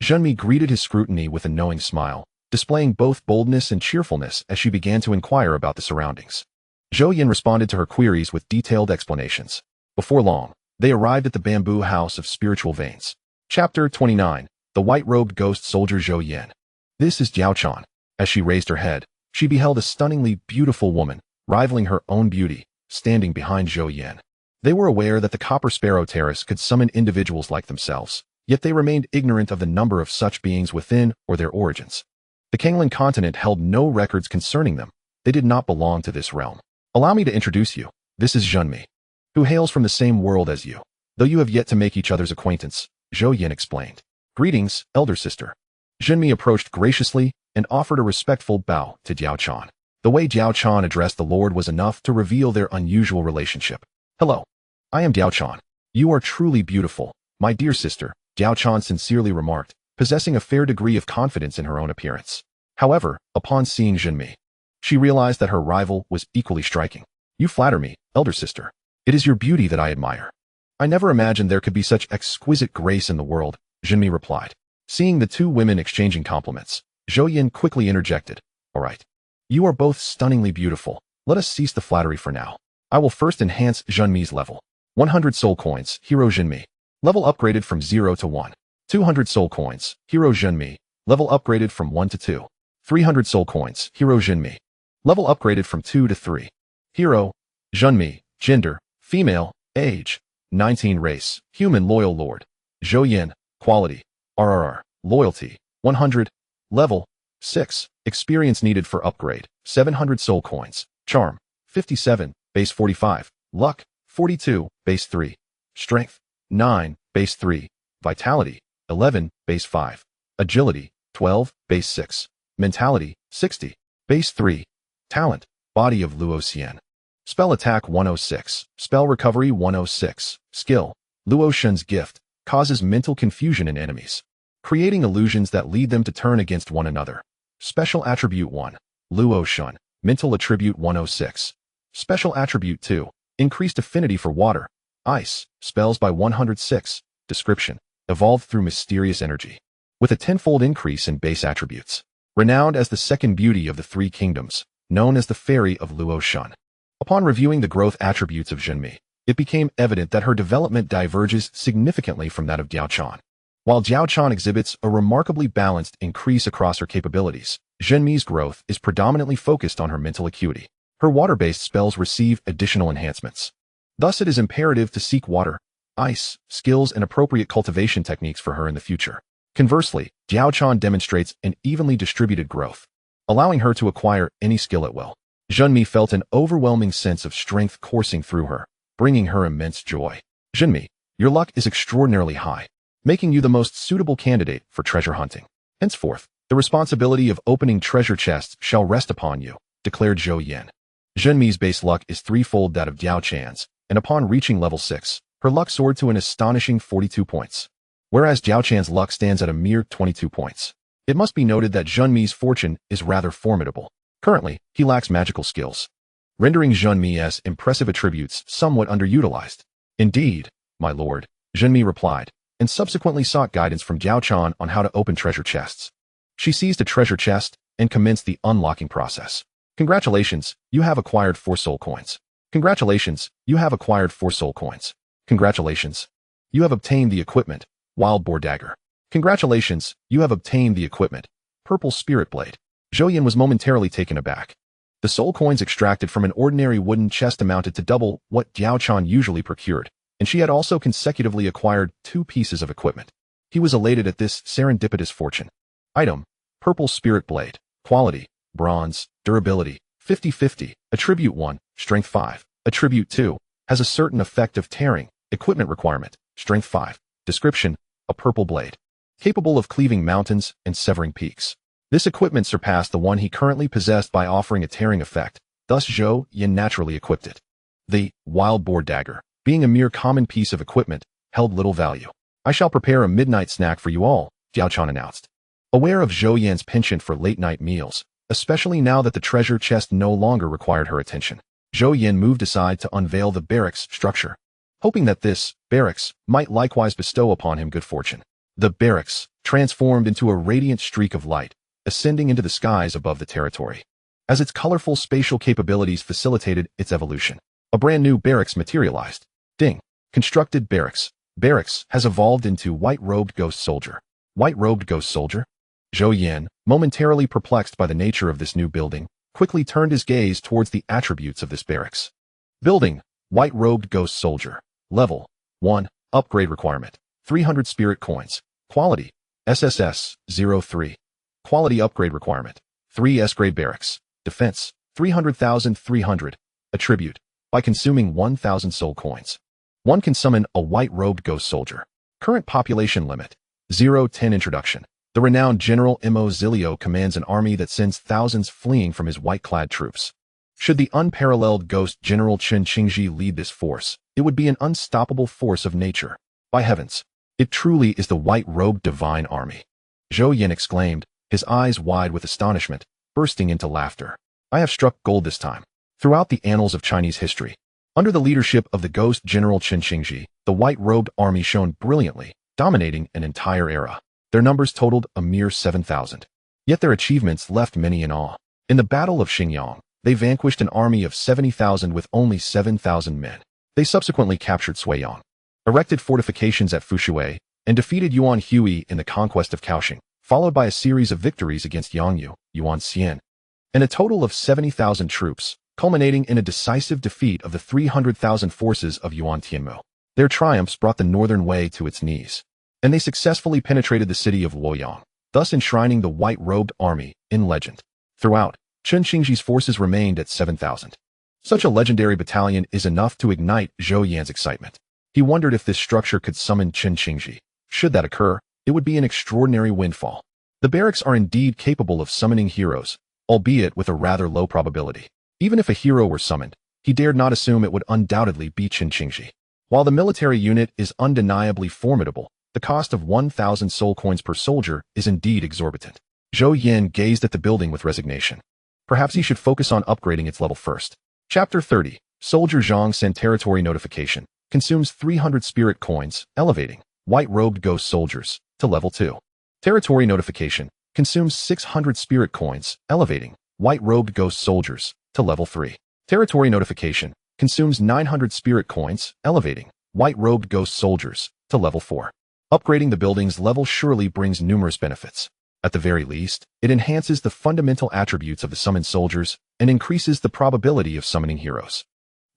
Zhunmi greeted his scrutiny with a knowing smile, displaying both boldness and cheerfulness as she began to inquire about the surroundings. Zhou Yan responded to her queries with detailed explanations. Before long, they arrived at the bamboo house of spiritual veins. Chapter 29. The white-robed ghost soldier Zhou Yan. This is Diao Chan. As she raised her head, she beheld a stunningly beautiful woman, rivaling her own beauty, standing behind Zhou Yan. They were aware that the Copper Sparrow Terrace could summon individuals like themselves, yet they remained ignorant of the number of such beings within or their origins. The Kanglan continent held no records concerning them. They did not belong to this realm. Allow me to introduce you. This is Zhunmi, who hails from the same world as you, though you have yet to make each other's acquaintance, Zhou Yan explained. Greetings, elder sister. Zhunmi approached graciously and offered a respectful bow to Diao Chan. The way Diao Chan addressed the Lord was enough to reveal their unusual relationship. Hello. I am Diao Chan. You are truly beautiful, my dear sister, Diao Chan sincerely remarked, possessing a fair degree of confidence in her own appearance. However, upon seeing Zhunmi, she realized that her rival was equally striking. You flatter me, elder sister. It is your beauty that I admire. I never imagined there could be such exquisite grace in the world, Zhunmi replied. Seeing the two women exchanging compliments, Zhou Yan quickly interjected. All right. You are both stunningly beautiful. Let us cease the flattery for now. I will first enhance Zhunmi's level. 100 soul coins, Hero Zhunmi. Level upgraded from 0 to 1. 200 soul coins, Hero Zhunmi. Level upgraded from 1 to 2. 300 soul coins, Hero Zhunmi. Level upgraded from 2 to 3. Hero Zhunmi. Gender, female. Age, 19. Race, human. Loyal lord. Zhou Yan. Quality, RRR. Loyalty, 100. Level, 6. Experience needed for upgrade, 700 soul coins. Charm, 57. Base 45. Luck, 42. Base 3. Strength, 9. Base 3. Vitality, 11. Base 5. Agility, 12. Base 6. Mentality, 60. Base 3. Talent, Body of Luo Xian. Spell attack 106. Spell recovery 106. Skill, Luo Shen's gift, causes mental confusion in enemies, creating illusions that lead them to turn against one another. Special Attribute 1. Luo Shen. Mental Attribute 106. Special Attribute 2. Increased affinity for water, ice, spells by 106. Description. Evolved through mysterious energy. With a tenfold increase in base attributes. Renowned as the second beauty of the three kingdoms, known as the Fairy of Luo Shen. Upon reviewing the growth attributes of Zhunmi, it became evident that her development diverges significantly from that of Diao Chan. While Diao Chan exhibits a remarkably balanced increase across her capabilities, Zhenmi's growth is predominantly focused on her mental acuity. Her water-based spells receive additional enhancements. Thus, it is imperative to seek water, ice, skills, and appropriate cultivation techniques for her in the future. Conversely, Diao Chan demonstrates an evenly distributed growth, allowing her to acquire any skill at will. Zhenmi felt an overwhelming sense of strength coursing through her, bringing her immense joy. Zhenmi, your luck is extraordinarily high, making you the most suitable candidate for treasure hunting. Henceforth, the responsibility of opening treasure chests shall rest upon you, declared Zhou Yan. Zhenmi's base luck is threefold that of Diao Chan's, and upon reaching level 6, her luck soared to an astonishing 42 points, whereas Diao Chan's luck stands at a mere 22 points. It must be noted that Zhenmi's fortune is rather formidable. Currently, he lacks magical skills, rendering Zhenmi's impressive attributes somewhat underutilized. Indeed, my lord, Zhenmi replied, and subsequently sought guidance from Diao Chan on how to open treasure chests. She seized a treasure chest and commenced the unlocking process. Congratulations, you have acquired 4 soul coins. Congratulations, you have acquired 4 soul coins. Congratulations, you have obtained the equipment, Wild Boar Dagger. Congratulations, you have obtained the equipment, Purple Spirit Blade. Zhou Yan was momentarily taken aback. The soul coins extracted from an ordinary wooden chest amounted to double what Diao Chan usually procured, and she had also consecutively acquired 2 pieces of equipment. He was elated at this serendipitous fortune. Item: Purple Spirit Blade. Quality: Bronze. Durability: 50/50. Attribute 1, Strength 5. Attribute 2, has a certain effect of tearing. Equipment requirement: Strength 5. Description: a purple blade, capable of cleaving mountains and severing peaks. This equipment surpassed the one he currently possessed by offering a tearing effect, thus Zhou Yan naturally equipped it. The Wild Boar Dagger, being a mere common piece of equipment, held little value. I shall prepare a midnight snack for you all, Diao Chan announced. Aware of Zhou Yan's penchant for late-night meals, especially now that the treasure chest no longer required her attention, Zhou Yan moved aside to unveil the barracks structure, hoping that this barracks might likewise bestow upon him good fortune. The barracks transformed into a radiant streak of light, ascending into the skies above the territory. As its colorful spatial capabilities facilitated its evolution, a brand new barracks materialized. Ding. Constructed barracks. Barracks has evolved into white-robed ghost soldier. White-robed ghost soldier? Zhou Yan, momentarily perplexed by the nature of this new building, quickly turned his gaze towards the attributes of this barracks. Building: white-robed ghost soldier. Level: 1. Upgrade requirement: 300 spirit coins. Quality: SSS 03. Quality upgrade requirement: 3 S-grade barracks. Defense: 300,300. Attribute: by consuming 1,000 soul coins, one can summon a white-robed ghost soldier. Current population limit: 0-10. Introduction: the renowned General Mo Zilio commands an army that sends thousands fleeing from his white-clad troops. Should the unparalleled ghost General Chen Qingji lead this force, it would be an unstoppable force of nature. By heavens, it truly is the white-robed divine army. Zhou Yan exclaimed, his eyes wide with astonishment, bursting into laughter. I have struck gold this time. Throughout the annals of Chinese history, under the leadership of the ghost General Chen Qingji, the white-robed army shone brilliantly, dominating an entire era. Their numbers totaled a mere 7,000. Yet their achievements left many in awe. In the Battle of Xingyang, they vanquished an army of 70,000 with only 7,000 men. They subsequently captured Suiyang, erected fortifications at Fushui, and defeated Yuan Hui in the conquest of Kaohsiung, followed by a series of victories against Yangyu, Yuan Xian, and a total of 70,000 troops, culminating in a decisive defeat of the 300,000 forces of Yuan Tianmu. Their triumphs brought the Northern Wei to its knees, and they successfully penetrated the city of Luoyang, thus enshrining the white-robed army in legend. Throughout, Chen Qingji's forces remained at 7,000. Such a legendary battalion is enough to ignite Zhou Yan's excitement. He wondered if this structure could summon Chen Qingji. Should that occur, it would be an extraordinary windfall. The barracks are indeed capable of summoning heroes, albeit with a rather low probability. Even if a hero were summoned, he dared not assume it would undoubtedly be Chen Qingji. While the military unit is undeniably formidable, the cost of 1,000 soul coins per soldier is indeed exorbitant. Zhou Yan gazed at the building with resignation. Perhaps he should focus on upgrading its level first. Chapter 30. Soldier Zhang sent territory notification. Consumes 300 spirit coins, elevating white-robed ghost soldiers to level 2. Territory notification. Consumes 600 spirit coins, elevating white-robed ghost soldiers to level 3. Territory notification. Consumes 900 spirit coins, elevating white-robed ghost soldiers to level 4. Upgrading the building's level surely brings numerous benefits. At the very least, it enhances the fundamental attributes of the summoned soldiers and increases the probability of summoning heroes.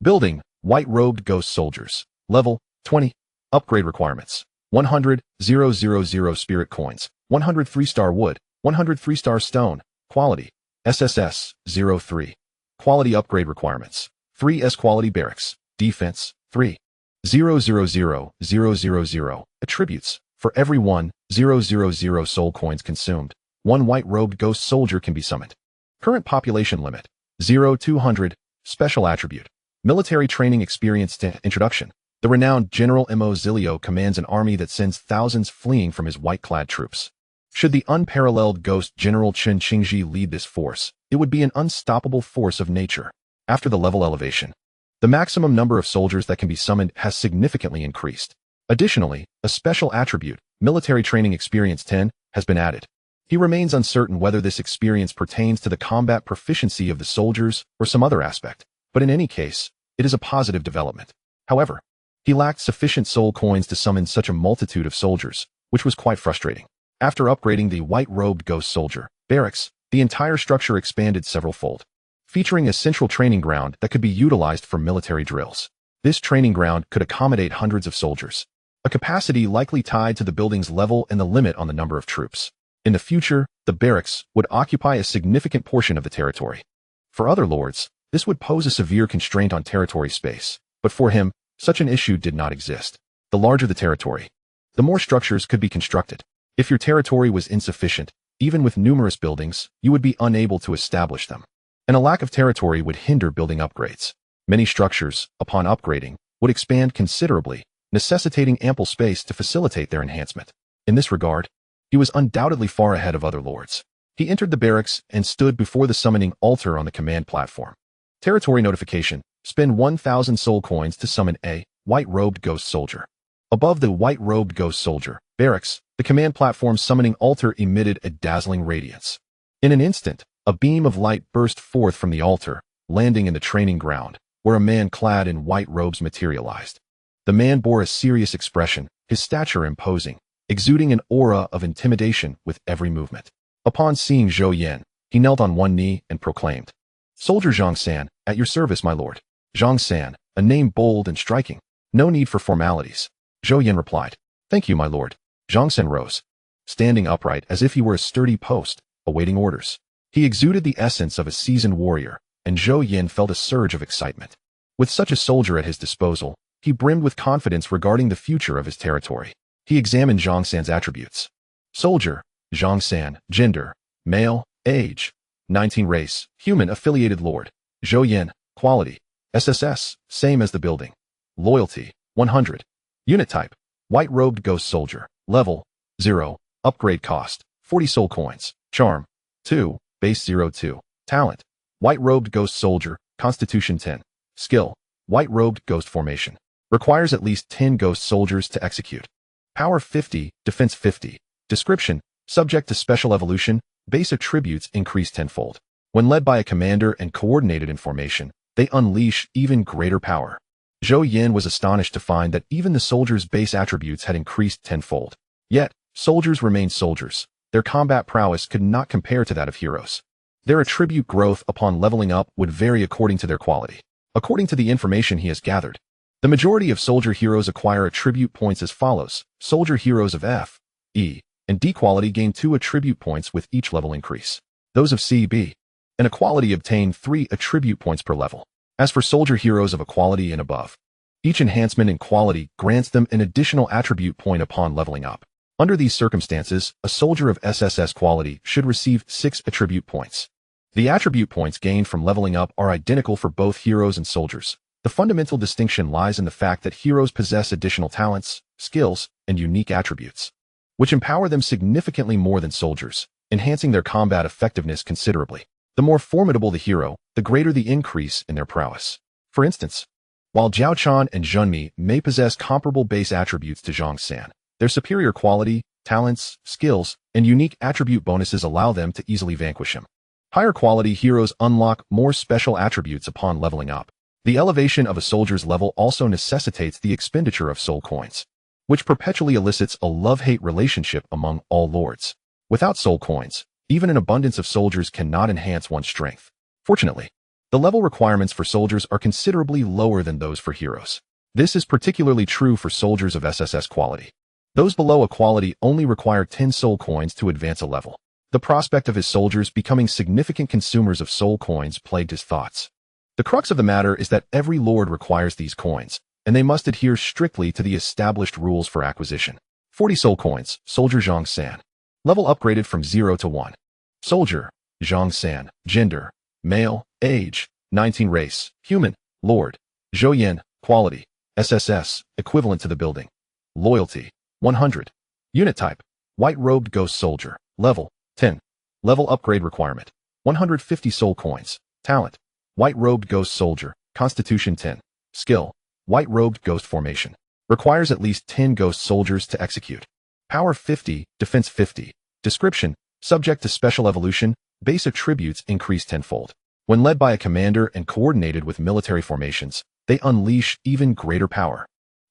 Building, White-Robed Ghost Soldiers. Level, 20. Upgrade requirements. 100,000 spirit coins, 100 3-star wood, 100 3-star stone. Quality, SSS, 03. Quality upgrade requirements. 3S quality barracks. Defense, 3. 000,000. Attributes. For every 1,000 soul coins consumed, 1 white-robed ghost soldier can be summoned. Current population limit, 0-200. Special attribute. Military training experience. Introduction. The renowned General Mo Zilio commands an army that sends thousands fleeing from his white-clad troops. Should the unparalleled ghost General Chen Qingji lead this force, it would be an unstoppable force of nature. After the level elevation, the maximum number of soldiers that can be summoned has significantly increased. Additionally, a special attribute, military training experience 10, has been added. He remains uncertain whether this experience pertains to the combat proficiency of the soldiers or some other aspect, but in any case, it is a positive development. However, he lacked sufficient soul coins to summon such a multitude of soldiers, which was quite frustrating. After upgrading the white-robed ghost soldier, Barracks, the entire structure expanded several-fold, featuring a central training ground that could be utilized for military drills. This training ground could accommodate hundreds of soldiers, a capacity likely tied to the building's level and the limit on the number of troops. In the future, the barracks would occupy a significant portion of the territory. For other lords, this would pose a severe constraint on territory space, but for him, such an issue did not exist. The larger the territory, the more structures could be constructed. If your territory was insufficient, even with numerous buildings, you would be unable to establish them, and a lack of territory would hinder building upgrades. Many structures, upon upgrading, would expand considerably, necessitating ample space to facilitate their enhancement. In this regard, he was undoubtedly far ahead of other lords. He entered the barracks and stood before the summoning altar on the command platform. Territory notification. Spend 1,000 soul coins to summon a white-robed ghost soldier. Above the white-robed ghost soldier, Barracks, the command platform's summoning altar emitted a dazzling radiance. In an instant, a beam of light burst forth from the altar, landing in the training ground, where a man clad in white robes materialized. The man bore a serious expression, his stature imposing, exuding an aura of intimidation with every movement. Upon seeing Zhou Yan, he knelt on one knee and proclaimed, "Soldier Zhang San, at your service, my lord." Zhang San, a name bold and striking. No need for formalities. Zhou Yan replied, "Thank you, my lord." Zhang San rose, standing upright as if he were a sturdy post, awaiting orders. He exuded the essence of a seasoned warrior, and Zhou Yan felt a surge of excitement. With such a soldier at his disposal, he brimmed with confidence regarding the future of his territory. He examined Zhang San's attributes. Soldier, Zhang San, gender, male, age, 19 race, human affiliated lord. Zhou Yan, quality, SSS, same as the building. Loyalty, 100. Unit type, white-robed ghost soldier. Level, 0. Upgrade cost, 40 soul coins. Charm, 2. Base 02. Talent, white-robed ghost soldier. Constitution 10. Skill, white-robed ghost formation. Requires at least 10 ghost soldiers to execute. Power 50, defense 50. Description, subject to special evolution, base attributes increase tenfold. When led by a commander and coordinated in formation, they unleash even greater power. Zhou Yan was astonished to find that even the soldiers' base attributes had increased tenfold. Yet, soldiers remained soldiers. Their combat prowess could not compare to that of heroes. Their attribute growth upon leveling up would vary according to their quality. According to the information he has gathered, the majority of soldier heroes acquire attribute points as follows. Soldier heroes of F, E, and D quality gain 2 attribute points with each level increase. Those of C, B, and equality obtain 3 attribute points per level. As for soldier heroes of equality and above, each enhancement in quality grants them an additional attribute point upon leveling up. Under these circumstances, a soldier of SSS quality should receive 6 attribute points. The attribute points gained from leveling up are identical for both heroes and soldiers. The fundamental distinction lies in the fact that heroes possess additional talents, skills, and unique attributes, which empower them significantly more than soldiers, enhancing their combat effectiveness considerably. The more formidable the hero, the greater the increase in their prowess. For instance, while Diao Chan and Zhunmi may possess comparable base attributes to Zhang San, their superior quality, talents, skills, and unique attribute bonuses allow them to easily vanquish him. Higher quality heroes unlock more special attributes upon leveling up. The elevation of a soldier's level also necessitates the expenditure of soul coins, which perpetually elicits a love-hate relationship among all lords. Without soul coins, even an abundance of soldiers cannot enhance one's strength. Fortunately, the level requirements for soldiers are considerably lower than those for heroes. This is particularly true for soldiers of SSS quality. Those below a quality only require 10 soul coins to advance a level. The prospect of his soldiers becoming significant consumers of soul coins plagued his thoughts. The crux of the matter is that every lord requires these coins, and they must adhere strictly to the established rules for acquisition. 40 soul coins, Soldier Zhang San. Level upgraded from 0 to 1. Soldier, Zhang San. Gender, male. Age, 19. Race, human. Lord, Zhou Yan. Quality, SSS, equivalent to the building. Loyalty, 100. Unit type, white-robed ghost soldier. Level, 10. Level upgrade requirement, 150 soul coins. Talent, white-robed ghost soldier. Constitution 10. Skill, white-robed ghost formation. Requires at least 10 ghost soldiers to execute. Power 50, defense 50. Description, subject to special evolution, base attributes increase tenfold. When led by a commander and coordinated with military formations, they unleash even greater power.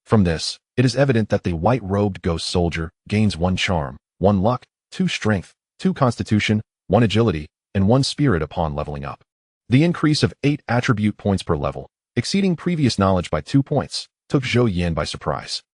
From this, it is evident that the white-robed ghost soldier gains 1 charm, 1 luck, 2 strength, 2 constitution, 1 agility, and 1 spirit upon leveling up. The increase of 8 attribute points per level, exceeding previous knowledge by 2 points, took Zhou Yan by surprise.